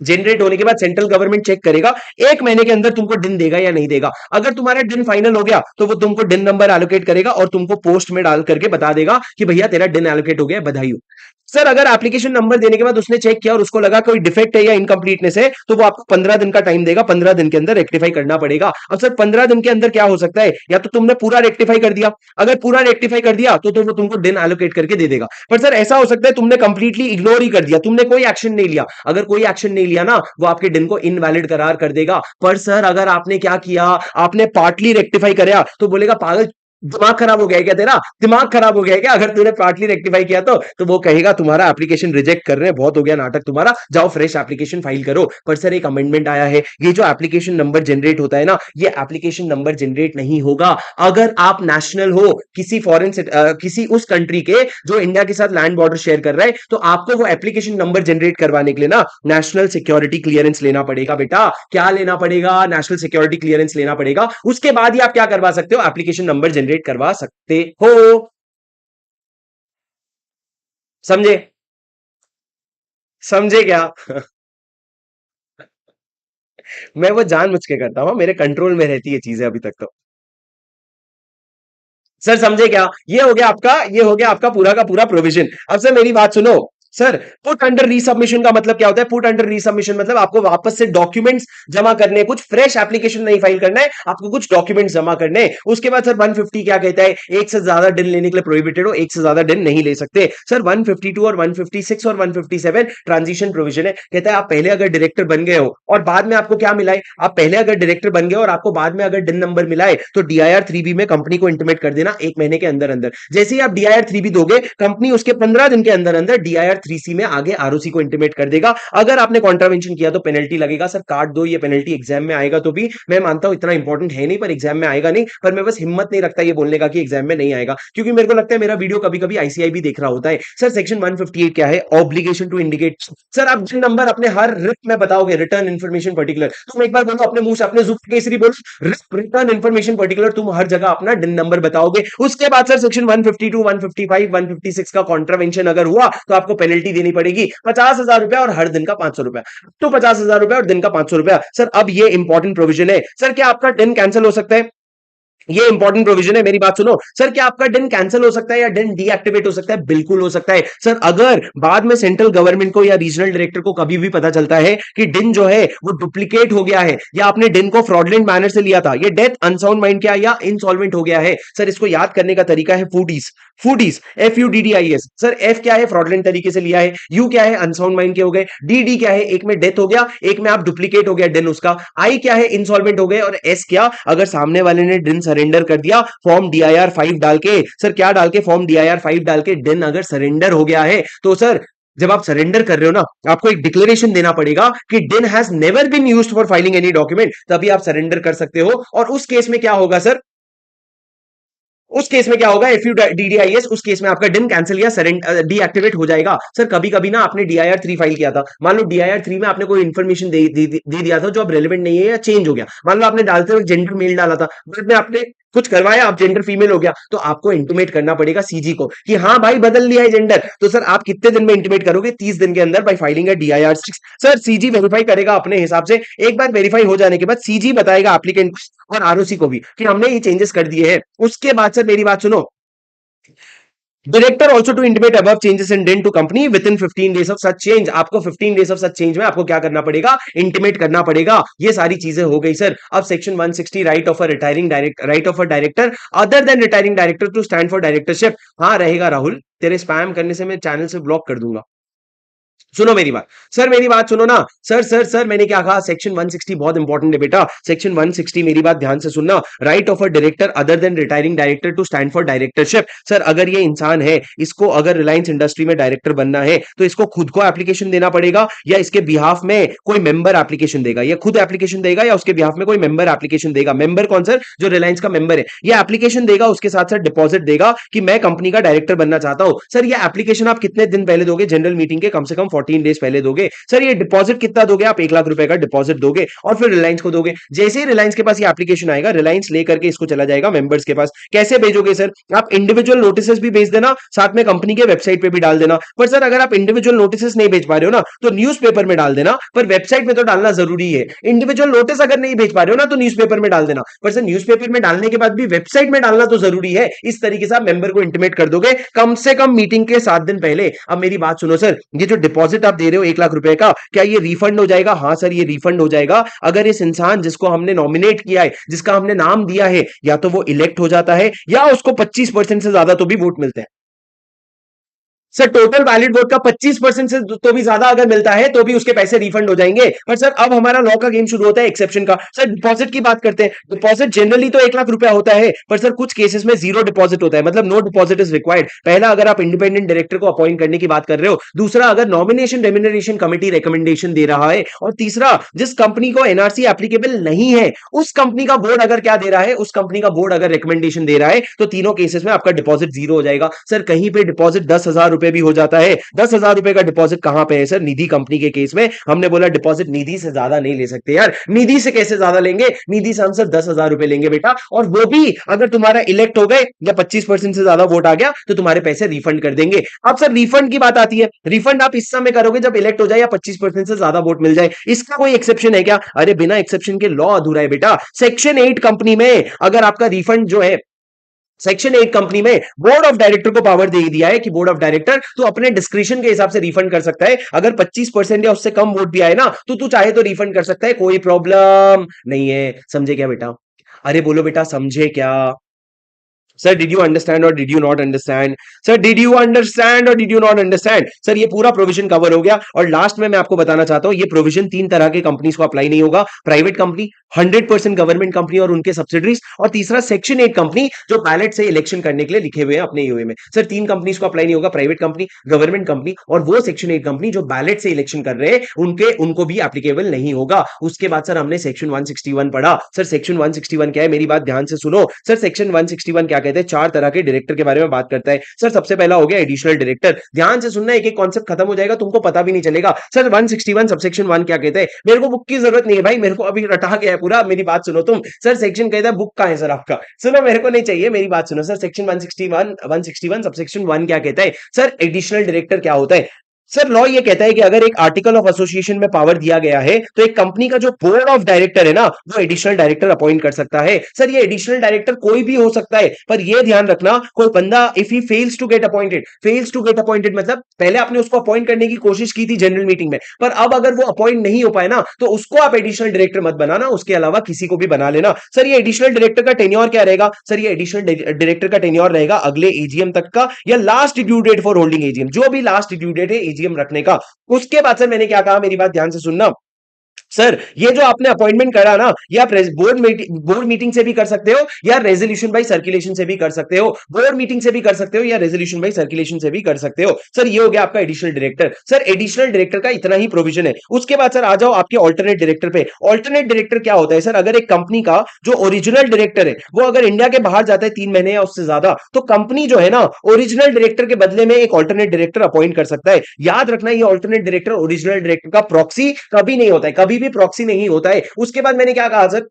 जनरेट होने के बाद सेंट्रल गवर्नमेंट चेक करेगा 1 महीने के अंदर तुमको डिन देगा या नहीं देगा। अगर तुम्हारा डिन फाइनल हो गया तो वो तुमको डिन नंबर एलोकेट करेगा और तुमको पोस्ट में डाल करके बता देगा कि भैया तेरा डिन एलोकेट हो गया, बधाई हो। सर अगर एप्लीकेशन नंबर देने के बाद उसने चेक किया और उसको लगा कोई डिफेक्ट है या इनकम्प्लीटनेस है तो वो आपको 15 दिन का टाइम देगा, 15 दिन के अंदर रेक्टिफाई करना पड़ेगा। अब सर 15 दिन के अंदर क्या हो सकता है, या तो तुमने पूरा रेक्टिफाई कर दिया, अगर पूरा रेक्टिफाई कर दिया तो वो तुमको डिन एलोकेट करके दे देगा। पर सर ऐसा हो सकता है तुमने कंप्लीटली इग्नोर ही कर दिया, तुमने कोई एक्शन नहीं लिया। अगर कोई एक्शन नहीं लिया ना वो आपके डिन को इनवैलिड करार कर देगा। पर सर अगर आपने क्या किया, आपने पार्टली रेक्टिफाई कराया तो बोलेगा पागल दिमाग खराब हो गया है क्या तेरा, दिमाग खराब हो गया है क्या? अगर तूने पार्टली रेक्टिफाई किया तो वो कहेगा तुम्हारा एप्लीकेशन रिजेक्ट कर रहे हैं, बहुत हो गया नाटक तुम्हारा, जाओ फ्रेश एप्लीकेशन फाइल करो। पर सर एक अमेंडमेंट आया है, ये जो एप्लीकेशन नंबर जनरेट होता है ना ये एप्लीकेशन नंबर जनरेट नहीं होगा अगर आप नेशनल हो किसी फॉरेन से किसी उस कंट्री के जो इंडिया के साथ लैंड बॉर्डर शेयर कर रहा है। तो आपको वो एप्लीकेशन नंबर जनरेट करवाने के लिए ना नेशनल सिक्योरिटी क्लियरेंस लेना पड़ेगा। बेटा क्या लेना पड़ेगा? नेशनल सिक्योरिटी क्लियरेंस लेना पड़ेगा। उसके बाद ही आप क्या करवा सकते हो, एप्लीकेशन नंबर जनरेट करवा सकते हो। समझे? समझे क्या? मैं वो जानबूझ के करता हूं, मेरे कंट्रोल में रहती है चीजें अभी तक तो। सर समझे क्या? ये हो गया आपका पूरा का पूरा प्रोविजन। अब सर मेरी बात सुनो सर, पुट अंडर रीसबमिशन का मतलब क्या होता है? पुट अंडर रीसबमिशन मतलब आपको वापस से डॉक्यूमेंट्स जमा करने, कुछ फ्रेश एप्लीकेशन नहीं फाइल करना है, आपको कुछ डॉक्यूमेंट्स जमा करने हैं। उसके बाद सर 150 क्या कहता है, एक से ज्यादा डिन लेने के लिए प्रोहिबिटेड हो, एक से ज्यादा डिन नहीं ले सकते। सर 152 और 156 और 157 ट्रांजिशन प्रोविजन है। कहता है आप पहले अगर डायरेक्टर बन गए हो और बाद में आपको क्या मिला है, आप पहले अगर डायरेक्टर बन गए और आपको बाद में अगर डिन नंबर मिला है तो DIR 3B में कंपनी को इंटीमेट कर देना 1 महीने के अंदर अंदर। जैसे ही आप DIR 3B दोगे कंपनी उसके 15 दिन के अंदर अंदर DIR 3C में आगे ROC को इंटीमेट कर देगा। अगर आपने कॉन्ट्रावेंशन किया तो पेनल्टी लगेगा। सर काट दो ये पेनल्टी, एग्जाम में आएगा तो भी मैं मानता हूं इतना इंपॉर्टेंट है नहीं, पर एग्जाम में आएगा नहीं। पर मैं बस हिम्मत नहीं रखता ये बोलने का कि एग्जाम में नहीं आएगा, क्योंकि मेरे को लगता है मेरा वीडियो कभी कभी ICI भी देख रहा होता है। सर सेक्शन 158 क्या है, ऑब्लिगेशन टू इंडिकेट। सर आप जिन नंबर अपने हर रिट में बताओगे, रिटर्न इन्फॉर्मेशन पर्टिकुलर, तुम एक बार बोलो अपने मुंह से, अपने जुफ्त केसरी बोलो, रिटर्न इन्फॉर्मेशन पर्टिकुलर, तुम हर जगह अपना डिन नंबर बताओगे। उसके बाद सर सेक्शन 152, 155, 156 का कॉन्ट्रावेंशन अगर हुआ तो आपको पेनल्टी देनी पड़ेगी 50,000 रुपया और हर दिन का 500 रुपया। तो 50,000 रुपया और दिन का 500 रुपया। सर अब ये इंपॉर्टेंट प्रोविजन है। सर क्या आपका डिन कैंसिल हो सकता है? ये इंपॉर्टेंट प्रोविजन है, मेरी बात सुनो। सर क्या आपका डिन कैंसिल हो सकता है या डिन डीएक्टिवेट हो सकता है? बिल्कुल हो सकता है। सर अगर बाद में सेंट्रल गवर्नमेंट को या रीजनल डायरेक्टर को कभी भी पता चलता है कि डिन जो है वो डुप्लीकेट हो गया है या आपने डिन को फ्रॉडलेंट मैनर से लिया था, ये डेथ, अनसाउंड माइंड क्या या इंसॉल्वेंट हो गया है, सर इसको याद करने का तरीका है foodies. Foodies FUDDIS। Sir F क्या है, फ्रॉडलेंट तरीके से लिया है, यू क्या है, अनसाउंड माइंड के हो गए, डी क्या है, एक में डेथ हो गया, एक में आप डुप्लीकेट हो गया डिन उसका, आई क्या है, इंसॉल्वेंट हो गए, और एस क्या, अगर सामने वाले ने डिन सरेंडर कर दिया फॉर्म DIR 5 डाल के। सर क्या डाल के? फॉर्म DIR 5 डाल के डिन अगर सरेंडर हो गया है तो सर जब आप सरेंडर कर रहे हो ना आपको एक डिक्लेरेशन देना पड़ेगा कि DIN has never been used for filing any document, तभी आप सरेंडर कर सकते हो। और उस केस में क्या होगा सर, उस केस में क्या होगा, FUDDIS, उस केस में आपका डिन कैंसिल या डीएक्टिवेट हो जाएगा। सर कभी कभी ना आपने DIR 3 फाइल किया था, मान लो DIR 3 में आपने कोई इन्फॉर्मेशन दे दिया था जो अब रेलेवेंट नहीं है या चेंज हो गया, मान लो आपने डालते हुए जेंडर मेल डाला था, बाद में आपने कुछ करवाया आप जेंडर फीमेल हो गया, तो आपको इंटीमेट करना पड़ेगा सीजी को कि हाँ भाई बदल लिया है जेंडर। तो सर आप कितने दिन में इंटीमेट करोगे? 30 दिन के अंदर बाय फाइलिंग है DIR 6। सर सीजी वेरीफाई करेगा अपने हिसाब से। एक बार वेरीफाई हो जाने के बाद सीजी बताएगा एप्लीकेंट और ROC को भी कि हमने ये चेंजेस कर दिए हैं। उसके बाद सर मेरी बात सुनो, director also to intimate above changes in DIN to company within 15 days of such change. आपको 15 डेज ऑफ सच चेंज में आपको क्या करना पड़ेगा, इंटीमेट करना पड़ेगा। ये सारी चीजें हो गई सर। अब section 160 right of a retiring director, right of a director other than retiring director to stand for directorship. हाँ रहेगा राहुल, तेरे स्पैम करने से मैं चैनल से ब्लॉक कर दूंगा। सुनो मेरी बात सर, मेरी बात सुनो ना सर। सर मैंने क्या कहा, सेक्शन 160 बहुत इंपॉर्टेंट है बेटा। सेक्शन 160 मेरी बात ध्यान से सुनना। Right of a director other than retiring director to stand for directorship. Sir अगर ये इंसान है, इसको अगर रिलायंस इंडस्ट्री में डायरेक्टर बनना है तो इसको खुद को एप्लीकेशन देना पड़ेगा या इसके बिहाफ में कोई मेंबर एप्लीकेशन देगा, या खुद एप्लीकेशन देगा या उसके बिहाफ में कोई मेंबर एप्लीकेशन देगा। मेंबर कौन सर, जो रिलायंस का मेंबर है, ये एप्लीकेशन देगा, उसके साथ साथ डिपॉजिट देगा कि मैं कंपनी का डायरेक्टर बनना चाहता हूं। सर ये एप्लीकेशन आप कितने दिन पहले दोगे, जनरल मीटिंग के कम से कम 14 डेज पहले दोगे। सर ये डिपॉजिट कितना दोगे, आप 1 लाख रुपए का डिपॉजिट दोगे और फिर रिलायंस को दोगे। जैसे ही रिलायंस के पास ये एप्लीकेशन आएगा, रिलायंस लेकर के इसको चला जाएगा मेंबर्स के पास। कैसे भेजोगे सर, आप इंडिविजुअल नोटिस भी भेज देना, साथ में कंपनी के वेबसाइट पे भी डाल देना। पर सर अगर आप इंडिविजुअल नोटिस नहीं भेज पा रहे हो ना, तो न्यूज़पेपर में डाल देना, पर वेबसाइट में तो डालना जरूरी है। इंडिविजुअल नोटिस अगर नहीं भेज पा रहे हो ना, तो न्यूज़पेपर में डाल देना, पर सर न्यूज़पेपर में डालने के बाद भी वेबसाइट में डालना तो जरूरी है। इस तरीके से आप मेंबर को इंटीमेट कर दोगे कम से कम मीटिंग के 7 दिन पहले। अब मेरी बात सुनो सर, ये जो डिपॉजिट आप दे रहे हो 1 लाख रुपए का, क्या ये रिफंड हो जाएगा? हाँ सर ये रिफंड हो जाएगा अगर इस इंसान जिसको हमने नॉमिनेट किया है, जिसका हमने नाम दिया है, या तो वो इलेक्ट हो जाता है या उसको 25% से ज्यादा तो भी वोट मिलते हैं। सर टोटल वैलिड वोट का 25% से तो भी ज्यादा अगर मिलता है तो भी उसके पैसे रिफंड हो जाएंगे। पर सर अब हमारा लॉ का गेम शुरू होता है एक्सेप्शन का। सर डिपॉजिट की बात करते हैं। डिपॉजिट जनरली तो 1 लाख रुपया होता है, पर सर कुछ केसेस में जीरो डिपॉजिट होता है, मतलब नो डिपॉजिट इज रिक्वायर्ड। पहला अगर आप इंडिपेंडेंट डायरेक्टर को अपॉइंट करने की बात कर रहे हो, दूसरा अगर नॉमिनेशन रेम्युनरेशन कमेटी रिकमेंडेशन दे रहा है, और तीसरा जिस कंपनी को एनआरसी एप्लीकेबल नहीं है उस कंपनी का बोर्ड अगर क्या दे रहा है, उस कंपनी का बोर्ड अगर रिकमेंडेशन दे रहा है, तो तीनों केसेस में आपका डिपॉजिट जीरो हो जाएगा। सर कहीं पे डिपॉजिट 10,000 रुपए भी हो जाता है। 10,000 रुपए का डिपॉजिट कहां पे है सर, निधि कंपनी के केस में हमने बोला डिपॉजिट निधि से ज्यादा नहीं ले सकते यार। निधि से कैसे ज्यादा लेंगे, निधि से हम सर 10,000 रुपए लेंगे बेटा, और वो भी अगर तुम्हारा इलेक्ट हो गए या 25% से ज्यादा वोट आ गया तो तुम्हारे पैसे रिफंड कर देंगे। अब सर रिफंड की बात आती है, रिफंड आप इस समय करोगे जब इलेक्ट हो जाए या 25% से ज्यादा वोट मिल जाए। इसका कोई एक्सेप्शन है क्या? अरे बिना एक्सेप्शन के लॉ अधूरा है बेटा। सेक्शन 8 कंपनी में अगर आपका रिफंड जो है, सेक्शन 8 कंपनी में बोर्ड ऑफ डायरेक्टर को पावर दे दिया है कि बोर्ड ऑफ डायरेक्टर तो अपने डिस्क्रिप्शन के हिसाब से रिफंड कर सकता है। अगर 25% या उससे कम वोट भी आए ना, तो तू चाहे तो रिफंड कर सकता है, कोई प्रॉब्लम नहीं है। समझे क्या बेटा? अरे बोलो बेटा समझे क्या? सर डिड यू अंडरस्टैंड और did you not understand? Sir did you understand और did you not understand? Sir ये पूरा प्रोविजन कवर हो गया। और लास्ट में मैं आपको बताना चाहता हूं, ये प्रोविजन 3 तरह के कंपनीज को अप्लाई नहीं होगा। प्राइवेट कंपनी, 100% गवर्नमेंट कंपनी और उनके सब्सिडरीज, और तीसरा सेक्शन 8 कंपनी जो बैलेट से इलेक्शन करने के लिए लिखे हुए हैं अपने यूए में। सर 3 कंपनीज को अप्लाई नहीं होगा, प्राइवेट कंपनी, गवर्नमेंट कंपनी और वो सेक्शन 8 कंपनी जो बैलेट से इलेक्शन कर रहे हैं, उनको भी एप्लीकेबल नहीं होगा। उसके बाद सर हमने सेक्शन 161 पढ़ा। सर सेक्शन 161 क्या है, मेरी बात ध्यान से सुनो। सर सेक्शन 161 क्या कहते हैं, 4 तरह के डायरेक्टर के बारे में बात करता है। सर सबसे पहला हो गया एडिशनल डायरेक्टर। ध्यान से सुनना, एक एक कॉन्सेप्ट खत्म हो जाएगा, तुमको पता भी नहीं चलेगा। सर 161 सबसेक्शन 1 क्या कहते हैं? मेरे को बुक की जरूरत नहीं है भाई, मेरे को अभी रटा गया है पूरा। मेरी बात सुनो तुम। सर सेक्शन कहता है, बुक कहां है सर आपका? सुनो, मेरे को नहीं चाहिए, मेरी बात सुनो। सर सेक्शन 161 सबसेक्शन 1 क्या कहता है? सर एडिशनल डायरेक्टर क्या होता है? सर लॉ ये कहता है कि अगर एक आर्टिकल ऑफ एसोसिएशन में पावर दिया गया है, तो एक कंपनी का जो बोर्ड ऑफ डायरेक्टर है ना, वो एडिशनल डायरेक्टर अपॉइंट कर सकता है। सर ये एडिशनल डायरेक्टर कोई भी हो सकता है, पर ये ध्यान रखना, कोई बंदा if he fails to get appointed मतलब पहले आपने उसको अपॉइंट करने की कोशिश की थी जनरल मीटिंग में, पर अब अगर वो अपॉइंट नहीं हो पाए ना, तो उसको आप एडिशनल डायरेक्टर मत बनाना, उसके अलावा किसी को भी बना लेना। सर ये एडिशनल डायरेक्टर का टेन्योर क्या रहेगा? सर ये एडिशनल डायरेक्टर का टेन्योर रहेगा अगले एजीएम तक का, या last due date for holding AGM, जो भी लास्ट ड्यू डेट है एजीएम रखने का। उसके बाद सर मैंने क्या कहा, मेरी बात ध्यान से सुनना। सर ये जो आपने अपॉइंटमेंट करा ना, या बोर्ड मीटिंग से भी कर सकते हो, या रेजोल्यूशन बाय सर्कुलेशन से भी कर सकते हो। बोर्ड मीटिंग से भी कर सकते हो, या रेजोल्यूशन बाय सर्कुलेशन से भी कर सकते हो। सर ये हो गया आपका additional director. Sir additional director का इतना ही प्रोविजन है। उसके बाद सर आ जाओ आपके ऑल्टरनेट डायरेक्टर पे। ऑल्टरनेट डायरेक्टर क्या होता है सर? अगर एक कंपनी का जो ओरिजिनल डायरेक्टर है वो अगर इंडिया के बाहर जाता है 3 महीने या उससे ज्यादा, तो कंपनी जो है ना, ओरिजिनल डायरेक्टर के बदले में एक ऑल्टरनेट डायरेक्टर अपॉइंट कर सकता है। याद रखना, ये ऑल्टरनेट डायरेक्टर ओरिजिनल डायरेक्टर का प्रॉक्सी कभी नहीं होता है, कभी भी प्रॉक्सी नहीं होता है। उसके बाद मैंने क्या कहा सर,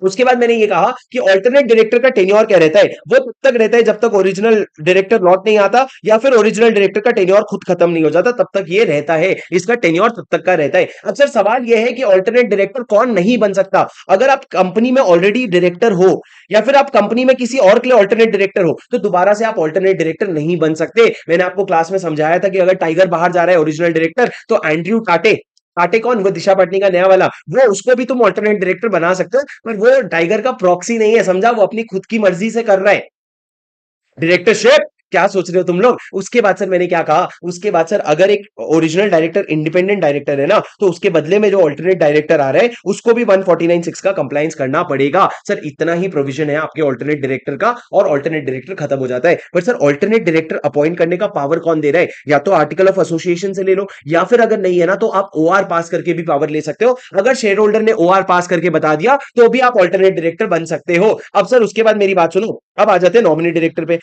उसके बाद मैंने ये कहा कि ऑल्टरनेट डायरेक्टर का टेन्योर क्या रहता है, वो तब तक रहता है जब तक ओरिजिनल डायरेक्टर लौट नहीं आता या फिर ओरिजिनल डायरेक्टर का टेन्योर खुद खत्म नहीं हो जाता, तब तक ये रहता है, इसका टेन्योर तब तक का रहता है। अब सर सवाल ये है कि ऑल्टरनेट डायरेक्टर कौन नहीं बन सकता? अगर आप कंपनी में ऑलरेडी डायरेक्टर हो या फिर आप कंपनी में किसी और के लिए ऑल्टरनेट डायरेक्टर हो, तो दोबारा से आप ऑल्टरनेट डायरेक्टर नहीं बन सकते। मैंने आपको क्लास में समझाया था कि अगर टाइगर बाहर जा रहा है ओरिजिनल डायरेक्टर, तो एंड्रयू टाटे, काटे कौन, वो दिशा पटनी का नया वाला, वो उसको भी तुम ऑल्टरनेट डायरेक्टर बना सकते हो, पर वो टाइगर का प्रॉक्सी नहीं है, समझा? वो अपनी खुद की मर्जी से कर रहा है डायरेक्टरशिप। क्या सोच रहे हो तुम लोग? उसके बाद सर मैंने क्या कहा, उसके बाद सर अगर एक ओरिजिनल डायरेक्टर इंडिपेंडेंट डायरेक्टर है ना, तो उसके बदले में जो ऑल्टरनेट डायरेक्टर आ रहे हैं उसको भी 149(6) का कंप्लायंस करना पड़ेगा। सर इतना ही प्रोविजन है आपके ऑल्टरनेट डायरेक्टर का, और ऑल्टरनेट डायरेक्टर खत्म हो जाता है। पर सर ऑल्टरनेट डायरेक्टर अपॉइंट करने का पावर कौन दे रहा है? या तो आर्टिकल ऑफ एसोसिएशन से ले लो, या फिर अगर नहीं है ना तो आप ओआर पास करके भी पावर ले सकते हो। अगर शेयर होल्डर ने ओआर पास करके बता दिया तो भी आप ऑल्टरनेट डायरेक्टर बन सकते हो। अब सर उसके बाद मेरी बात सुनो, अब आ जाते हैं नॉमिनी डायरेक्टर पे।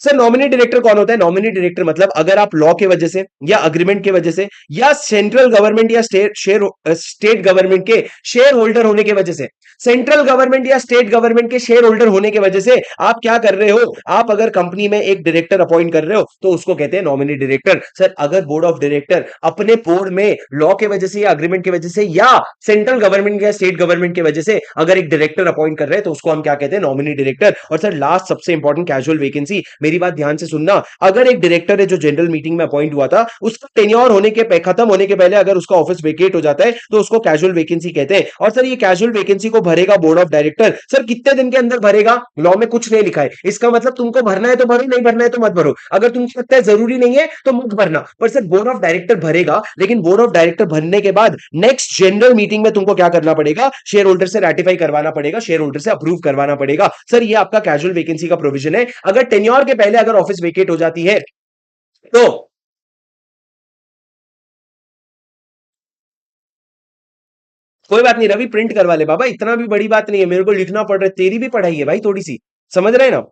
सर नॉमिनी डायरेक्टर कौन होता है? नॉमिनी डायरेक्टर मतलब अगर आप लॉ के वजह से या अग्रीमेंट की वजह से या सेंट्रल गवर्नमेंट या स्टेट गवर्नमेंट के शेयर होल्डर होने की वजह से, सेंट्रल गवर्नमेंट या स्टेट गवर्नमेंट के शेयर होल्डर होने की वजह से आप क्या कर रहे हो, आप अगर कंपनी में एक डायरेक्टर अपॉइंट कर रहे हो तो उसको कहते हैं नॉमिनी डायरेक्टर। सर अगर बोर्ड ऑफ डायरेक्टर अपने बोर्ड में लॉ के वजह से या अग्रीमेंट की वजह से या सेंट्रल गवर्नमेंट या स्टेट गवर्नमेंट की वजह से अगर एक डायरेक्टर अपॉइंट कर रहे हैं तो उसको हम क्या कहते हैं? Nominee director. और सर लास्ट सबसे इंपॉर्टेंट, कैजुअल वैकेंसी। मेरी बात ध्यान से सुनना, अगर एक डायरेक्टर है जो जनरल मीटिंग में अपॉइंट हुआ था, उसका टेन्योर होने के खत्म होने के पहले अगर उसका ऑफिस वेकेट हो जाता है तो उसको कैजुअल वैकेंसी कहते हैं। और सर ये कैजुअल वैकेंसी को भरेगा बोर्ड ऑफ डायरेक्टर। सर कितने दिन के अंदर भरेगा? लॉ में कुछ नहीं लिखा है, इसका मतलब तुमको भरना है तो भरो, नहीं भरना है तो मत भरो। अगर तुमको लगता है जरूरी नहीं है तो मत भरना, पर सर बोर्ड ऑफ डायरेक्टर भरेगा। लेकिन बोर्ड ऑफ डायरेक्टर भरने के बाद नेक्स्ट जनरल मीटिंग में तुमको क्या करना पड़ेगा? शेयर होल्डर से रेटिफाई करवाना पड़ेगा, शेयर होल्डर से अप्रूव करवाना पड़ेगा। सर ये आपका कैजुअल वैकेंसी का प्रोविजन है। अगर टेन्योर के पहले अगर ऑफिस वेकेट हो जाती है तो कोई बात नहीं रवि, प्रिंट करवा ले बाबा, इतना भी बड़ी बात नहीं है, मेरे को लिखना पड़ रहा है, तेरी भी पढ़ाई है भाई थोड़ी सी, समझ रहे हैं ना?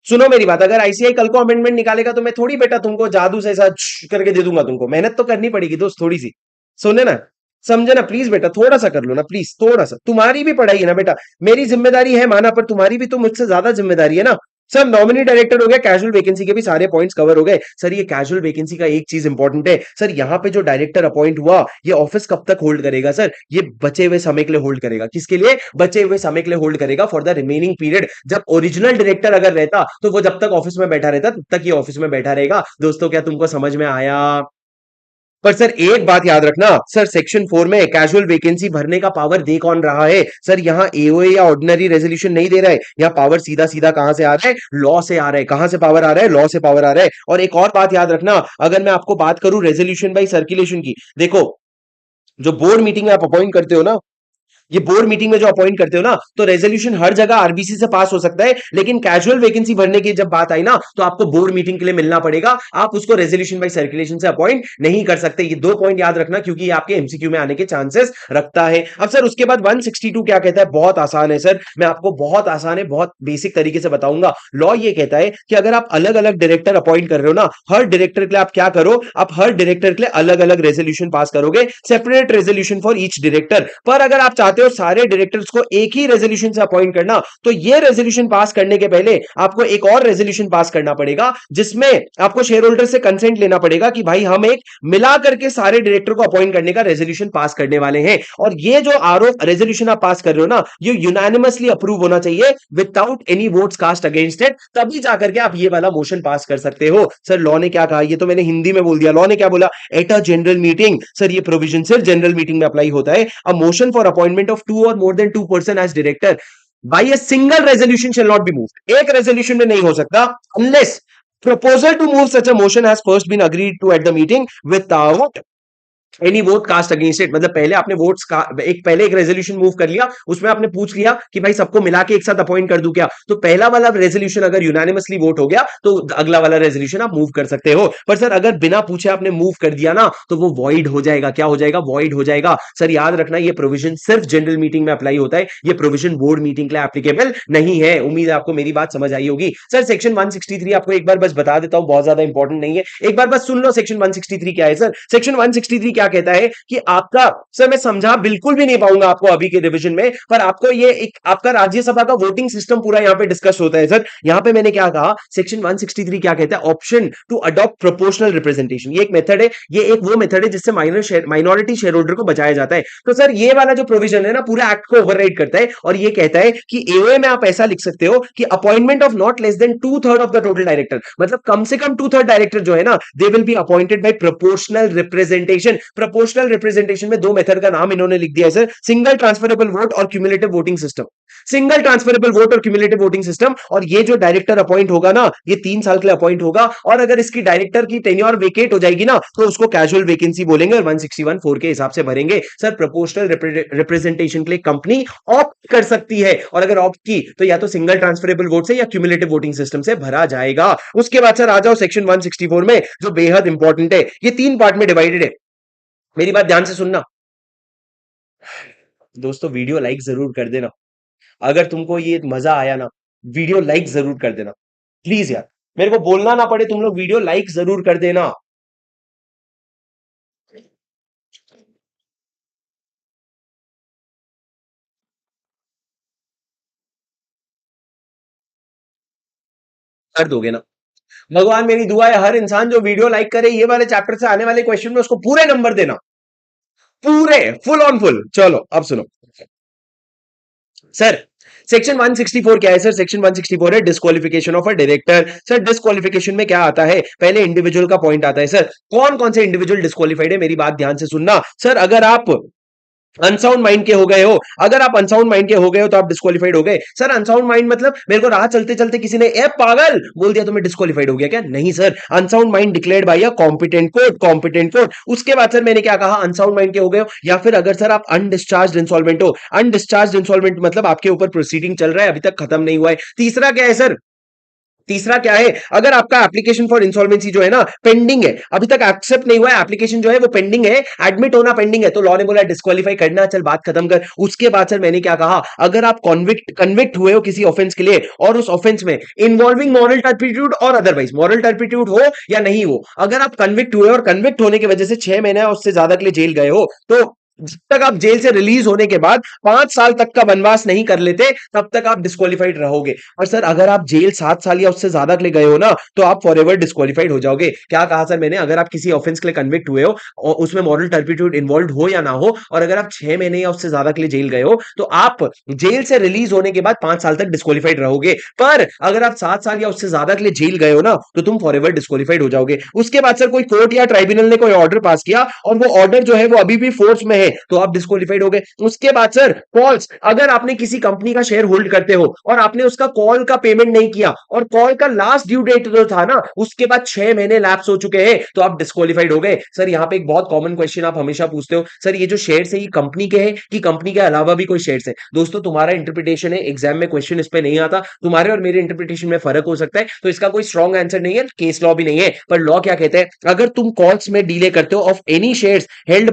सुनो मेरी बात, अगर आईसीआई कल को अमेंडमेंट निकालेगा तो मैं थोड़ी बेटा तुमको जादू से ऐसा करके दे दूंगा, तुमको मेहनत तो करनी पड़ेगी दोस्त थोड़ी सी, सुने ना, समझे ना? प्लीज बेटा थोड़ा सा कर लो ना, प्लीज थोड़ा सा, तुम्हारी भी पढ़ाई है ना बेटा, मेरी जिम्मेदारी है माना, पर तुम्हारी भी तो मुझसे ज्यादा जिम्मेदारी है ना। सर नॉमिनी डायरेक्टर हो गया, कैजुअल वैकेंसी के भी सारे पॉइंट्स कवर हो गए। सर ये कैजुअल वैकेंसी का एक चीज इंपॉर्टेंट है सर, यहाँ पे जो डायरेक्टर अपॉइंट हुआ ये ऑफिस कब तक होल्ड करेगा? सर ये बचे हुए समय के लिए होल्ड करेगा। किसके लिए? बचे हुए समय के लिए होल्ड करेगा, फॉर द रिमेनिंग पीरियड। जब ओरिजिनल डायरेक्टर अगर रहता तो वो जब तक ऑफिस में बैठा रहता तब तक ये ऑफिस में बैठा रहेगा। दोस्तों क्या तुमको समझ में आया? पर सर एक बात याद रखना, सर सेक्शन 4 में कैजुअल वैकेंसी भरने का पावर दे कौन रहा है? सर यहाँ एओए या ऑर्डिनरी रेजोल्यूशन नहीं दे रहा है, यहाँ पावर सीधा सीधा कहां से आ रहा है? लॉ से आ रहा है। कहां से पावर आ रहा है? लॉ से पावर आ रहा है। और एक और बात याद रखना, अगर मैं आपको बात करूं रेजोल्यूशन बाई सर्कुलेशन की, देखो जो बोर्ड मीटिंग में आप अपॉइंट करते हो ना, ये बोर्ड मीटिंग में जो अपॉइंट करते हो ना, तो रेजोल्यूशन हर जगह आरबीसी से पास हो सकता है, लेकिन कैजुअल वैकेंसी भरने की जब बात आई ना तो आपको बोर्ड मीटिंग के लिए मिलना पड़ेगा, आप उसको रेजोल्यूशन बाय सर्कुलेशन से अपॉइंट नहीं कर सकते। ये दो पॉइंट याद रखना क्योंकि ये आपके एमसीक्यू में आने के चांसेस रखता है। अब सर उसके बाद 162 क्या कहता है? बहुत आसान है सर, मैं आपको बहुत आसान है, बहुत बेसिक तरीके से बताऊंगा। लॉ ये कहता है कि अगर आप अलग अलग डायरेक्टर अपॉइंट कर रहे हो ना, हर डायरेक्टर के लिए आप क्या करो, आप हर डायरेक्टर के लिए अलग अलग रेजोल्यूशन पास करोगे, separate resolution for each director. पर अगर आप चाहते हो सारे डायरेक्टर्स को एक ही रेजोल्यूशन से अपॉइंट करना, तो ये रेजोल्यूशन पास करने के पहले आपको एक और रेजोल्यूशन पास करना पड़ेगा, जिसमें आपको शेयर होल्डर से कंसेंट लेना पड़ेगा कि भाई हम एक मिला करके सारे डायरेक्टर को अपॉइंट करने का रेजोल्यूशन पास करने वाले हैं। और ये जो आरओ रेजोल्यूशन आप पास कर रहे हो ना, ये यूनानिमसली अप्रूव होना चाहिए without any votes cast against it, तभी जाकर के आप ये वाला मोशन पास कर सकते हो। सर लॉ ने क्या कहा? ये तो मैंने हिंदी में बोल दिया, लॉ ने क्या बोला? At a general meeting, sir ये प्रोविजन सिर्फ जनरल मीटिंग में अप्लाई होता है। A motion for appointment of 2 और more than 2 person as director by a single resolution shall not be moved, एक रेजोल्यूशन में नहीं हो सकता unless proposal to move such a motion has first been agreed to at the meeting without any vote cast against it. मतलब पहले आपने votes का पहले एक रेजोल्यूशन मूव कर लिया, उसमें आपने पूछ लिया कि भाई सबको मिला के एक साथ अपॉइंट कर दूं क्या, तो पहला वाला रेजोल्यूशन अगर यूनानिमसली वोट हो गया तो अगला वाला रेजोल्यूशन आप मूव कर सकते हो। पर सर अगर बिना पूछे आपने मूव कर दिया ना तो वो वॉइड हो जाएगा। क्या हो जाएगा? वॉइड हो जाएगा। सर याद रखना ये प्रोविजन सिर्फ जनरल मीटिंग में अप्लाई होता है, ये प्रोविजन बोर्ड मीटिंग के लिए एप्लीकेबल नहीं है। उम्मीद है आपको मेरी बात समझ आई होगी। सर सेक्शन 163 आपको एक बार बस बता देता हूं, बहुत ज्यादा इंपॉर्टेंट नहीं है, एक बार बस सुन लो सेक्शन 163 क्या है। सर सेक्शन 163 क्या कहता है कि आपका, सर मैं समझा बिल्कुल भी नहीं पाऊंगा आपको अभी के रिवीजन में, पर आपको ये एक आपका राज्यसभा का वोटिंग सिस्टम पूरा यहां पे डिस्कस होता है सर। यहां पे मैंने क्या कहा, सेक्शन 163 क्या कहता है, option to adopt proportional representation, ये एक मेथड है, ये एक वो मेथड है जिससे माइनॉरिटी शेयर होल्डर को बचाया जाता है। तो सर ये वाला जो प्रोविजन है ना पूरा एक्ट को ओवरराइड करता है और ये कहता है कि एओए में आप ऐसा लिख सकते हो कि appointment of not less than 2/3 of the total director, मतलब कम से कम 2/3 डायरेक्टर जो है ना they will be appointed by proportional representation. Proportional representation में दो मेथड का नाम इन्होंने लिख दिया है सर, सिंगल ट्रांसफरेबल वोट और cumulative voting system. Single transferable vote और क्यूमुलेटिव वोटिंग सिस्टम, और ये जो डायरेक्टर अपॉइंट होगा ना ये 3 साल के लिए अपॉइंट होगा, और अगर इसकी डायरेक्टर की टेन्योर वेकेट हो जाएगी ना तो उसको कैजुअल वैकेंसी बोलेंगे और 161(4) के हिसाब से भरेंगे। सर प्रोपोर्शनल रिप्रेजेंटेशन के लिए कंपनी ऑप्ट कर सकती है, और अगर ऑप्ट की तो या तो सिंगल ट्रांसफरेबल वोट से या क्यूमुलेटिव वोटिंग सिस्टम से भरा जाएगा। उसके बाद सर आ जाओ सेक्शन 164 में जो बेहद इंपॉर्टेंट है, ये 3 पार्ट में डिवाइडेड है, मेरी बात ध्यान से सुनना दोस्तों, वीडियो लाइक जरूर कर देना अगर तुमको ये मजा आया ना, वीडियो लाइक जरूर कर देना प्लीज यार, मेरे को बोलना ना पड़े, तुम लोग वीडियो लाइक जरूर कर देना। कर दोगे ना, भगवान मेरी दुआ है हर इंसान जो वीडियो लाइक करे ये वाले चैप्टर से आने वाले क्वेश्चन में उसको पूरे नंबर देना, पूरे फुल ऑन फुल। चलो अब सुनो सर, सेक्शन 164 क्या है सर, सेक्शन 164 है disqualification of a director. Sir disqualification में क्या आता है, पहले इंडिविजुअल का पॉइंट आता है सर, कौन कौन से इंडिविजुअल डिस्क्वालिफाइड है, मेरी बात ध्यान से सुनना सर। अगर आप अनसाउंड माइंड के हो गए हो, अगर आप अनसाउंड माइंड के हो गए हो तो आप डिस्क्वालिफाइड हो गए। सर अनसाउंड माइंड मतलब मेरे को राह चलते चलते किसी ने ए पागल बोल दिया तो मैं डिस्क्वालिफाइड हो गया क्या, नहीं sir, unsound mind declared by a competent court, competent court. उसके बाद सर मैंने क्या कहा, अनसाउंड माइंड के हो गए हो, या फिर अगर सर आप अनडिस्चार्ज इंसॉल्वेंट हो, अनडिस्चार्ज इंसॉल्वेंट मतलब आपके ऊपर प्रोसीडिंग चल रहा है अभी तक खत्म नहीं हुआ है। तीसरा क्या है सर, तीसरा क्या है, अगर आपका एप्लीकेशन फॉर इंसॉल्वेंसी जो है ना पेंडिंग है, अभी तक एक्सेप्ट नहीं हुआ है, एप्लीकेशन जो है वो पेंडिंग है, एडमिट होना पेंडिंग है, तो लॉ ने बोला डिस्क्वालीफाई करना, चल बात खत्म कर। उसके बाद सर मैंने क्या कहा, अगर आप कन्विक्ट हुए हो किसी ऑफेंस के लिए और उस ऑफेंस में इन्वॉल्विंग मॉरल टर्पिट्यूड और अदरवाइज, मॉरल टर्पिट्यूड हो या नहीं हो, अगर आप कन्विक्ट हुए और कन्विक्ट होने की वजह से 6 महीने या उससे ज्यादा के लिए जेल गए हो, तो जब तक आप जेल से रिलीज होने के बाद 5 साल तक का वनवास नहीं कर लेते तब तक आप डिस्क्वालिफाइड रहोगे। और सर अगर आप जेल 7 साल या उससे ज्यादा के लिए गए हो ना तो आप फॉर एवर डिस्क्वालिफाइड हो जाओगे। क्या कहा सर मैंने, अगर आप किसी ऑफेंस के लिए कन्विक्ट हुए हो और उसमें मॉरल टर्पिट्यूड इन्वॉल्व हो या ना हो, और अगर आप 6 महीने या उससे ज्यादा के लिए जेल गए हो तो आप जेल से रिलीज होने के बाद 5 साल तक डिस्क्वालिफाइड रहोगे। पर अगर आप 7 साल या उससे ज्यादा के लिए जेल गए हो ना तो तुम फॉर एवर डिस्क्वालिफाइड हो जाओगे। उसके बाद सर कोई कोर्ट या ट्राइब्यूनल ने कोई ऑर्डर पास किया और वो ऑर्डर जो है वो अभी भी फोर्स में है तो आप डिस्क्वालिफाइड हो गए। उसके बाद सर कॉल्स, अगर आपने किसी कंपनी का शेयर होल्ड करते हो और आपने उसका कॉल का पेमेंट नहीं किया और कॉल का लास्ट ड्यू डेट जो था ना उसके बाद 6 महीने लैप्स हो चुके हैं तो आप डिस्क्वालिफाइड हो गए। सर यहां पे एक बहुत कॉमन क्वेश्चन आप हमेशा पूछते हो, सर ये जो शेयर्स है ये कंपनी के हैं कि कंपनी के अलावा भी कोई शेयर्स है। दोस्तों तुम्हारा इंटरप्रिटेशन है, एग्जाम में क्वेश्चन इस पे नहीं आता, तुम्हारे और मेरे इंटरप्रिटेशन में फर्क हो सकता है, तो इसका कोई स्ट्रॉन्ग आंसर नहीं है, केस लॉ भी नहीं है। पर लॉ क्या कहते हैं, अगर तुम कॉल्स में डीले करते हो of any shares held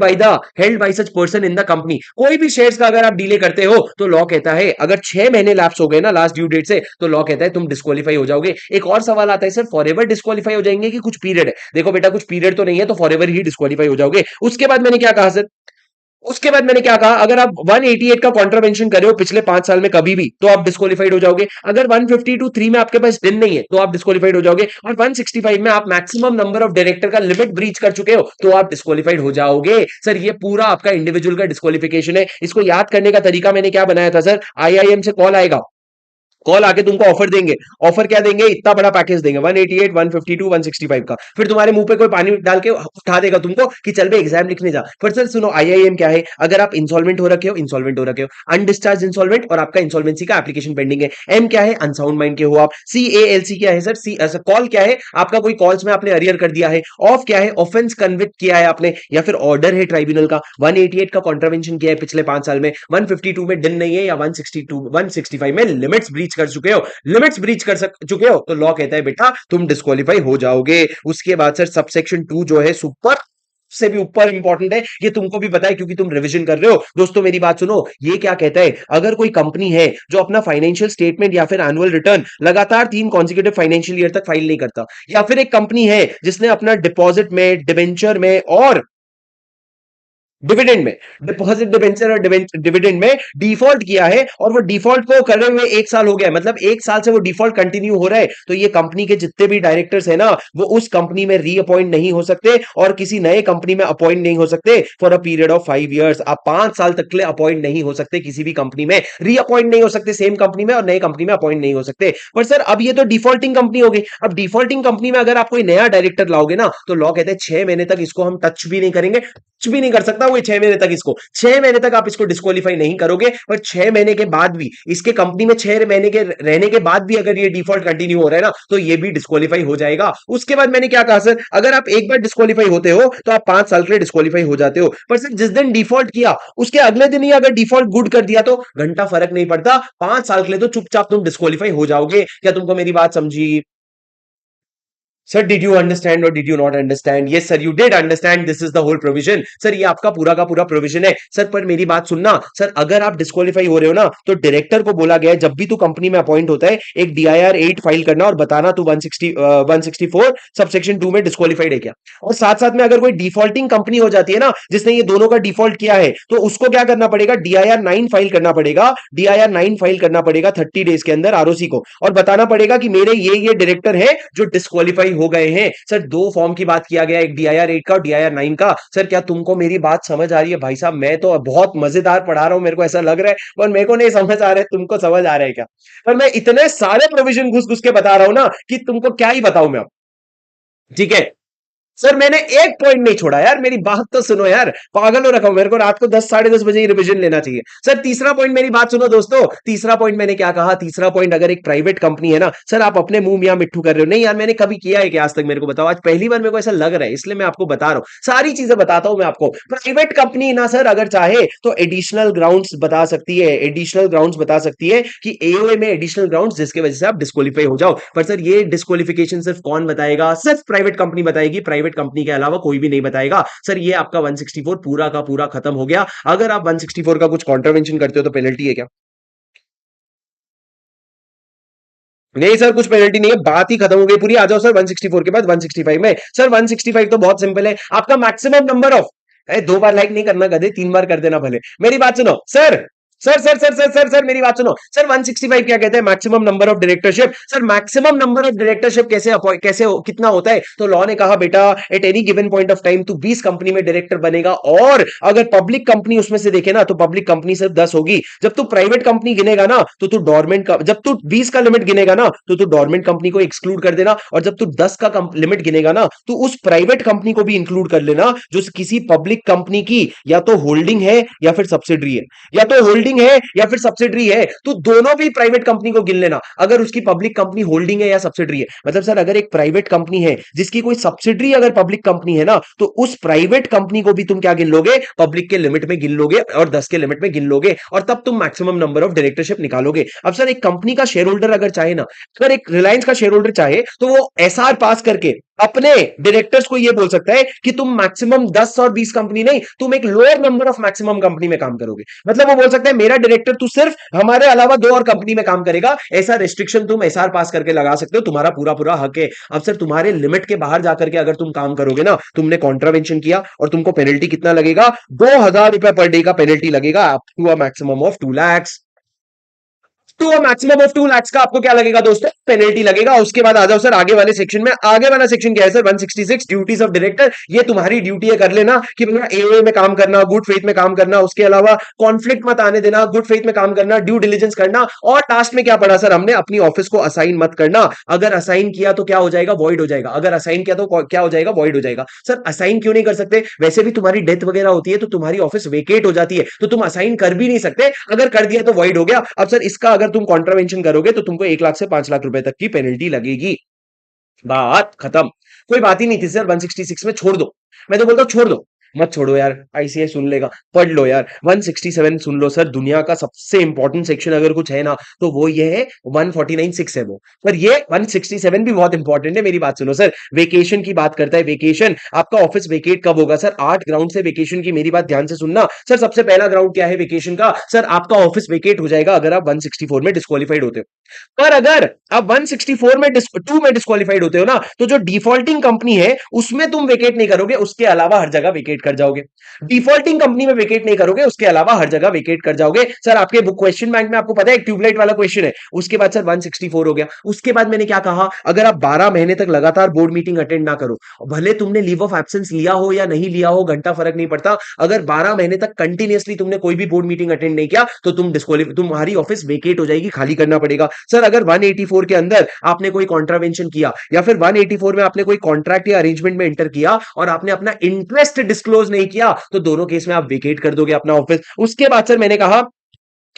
by such person in the company, कोई भी शेयर्स का अगर आप डीले करते हो तो लॉ कहता है अगर 6 महीने लैप्स हो गए ना लास्ट ड्यू डेट से तो लॉ कहता है तुम डिस्क्वालीफाई हो जाओगे। एक और सवाल आता है सर फॉर एवर डिस्क्वालीफाई हो जाएंगे कि कुछ पीरियड है, देखो बेटा कुछ पीरियड तो नहीं है तो फॉर एवर ही डिस्क्वालीफाई हो जाओगे। उसके बाद मैंने क्या कहा सर, उसके बाद मैंने क्या कहा, अगर आप 188 का कॉन्ट्रावेंशन कर रहे हो पिछले 5 साल में कभी भी तो आप डिस्क्वालीफाइड हो जाओगे। अगर 152(3) में आपके पास दिन नहीं है तो आप डिस्क्वालीफाइड हो जाओगे, और 165 में आप मैक्सिमम नंबर ऑफ डायरेक्टर का लिमिट ब्रीच कर चुके हो तो आप डिस्क्वालीफाइड हो जाओगे। सर ये पूरा आपका इंडिविजुअल का डिस्क्वालिफिकेशन है। इसको याद करने का तरीका मैंने क्या बनाया था सर, आईआईएम से कॉल आएगा, कॉल आके तुमको ऑफर देंगे, ऑफर क्या देंगे, इतना बड़ा पैकेज देंगे 188 152 165 का, फिर तुम्हारे मुंह पे कोई पानी डाल के उठा देगा तुमको कि चल बे एग्जाम लिखने जा। पर सर सुनो आईआईएम क्या है, अगर आप इंसॉल्वेंट हो रखे हो, इंसॉल्वेंट हो रखे हो, अनडिस्चार्ज इंसॉल्वेंट और आपका इंसॉल्वेंसी का एप्लीकेशन पेंडिंग है। एम क्या है, अनसाउंड माइंड के हो आप। सीएएलसी क्या है सर, सी कॉल क्या है, आपका कोई कॉल्स में आपने अरियर कर दिया है। ऑफ क्या है, ऑफेंस कन्विक्ट किया है आपने या फिर ऑर्डर है ट्राइब्यूनल का। 188 का कॉन्ट्रावेंशन किया है पिछले 5 साल में, 152 में डन नहीं है, या 165 में लिमिट्स ब्रीच कर चुके हो, लिमिट्स ब्रीच कर चुके हो तो लॉ कहता है बेटा तुम डिस्क्वालीफाई हो जाओगे। उसके बाद सर सबसेक्शन 2 जो है सुपर से भी ऊपर इंपॉर्टेंट है, ये तुमको भी पता है क्योंकि तुम रिवीजन कर रहे हो। दोस्तों मेरी बात सुनो, ये क्या कहता है, अगर कोई कंपनी है जो अपना फाइनेंशियल स्टेटमेंट या फिर एनुअल रिटर्न लगातार 3 कॉन्जिक्यूटिव फाइनेंशियल ईयर तक फाइल नहीं करता, या फिर एक कंपनी है जिसने अपना डिपॉजिट में, डिबेंचर में और डिविडेंड में, डिपॉजिट डिबेंचर और डिविडेंड में डिफॉल्ट किया है, और वो डिफॉल्ट को कर रहे हुए 1 साल हो गया है, मतलब 1 साल से वो डिफॉल्ट कंटिन्यू हो रहा है, तो ये कंपनी के जितने भी डायरेक्टर्स है ना, वो उस कंपनी में रीअपॉइंट नहीं हो सकते और किसी नए कंपनी में अपॉइंट नहीं हो सकते for a period of 5 years. आप 5 साल तक के लिए अपॉइंट नहीं हो सकते किसी भी कंपनी में, रीअपॉइंट नहीं हो सकते सेम कंपनी में, और नई कंपनी में अपॉइंट नहीं हो सकते। पर सर अब ये तो डिफॉल्टिंग कंपनी हो गई, अब डिफॉल्टिंग कंपनी में अगर आप कोई नया डायरेक्टर लाओगे ना, तो लॉ कहते हैं 6 महीने तक इसको हम टच भी नहीं करेंगे, कुछ भी नहीं कर सकता वो 6 महीने तक। इसको 6 महीने तक आप इसको डिस्क्वालीफाई नहीं करोगे, पर 6 महीने के बाद भी इसके कंपनी में 6 महीने के रहने के बाद भी अगर ये डिफॉल्ट कंटिन्यू हो रहा है ना, तो ये भी डिस्क्वालीफाई हो जाएगा। उसके बाद मैंने क्या कहा सर, अगर आप एक बार डिस्क्वालीफाई होते हो तो आप 5 साल के लिए डिस्क्वालीफाई हो जाते हो, पर सर जिस दिन डिफॉल्ट किया उसके अगले दिन ही अगर डिफॉल्ट गुड कर दिया तो घंटा फर्क नहीं पड़ता, 5 साल के लिए तो चुपचाप तुम डिस्क्वालीफाई हो जाओगे। क्या तुमको मेरी बात समझी? सर डिड यू अंडरस्टैंड और did you not understand? Yes sir, you did understand, this is the whole provision. Sir ये आपका पूरा का पूरा प्रोविजन है। सर पर मेरी बात सुनना सर, अगर आप डिस्क्वालीफाई हो रहे हो ना, तो डायरेक्टर को बोला गया है जब भी तू कंपनी में अपॉइंट होता है एक DIR 8 फाइल करना और बताना तू 164 सबसेक्शन 2 में डिस्क्वालीफाइड है क्या। और साथ साथ में अगर कोई डिफॉल्टिंग कंपनी हो जाती है ना, जिसने ये दोनों का डिफॉल्ट किया है, तो उसको क्या करना पड़ेगा, DIR 9 फाइल करना पड़ेगा, DIR 9 फाइल करना पड़ेगा 30 डेज के अंदर ROC को, और बताना पड़ेगा कि मेरे ये डायरेक्टर है जो डिस्क्वालीफाई हो गए हैं। सर 2 फॉर्म की बात किया गया, एक DIR 8 का और DIR 9 का। सर क्या तुमको मेरी बात समझ आ रही है भाई साहब? मैं तो बहुत मजेदार पढ़ा रहा हूं, मेरे को ऐसा लग रहा है, पर मेरे को नहीं समझ आ रहा है, तुमको समझ आ रहा है क्या? पर मैं इतने सारे प्रोविजन घुस घुस के बता रहा हूं ना कि तुमको क्या ही बताऊं मैं अब। ठीक है सर, मैंने एक पॉइंट नहीं छोड़ा यार, मेरी बात तो सुनो यार, पागल हो रखा हूं, मेरे को रात को 10 साढ़े 10 बजे ही रिवीजन लेना चाहिए। सर तीसरा पॉइंट, मेरी बात सुनो दोस्तों, तीसरा पॉइंट मैंने क्या कहा, तीसरा पॉइंट, अगर एक प्राइवेट कंपनी है ना, सर आप अपने मुंह मियां मिट्ठू कर रहे हो, नहीं यार मैंने कभी किया है क्या आज तक, मेरे को बताओ, आज पहली बार मेरे को ऐसा लग रहा है, इसलिए मैं आपको बता रहा हूं, सारी चीजें बताता हूं मैं आपको। प्राइवेट कंपनी ना सर अगर चाहे तो एडिशनल ग्राउंड्स बता सकती है, एडिशनल ग्राउंड्स बता सकती है कि AOA में एडिशनल ग्राउंड्स जिसके वजह से आप डिस्क्वालीफाई हो जाओ। पर सर ये डिस्क्वालिफिकेशन सिर्फ कौन बताएगा? सिर्फ प्राइवेट कंपनी बताएगी, प्राइवेट कंपनी के अलावा कोई भी नहीं बताएगा। सर ये आपका 164 पूरा का पूरा खत्म हो गया। अगर आप 164 का कुछ कॉन्ट्रावेंशन करते हो तो पेनल्टी है क्या? नहीं सर कुछ पेनल्टी नहीं है, बात ही खत्म हो गई पूरी। आ जाओ सर 164 के बाद 165 में। सर 165 तो बहुत सिंपल है, आपका maximum number of, 2 bar like नहीं करना गधे, 3 बार कर देना भले। मेरी बात सुनो सर, सर मेरी बात सुनो सर, 165 क्या कहते हैं, maximum number of directorship. Sir maximum number of directorship कितना होता है, तो लॉ ने कहा बेटा at any given point of time तू 20 कंपनी में डायरेक्टर बनेगा, और अगर पब्लिक कंपनी उसमें से देखे ना, तो पब्लिक कंपनी सिर्फ 10 होगी। जब तू प्राइवेट कंपनी गिनेगा ना, तो तू डोरमेंट का, जब तू 20 का लिमिट गिनेगा ना, तो तू डोरमेंट कंपनी को एक्सक्लूड कर देना, और जब तू 10 का लिमिट गिनेगा ना, तो उस प्राइवेट कंपनी को भी इंक्लूड कर लेना जो किसी पब्लिक कंपनी की या तो होल्डिंग है या फिर सब्सिडरी है, या तो होल्डिंग है या फिर सब्सिडरी है, तो दोनों भी प्राइवेट कंपनी को गिन लेना। अगर उसकी पब्लिक कंपनी होल्डिंग है या सब्सिडरी है, मतलब सर अगर एक प्राइवेट कंपनी है जिसकी कोई सब्सिडरी अगर पब्लिक कंपनी है ना, तो उस प्राइवेट कंपनी को भी तुम क्या गिन लोगे, पब्लिक के लिमिट में गिन लोगे, और 10 के लिमिट में गिन लोगे, और तब तुम मैक्सिमम नंबर ऑफ डायरेक्टरशिप निकालोगे। अब सर एक कंपनी का शेयर होल्डर अगर चाहे ना, अगर एक रिलायंस का शेयर होल्डर चाहे, तो वो SR पास करके अपने डायरेक्टर्स को ये बोल सकता है कि तुम मैक्सिमम 10 और 20 कंपनी नहीं, तुम एक lower number of maximum company में काम करोगे। मतलब वो बोल सकता है मेरा डायरेक्टर तू सिर्फ हमारे अलावा 2 और कंपनी में काम करेगा, ऐसा रिस्ट्रिक्शन तुम SR पास करके लगा सकते हो, तुम्हारा पूरा पूरा हक है। अब सर तुम्हारे लिमिट के बाहर जाकर के अगर तुम काम करोगे ना, तुमने कॉन्ट्रावेंशन किया, और तुमको पेनल्टी कितना लगेगा, 2,000 रुपए पर डे का पेनल्टी लगेगा, up to a maximum of 2 lakh, to a maximum of 2 lakh का आपको क्या लगेगा दोस्तों, पेनल्टी लगेगा। उसके बाद आ जाओ सर आगे वाले सेक्शन में। आगे वाला सेक्शन क्या है सर, 166 ड्यूटीज ऑफ डायरेक्टर। ये तुम्हारी ड्यूटी है कर लेना कि भैया AOA में काम करना, गुड फेथ में काम करना, उसके अलावा कॉन्फ्लिक्ट मत आने देना, गुड फेथ में काम करना, ड्यू डिलीजेंस करना, और लास्ट में क्या पढ़ा सर हमने, अपनी ऑफिस को असाइन मत करना। अगर असाइन किया तो क्या हो जाएगा, वॉइड हो जाएगा। अगर असाइन किया तो क्या हो जाएगा, वॉइड हो जाएगा। सर असाइन क्यों नहीं कर सकते, वैसे भी तुम्हारी डेथ वगैरह होती है तो तुम्हारी ऑफिस वेकेट हो जाती है, तो तुम असाइन कर भी नहीं सकते, अगर कर दिया तो वॉइड हो गया। अब सर इसका अगर तुम कॉन्ट्रावेंशन करोगे तो तुमको 1 लाख से 5 लाख रुपए तक की पेनल्टी लगेगी। बात खत्म, कोई बात ही नहीं थी सर। 166 में छोड़ दो, मैं तो बोलता हूं छोड़ दो, मत छोड़ो यार, ICAI सुन लेगा, पढ़ लो यार। 167 सुन लो सर, दुनिया का सबसे इंपॉर्टेंट सेक्शन अगर कुछ है ना, तो वो ये है 149(6) है वो। पर ये 167 भी बहुत इंपॉर्टेंट है, मेरी बात सुनो सर। वेकेशन की बात करता है, वेकेशन, आपका ऑफिस वेकेट कब होगा सर, 8 ग्राउंड से वेकेशन की, मेरी बात ध्यान से सुनना सर। सबसे पहला ग्राउंड क्या है वेकेशन का, सर आपका ऑफिस वेकेट हो जाएगा अगर आप 164 में डिस्क्वालीफाइड होते हो। पर अगर आप 164 में 2 में डिस्क्वालीफाइड होते हो ना, तो जो डिफॉल्टिंग कंपनी है उसमें तुम वेकेट नहीं करोगे, उसके अलावा हर जगह वेकेट कर जाओगे। डिफॉल्टिंग कंपनी में वेकेट नहीं करोगे, उसके अलावा हर जगह वेकेट कर जाओगे। सर आपके क्वेश्चन बैंक में आपको पता है एक ट्यूबलाइट वाला क्वेश्चन है, उसके बाद सर 164 हो गया। उसके बाद मैंने क्या कहा, अगर आप 12 महीने तक लगातार बोर्ड मीटिंग अटेंड ना करो, भले तुमने लीव ऑफ एब्सेंस लिया हो या नहीं लिया हो, घंटा फर्क नहीं पड़ता, अगर 12 महीने तक कंटिन्यूअसली तुमने कोई भी बोर्ड मीटिंग अटेंड नहीं किया तो तुम्हारी ऑफिस वेकेट हो जाएगी, खाली करना पड़ेगा। सर अगर 184 के अंदर आपने कोई कॉन्ट्रावेंशन किया या फिर 184 में आपने कोई कॉन्ट्रैक्ट या अरेंजमेंट में एंटर किया और आपने अपना इंटरेस्ट डिस्क्लोज नहीं किया, तो दोनों केस में आप वेकेट कर दोगे अपना ऑफिस। उसके बाद सर मैंने कहा,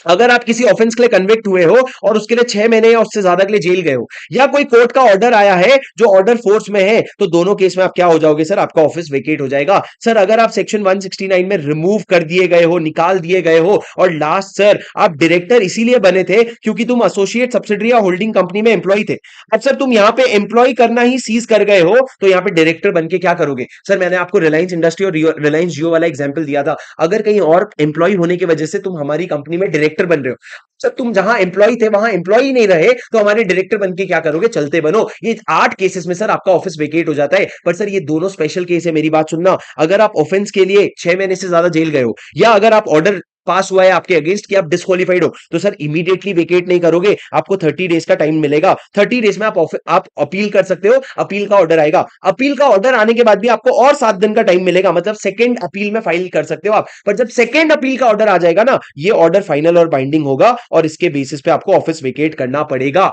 अगर आप किसी ऑफेंस के लिए कन्विक्ट हुए हो और उसके लिए 6 महीने या उससे ज्यादा के लिए जेल गए हो, या कोई कोर्ट का ऑर्डर आया है जो ऑर्डर फोर्स में है, तो दोनों केस में आप क्या हो जाओगे सर, आपका ऑफिस वेकेट हो जाएगा। सर अगर आप सेक्शन 169 में रिमूव कर दिए गए हो, निकाल दिए गए हो, और लास्ट सर आप डायरेक्टर इसीलिए बने थे क्योंकि तुम एसोसिएट सब्सिडरी या होल्डिंग कंपनी में एम्प्लॉय थे, अब सर तुम यहां पे एम्प्लॉय करना ही सीज कर गए हो, तो यहां पे डायरेक्टर बन के क्या करोगे। सर मैंने आपको रिलायंस इंडस्ट्री और रिलायंस जियो वाला एग्जांपल दिया था, अगर कहीं और एम्प्लॉय होने की वजह से तुम हमारी कंपनी में डायरेक्टर बन रहे हो, सर तुम जहां एम्प्लॉय थे वहां एम्प्लॉय नहीं रहे, तो हमारे डायरेक्टर बन के क्या करोगे, चलते बनो। ये 8 केसेस में सर आपका ऑफिस वेकेट हो जाता है। पर सर ये दोनों स्पेशल केस है, मेरी बात सुनना, अगर आप ऑफेंस के लिए 6 महीने से ज्यादा जेल गए हो, या अगर आप ऑर्डर पास हुआ है आपके अगेंस्ट कि आप डिस्क्वालीफाइड हो, तो सर इमीडिएटली वेकेट नहीं करोगे, आपको 30 डेज का टाइम मिलेगा। 30 डेज में आप अपील कर सकते हो, अपील का ऑर्डर आएगा, अपील का ऑर्डर आने के बाद भी आपको और 7 दिन का टाइम मिलेगा, मतलब सेकंड अपील में फाइल कर सकते हो आप। पर जब सेकंड अपील का ऑर्डर आ जाएगा ना, ये ऑर्डर फाइनल और बाइंडिंग होगा और इसके बेसिस पे आपको ऑफिस वेकेट करना पड़ेगा।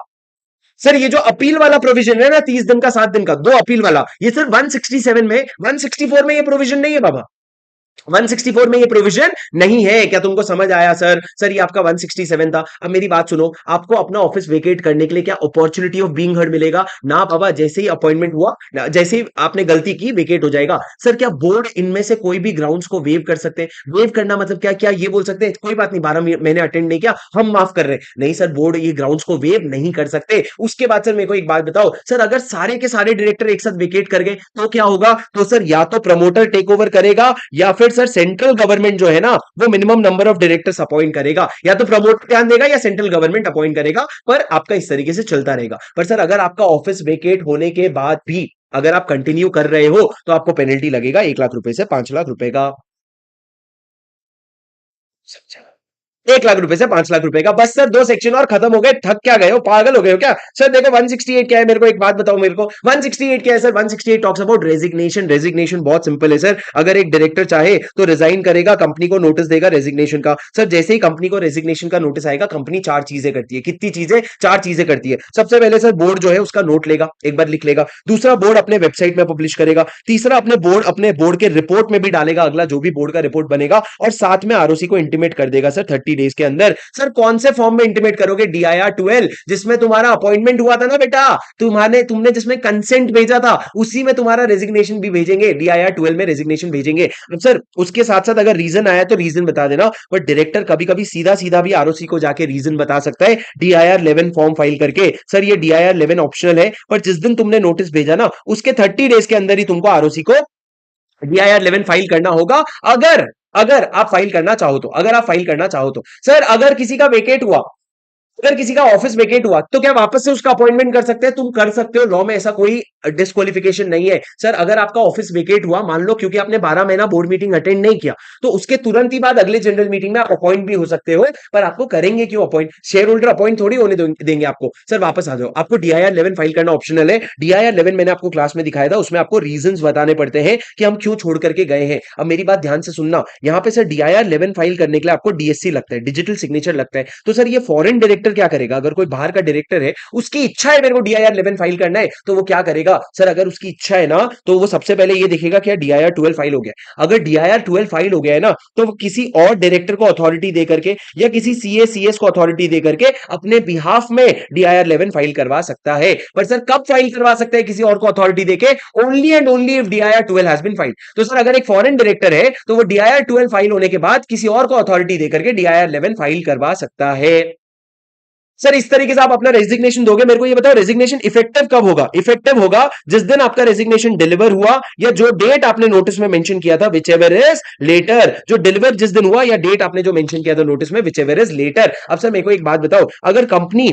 सर ये जो अपील वाला प्रोविजन है ना, 30 दिन का 7 दिन का, दो अपील वाला, ये सर 167 में, 164 में ये प्रोविजन नहीं है बाबा, 164 में ये प्रोविजन नहीं है। क्या तुमको समझ आया सर? सर ये आपका 167 था। अब मेरी बात सुनो, आपको अपना ऑफिस वेकेट करने के लिए क्या अपॉर्चुनिटी ऑफ बीइंग हर्ड मिलेगा ना बाबा, जैसे ही अपॉइंटमेंट हुआ, जैसे ही आपने गलती की, वेकेट हो जाएगा। सर क्या बोर्ड इनमें से कोई भी ग्राउंड्स को वेव कर सकते हैं? वेव करना मतलब क्या, क्या ये बोल सकते हैं कोई बात नहीं, 12 महीने अटेंड नहीं किया, हम माफ कर रहे हैं? नहीं सर, बोर्ड ये ग्राउंड्स को वेव नहीं कर सकते। उसके बाद सर मेरे को एक बात बताओ, सर अगर सारे के सारे डायरेक्टर एक साथ वेकेट कर गए तो क्या होगा? तो सर या तो प्रमोटर टेक ओवर करेगा, या फिर सर सेंट्रल गवर्नमेंट जो है ना, वो minimum number of directors appoint करेगा, या तो प्रमोटर ध्यान देगा या सेंट्रल गवर्नमेंट अपॉइंट करेगा, पर आपका इस तरीके से चलता रहेगा। पर सर अगर आपका ऑफिस वेकेट होने के बाद भी अगर आप कंटिन्यू कर रहे हो, तो आपको पेनल्टी लगेगा 1 लाख रुपए से 5 लाख रुपए का। 1 लाख रुपए से 5 लाख रुपए का। बस सर 2 सेक्शन और खत्म हो गए। थक क्या गए हो, पागल हो गए हो क्या? सर देखो 168 क्या है, मेरे को एक बात बताओ, मेरे को 168 क्या है sir? 168 talks about resignation. Resignation बहुत सिंपल है सर, अगर एक डायरेक्टर चाहे तो रिजाइन करेगा, कंपनी को नोटिस देगा रेजिग्नेशन का। सर जैसे ही कंपनी को रेजिग्नेशन का नोटिस आएगा, कंपनी 4 चीजें करती है। कितनी चीजें? 4 चीजें करती है। सबसे पहले सर बोर्ड जो है उसका नोट लेगा, एक बार लिख लेगा। दूसरा, बोर्ड अपने वेबसाइट में पब्लिश करेगा। तीसरा, अपने बोर्ड के रिपोर्ट में भी डालेगा, अगला जो भी बोर्ड का रिपोर्ट बनेगा। और साथ में आरओसी को इंटीमेट कर देगा सर 30 डेज के अंदर। सर कौन से फॉर्म में इंटीमेट करोगे? DIR 12, जिसमें तुम्हारा अपॉइंटमेंट हुआ था ना बेटा, तुमने जिसमें कंसेंट भेजा था, उसी में तुम्हारा रेजिग्नेशन भी भेजेंगे। DIR 12 में रेजिग्नेशन भेजेंगे। अब सर उसके साथ साथ अगर रीजन आया तो रीजन बता देना, बट डायरेक्टर कभी कभी सीधा सीधा भी आरओसी को जाके रीजन बता सकता है DIR 11 फॉर्म फाइल करके। सर ये DIR 11 ऑप्शनल है, पर जिस दिन तुमने नोटिस भेजा ना, उसके 30 डेज के अंदर ही तुमको आरओसी को DIR 11 फाइल करना होगा, अगर अगर आप फाइल करना चाहो तो। अगर आप फाइल करना चाहो तो सर, अगर किसी का वेकेट हुआ, अगर किसी का ऑफिस वेकेट हुआ, तो क्या वापस से उसका अपॉइंटमेंट कर सकते हैं? तुम कर सकते हो, लॉ में ऐसा कोई डिस्क्वालिफिकेशन नहीं है। सर अगर आपका ऑफिस वेकेट हुआ, मान लो क्योंकि आपने 12 महीना बोर्ड मीटिंग अटेंड नहीं किया, तो उसके तुरंत ही बाद अगले जनरल मीटिंग में आप अपॉइंट भी हो सकते हो। पर आपको करेंगे क्यों अपॉइंट? शेयर होल्डर अपॉइंट थोड़ी होने देंगे आपको। सर वापस आ जाओ, आपको DIR 11 फाइल करना ऑप्शनल है। DIR 11 मैंने आपको क्लास में दिखाया था, उसमें आपको रीजंस बताने पड़ते हैं कि हम क्यों छोड़ करके गए हैं। अब मेरी बात ध्यान से सुनना, यहां पे सर DIR 11 फाइल करने के लिए आपको DSC लगता है, डिजिटल सिग्नेचर लगता है। तो सर ये फॉरेन डायरेक्टर क्या करेगा? अगर कोई बाहर का डायरेक्टर है, उसकी इच्छा है मेरे को DIR 11 फाइल करना है, तो वो क्या करेगा? सर अगर उसकी इच्छा है ना, तो वो सबसे पहले ये देखेगा कि DIR 12 फाइल हो गया। अगर DIR 12 फाइल हो गया है ना, तो वो किसी और डायरेक्टर को अथॉरिटी दे करके या किसी CS को अथॉरिटी दे करके अपने बिहाफ में DIR 11 फाइल करवा सकता है। पर सर कब फाइल करवा सकता है किसी और को अथॉरिटी देके? Only and only if DIR 12 has been filed. तो सर अगर एक फॉरेन डायरेक्टर है, तो वो DIR 12 फाइल होने के बाद किसी और को अथॉरिटी देकर के DIR 11 फाइल करवा सकता है। सर इस तरीके से आप अपना रेजिग्नेशन दोगे। मेरे को ये बताओ, रेजिग्नेशन इफेक्टिव कब होगा? इफेक्टिव होगा जिस दिन आपका रेजिग्नेशन डिलीवर हुआ, या जो डेट आपने नोटिस में मेंशन किया था, विच एवर इज लेटर। जो डिलीवर जिस दिन हुआ, या डेट आपने जो मेंशन किया था नोटिस में, विच एवर इज लेटर। अब सर मेरे को एक बात बताओ, अगर कंपनी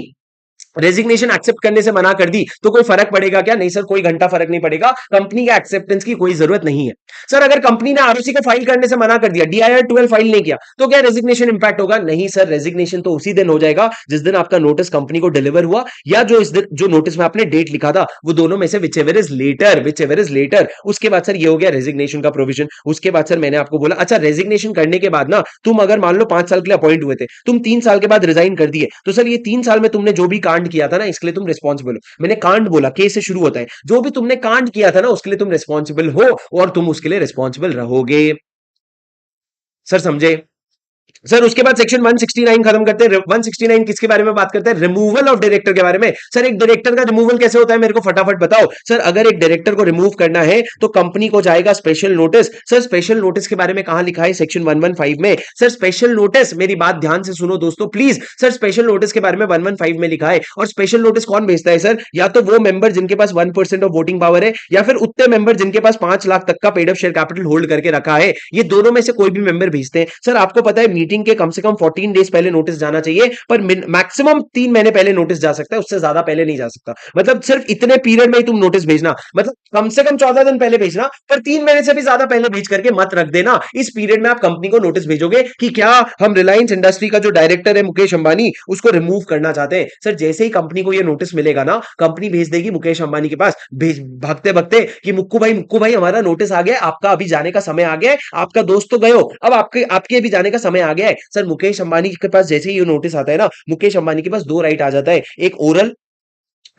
रेजिग्नेशन एक्सेप्ट करने से मना कर दी तो कोई फर्क पड़ेगा क्या? नहीं सर, कोई घंटा फर्क नहीं पड़ेगा, कंपनी के एक्सेप्टेंस की कोई जरूरत नहीं है। सर अगर कंपनी ने आरओसी को फाइल करने से मना कर दिया, डीआईआर 12 फाइल नहीं किया, तो क्या रेजिग्नेशन इंपैक्ट होगा? नहीं सर, रेजिग्नेशन तो उसी दिन हो जाएगा जिस दिन आपका नोटिस कंपनी को डिलीवर हुआ, या जो इस दिन जो नोटिस में आपने डेट लिखा था, वो दोनों में से विच एवर इज लेटर, उसके बाद सर ये हो गया रेजिग्नेशन का प्रोविजन। उसके बाद सर मैंने आपको बोला, अच्छा रेजिग्नेशन करने के बाद ना तुम अगर मान लो 5 साल के लिए अपॉइंट हुए थे, तुम 3 साल के बाद रिजाइन कर दिए, तो सर ये 3 साल में तुमने जो भी कांड किया था ना, इसके लिए तुम रिस्पॉन्सिबल हो। मैंने कांड बोला, के से शुरू होता है, जो भी तुमने कांड किया था ना उसके लिए तुम रिस्पॉन्सिबल हो, और तुम उसके लिए रिस्पॉन्सिबल रहोगे। सर समझे? सर उसके बाद सेक्शन 169 खत्म करते हैं। 169 किसके बारे में बात करते हैं? रिमूवल ऑफ डायरेक्टर के बारे में। सर एक डायरेक्टर का रिमूवल कैसे होता है, मेरे को फटाफट बताओ। सर अगर एक डायरेक्टर को रिमूव करना है तो कंपनी को जाएगा special notice. Sir special notice के बारे में कहां लिखा है? सेक्शन 115 में। सर स्पेशल नोटिस, मेरी बात ध्यान से सुनो दोस्तों प्लीज। सर स्पेशल नोटिस के बारे में 115 में लिखा है। और स्पेशल नोटिस कौन भेजता है सर? या तो वो मेंबर जिनके पास 1% ऑफ वोटिंग पावर है, या फिर उतने मेंबर जिनके पास 5 लाख तक का paid up share capital hold करके रखा है। ये दोनों में से कोई भी मेंबर भेजते हैं। सर आपको पता है मीटिंग के कम से कम 14 डेज पहले नोटिस जाना चाहिए, पर मैक्सिमम 3 महीने पहले नोटिस जा सकता है, उससे ज्यादा पहले नहीं जा सकता। मतलब सिर्फ इतने पीरियड में ही तुम नोटिस भेजना, मतलब कम से कम 14 दिन पहले भेजना, पर 3 महीने से भी ज्यादा पहले भेज करके मत रख देना। इस पीरियड में आप कंपनी को नोटिस भेजोगे कि क्या हम रिलायंस इंडस्ट्री का जो डायरेक्टर है मुकेश अंबानी, उसको रिमूव करना चाहते हैं। सर जैसे ही कंपनी को यह नोटिस मिलेगा ना, कंपनी भेज देगी मुकेश अंबानी के पास, भेज भागते भागते कि मुक्कू भाई हमारा नोटिस आ गया, आपका अभी जाने का समय आ गया है, आपका दोस्त तो गए हो, अब आपके आपके अभी जाने का समय आ गया है। सर मुकेश अंबानी के पास जैसे ही ये नोटिस आता है ना, मुकेश अंबानी के पास दो राइट आ जाता है, एक ओरल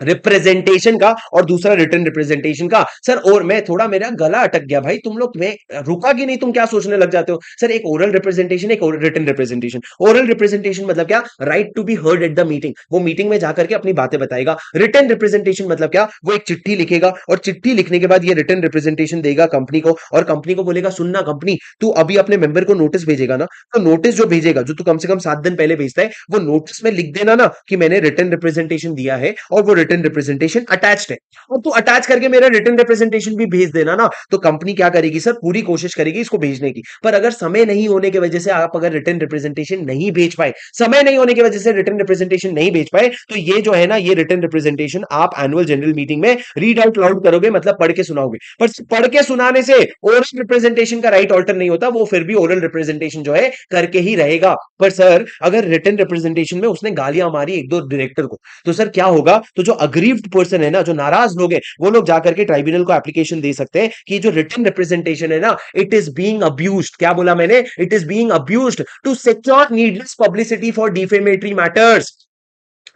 रिप्रेजेंटेशन का और दूसरा रिटर्न रिप्रेजेंटेशन का। सर और मैं थोड़ा, मेरा गला अटक गया भाई, तुम लोग मैं रुका कि नहीं, तुम क्या सोचने लग जाते हो? सर एक ओरल रिप्रेजेंटेशन, एक रिटर्न रिप्रेजेंटेशन। ओरल रिप्रेजेंटेशन मतलब क्या? Right to be heard at the meeting, वो मीटिंग में जाकर के अपनी बातें बताएगा। रिटर्न रिप्रेजेंटेशन मतलब क्या? वो एक चिट्ठी लिखेगा, और चिट्ठी लिखने के बाद ये रिटर्न रिप्रेजेंटेशन देगा कंपनी को, और कंपनी को बोलेगा सुनना कंपनी, तू अभी अपने मेंबर को नोटिस भेजेगा ना, तो नोटिस जो भेजेगा, जो तू कम से कम 7 दिन पहले भेजता है, वो नोटिस में लिख देना ना कि मैंने रिटर्न रिप्रेजेंटेशन दिया है और वो रिटर्न रिप्रेजेंटेशन अटैच्ड है, और तू अटैच करके मेरा रिटर्न रिप्रेजेंटेशन भी भेज देना ना। तो कंपनी क्या करेगी सर? पूरी कोशिश करेगी इसको भेजने की, पर अगर समय नहीं होने की वजह से आप अगर रिटर्न रिप्रेजेंटेशन नहीं भेज पाए, समय नहीं होने की वजह से रिटर्न रिप्रेजेंटेशन नहीं भेज पाए, तो ये जो है ना, ये रिटर्न रिप्रेजेंटेशन आप एनुअल जनरल मीटिंग में रीड आउट लाउड करोगे, मतलब पढ़ के सुनाओगे। पर पढ़ के सुनाने से ओरल रिप्रेजेंटेशन का राइट ऑल्टर नहीं होता, वो फिर भी ओरल रिप्रेजेंटेशन जो है करके ही रहेगा। पर सर अगर रिटर्न रिप्रेजेंटेशन में उसने गालियां मारी एक दो डायरेक्टर को, तो सर क्या होगा? तो जो अग्रीव्ड पर्सन है ना, जो नाराज लोग हैं, वो लोग जाकर के ट्राइब्यूनल को एप्लीकेशन दे सकते हैं कि जो रिटर्न रिप्रेजेंटेशन है ना, इट इज बीइंग अब्यूज्ड। क्या बोला मैंने? It is being abused to secure needless publicity for defamatory matters.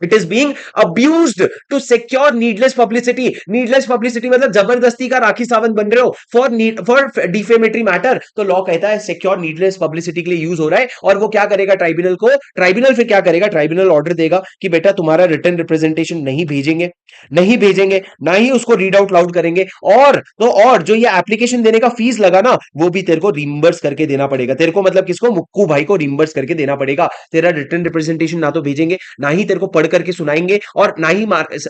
It is being abused to secure needless publicity. Needless publicity मतलब जबरदस्ती का राखी सावंत बन रहे हो फॉर डिफेमेटरी मैटर, तो लॉ कहता है सिक्योर नीडलेस पब्लिसिटी के लिए यूज हो रहा है। और वो क्या करेगा? ट्राइब्यूनल को, ट्राइब्यूनल फिर क्या करेगा? ट्राइब्यूनल ऑर्डर देगा कि बेटा तुम्हारा रिटर्न रिप्रेजेंटेशन नहीं भेजेंगे, नहीं भेजेंगे, ना ही उसको रीड आउट लाउड करेंगे, और तो और जो ये एप्लीकेशन देने का फीस लगा ना, वो भी तेरे को रिम्बर्स करके देना पड़ेगा। तेरे को मतलब किसको? मुक्कू भाई को रिम्बर्स करके देना पड़ेगा। तेरा रिटर्न रिप्रेजेंटेशन ना तो भेजेंगे, ना ही तेरे को पढ़ करके सुनाएंगे, और ना ही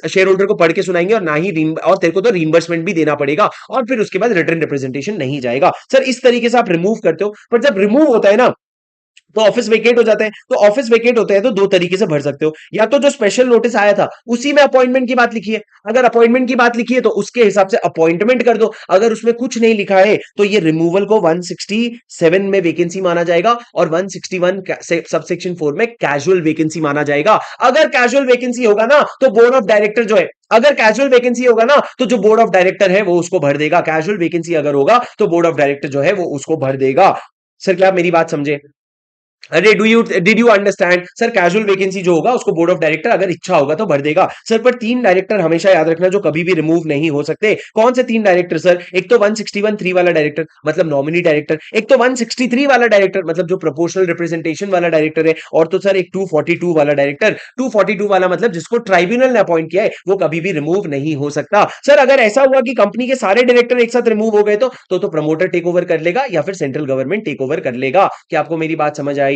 शेयर होल्डर को पढ़ के सुनाएंगे, और ना ही और तेरे को तो रीइंबर्समेंट भी देना पड़ेगा, और फिर उसके बाद रिटर्न रिप्रेजेंटेशन नहीं जाएगा। सर इस तरीके से आप रिमूव करते हो, पर जब रिमूव होता है ना, तो ऑफिस वेकेट हो जाता है। तो ऑफिस वेकेट होते हैं तो दो तरीके से भर सकते हो, या तो जो स्पेशल नोटिस आया था उसी में अपॉइंटमेंट की बात लिखी है, अगर अपॉइंटमेंट की बात लिखी है तो उसके हिसाब से अपॉइंटमेंट कर दो। अगर उसमें कुछ नहीं लिखा है तो ये रिमूवल को 167 में वैकेंसी माना जाएगा, और 161 सबसेक्शन 4 में कैजुअल वैकेंसी माना जाएगा। अगर कैजुअल वैकेंसी होगा ना, तो बोर्ड ऑफ डायरेक्टर जो है, अगर कैजुअल वैकेंसी होगा ना, तो जो बोर्ड ऑफ डायरेक्टर है वो उसको भर देगा। कैजुअल वैकेंसी अगर होगा तो बोर्ड ऑफ डायरेक्टर जो है वो उसको भर देगा। सर क्या आप मेरी बात समझे? अरे did you understand? Sir casual vacancy जो होगा उसको बोर्ड ऑफ डायरेक्टर अगर इच्छा होगा तो भर देगा। सर पर 3 डायरेक्टर हमेशा याद रखना जो कभी भी रिमूव नहीं हो सकते। कौन से 3 डायरेक्टर सर? एक तो 161(3) वाला डायरेक्टर, मतलब नॉमिनी डायरेक्टर, एक तो 163 वाला डायरेक्टर, मतलब जो प्रोपोर्शनल रिप्रेजेंटेशन वाला डायरेक्टर है, और तो सर एक 242 वाला डायरेक्टर। 242 वाला मतलब जिसको ट्राइब्यूनल ने अपॉइंट किया है, वो कभी भी रिमूव नहीं हो सकता। सर अगर ऐसा हुआ कि कंपनी के सारे डायरेक्टर एक साथ रिमूव हो गए, तो प्रमोटर टेक ओवर कर लेगा, या फिर सेंट्रल गवर्नमेंट टेक ओवर कर लेगा। क्या आपको मेरी बात समझ आई?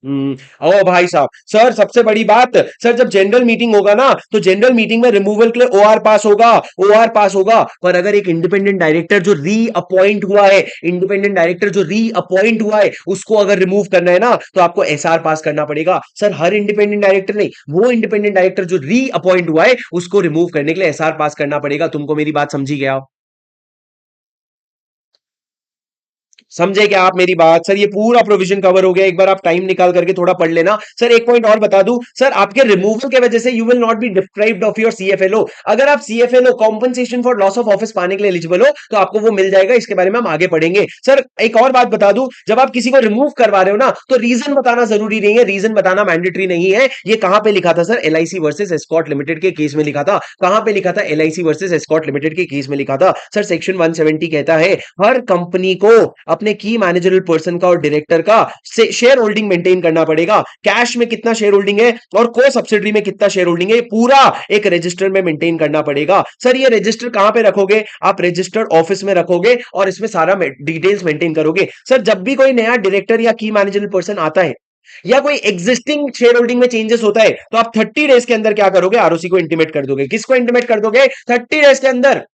ओ भाई साहब, सर सबसे बड़ी बात, सर जब जनरल मीटिंग होगा ना, तो जनरल मीटिंग में रिमूवल के लिए ओआर पास होगा, ओआर पास होगा। पर अगर एक इंडिपेंडेंट डायरेक्टर जो री अपॉइंट हुआ है, इंडिपेंडेंट डायरेक्टर जो री अपॉइंट हुआ है, उसको अगर रिमूव करना है ना, तो आपको एसआर पास करना पड़ेगा। सर हर इंडिपेंडेंट डायरेक्टर नहीं, वो इंडिपेंडेंट डायरेक्टर जो री अपॉइंट हुआ है, उसको रिमूव करने के लिए एसआर पास करना पड़ेगा। तुमको मेरी बात समझी गया? समझे क्या आप मेरी बात? सर ये पूरा प्रोविजन कवर हो गया, एक बार आप टाइम निकाल करके थोड़ा पढ़ लेना। सर एक पॉइंट और बता दूं, सर आपके रिमूवल के वजह से you will not be deprived of your CFLO. अगर आप CFLO compensation for loss of office पाने के लिए एलिजिबल हो, तो आपको वो मिल जाएगा। इसके बारे में हम आगे पढ़ेंगे। सर एक और बात बता दूं, जब आप किसी को रिमूव करवा रहे हो ना, तो रीजन बताना जरूरी नहीं है, रीजन बताना मैंडेटरी नहीं है। ये कहां पे लिखा था sir? LIC versus Escort limited के केस में लिखा था। कहां पे लिखा था? एलआईसी वर्सेस एस्कॉट लिमिटेड के केस में लिखा था। सर सेक्शन 170 कहता है हर कंपनी को अपने की मैनेजरल पर्सन का और डायरेक्टर का शेयर होल्डिंग मेंटेन करना पड़ेगा। कैश में कितना शेयर होल्डिंग है और को सब्सिडरी में कितना शेयर होल्डिंग है, पूरा एक रजिस्टर में मेंटेन करना पड़ेगा। सर ये रजिस्टर कहां पे रखोगे? आप रजिस्टर्ड ऑफिस में रखोगे और इसमें सारा डिटेल्स मेंटेन करोगे। सर जब भी कोई नया डायरेक्टर या की मैनेजरल पर्सन आता है, या कोई एग्जिस्टिंग शेयर होल्डिंग में चेंजेस होता है, तो आप 30 डेज के अंदर क्या करोगे? आरओसी को इंटीमेट कर दोगे। किसको इंटीमेट कर दोगे? 30 डेज के अंदर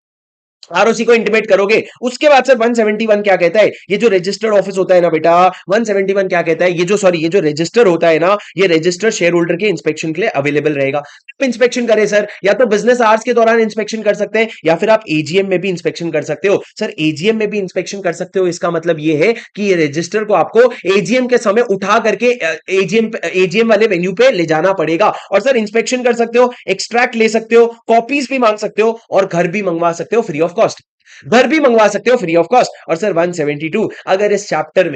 आरओसी को इंटीमेट करोगे। उसके बाद सर 171 क्या कहता है? ये जो रजिस्टर्ड ऑफिस होता है ना बेटा, 171 क्या कहता है? ये जो सॉरी ये जो रजिस्टर होता है ना, ये रजिस्टर शेयर होल्डर के इंस्पेक्शन के लिए अवेलेबल रहेगा। इंस्पेक्शन करें सर, या तो बिजनेस आवर्स के दौरान इंस्पेक्शन कर सकते हैं, या फिर आप एजीएम में भी इंस्पेक्शन कर सकते हो। सर एजीएम में भी इंस्पेक्शन कर सकते हो, इसका मतलब ये है कि ये रजिस्टर को आपको एजीएम के समय उठा करके एजीएम वाले वेन्यू पे ले जाना पड़ेगा। और सर इंस्पेक्शन कर सकते हो, एक्सट्रैक्ट ले सकते हो, कॉपीज भी मांग सकते हो, और घर भी मंगवा सकते हो फ्री ऑफ कॉस्ट। घर भी मंगवा सकते हो फ्री ऑफ कॉस्ट। और सर 172, अगर इस चैप्टर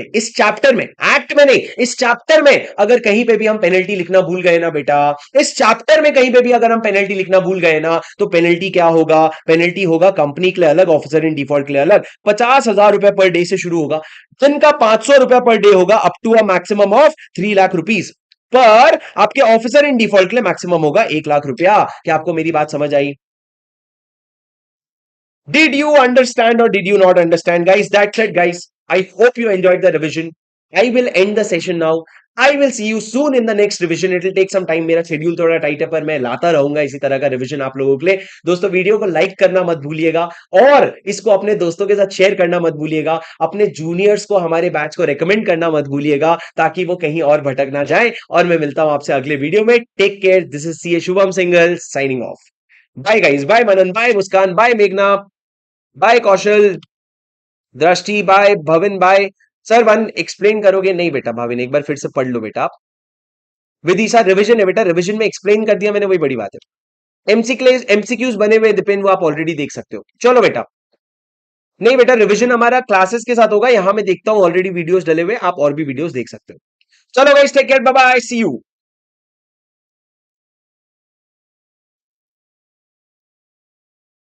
में एक्ट में नहीं, इस चैप्टर में अगर कहीं पे भी हम पेनल्टी लिखना भूल गए ना बेटा, इस चैप्टर में कहीं पे भी अगर हम पेनल्टी लिखना भूल गए ना, तो पेनल्टी क्या होगा? पेनल्टी होगा कंपनी के लिए अलग, ऑफिसर इन डिफॉल्ट के लिए अलग। 50,000 रुपए पर डे से शुरू होगा, जिनका 500 रुपए पर डे होगा, up to a maximum of 3 lakh rupees. पर आपके ऑफिसर इन डिफॉल्ट के लिए मैक्सिमम होगा 1 लाख रुपया। क्या आपको मेरी बात समझ आई? Did you understand or did you not understand, guys? That's it, guys. I hope you enjoyed the revision. I will end the session now. I will see you soon in the next revision. It will take some time. मेरा schedule थोड़ा tight है, पर मैं लाता रहूंगा इसी तरह का रिवीजन आप लोगों के लिए। दोस्तों वीडियो को लाइक करना मत भूलिएगा, और इसको अपने दोस्तों के साथ शेयर करना मत भूलिएगा। अपने जूनियर्स को हमारे बैच को रेकमेंड करना मत भूलिएगा, ताकि वो कहीं और भटक ना जाए। और मैं मिलता हूं आपसे अगले वीडियो में। Take care. This is C A Shubham Singhal signing off. Bye guys, bye Manan, bye Muskan, bye मेघना, bye Kaushal, Drishti, bye Bhavin, bye. Sir one explain करोगे? नहीं बेटा भाविन, एक बार फिर से पढ़ लो बेटा आप। विदिशा रिवीजन है बेटा, रिवीजन में एक्सप्लेन कर दिया मैंने, वही बड़ी बात है। एमसीक्यूज बने हुए दिपेन, वो आप ऑलरेडी देख सकते हो। चलो बेटा। नहीं बेटा, रिवीजन हमारा क्लासेस के साथ होगा। यहां मैं देखता हूं ऑलरेडी वीडियोस डले हुए, आप और भी वीडियोस देख सकते हो। चलो guys, take care, bye bye, see you.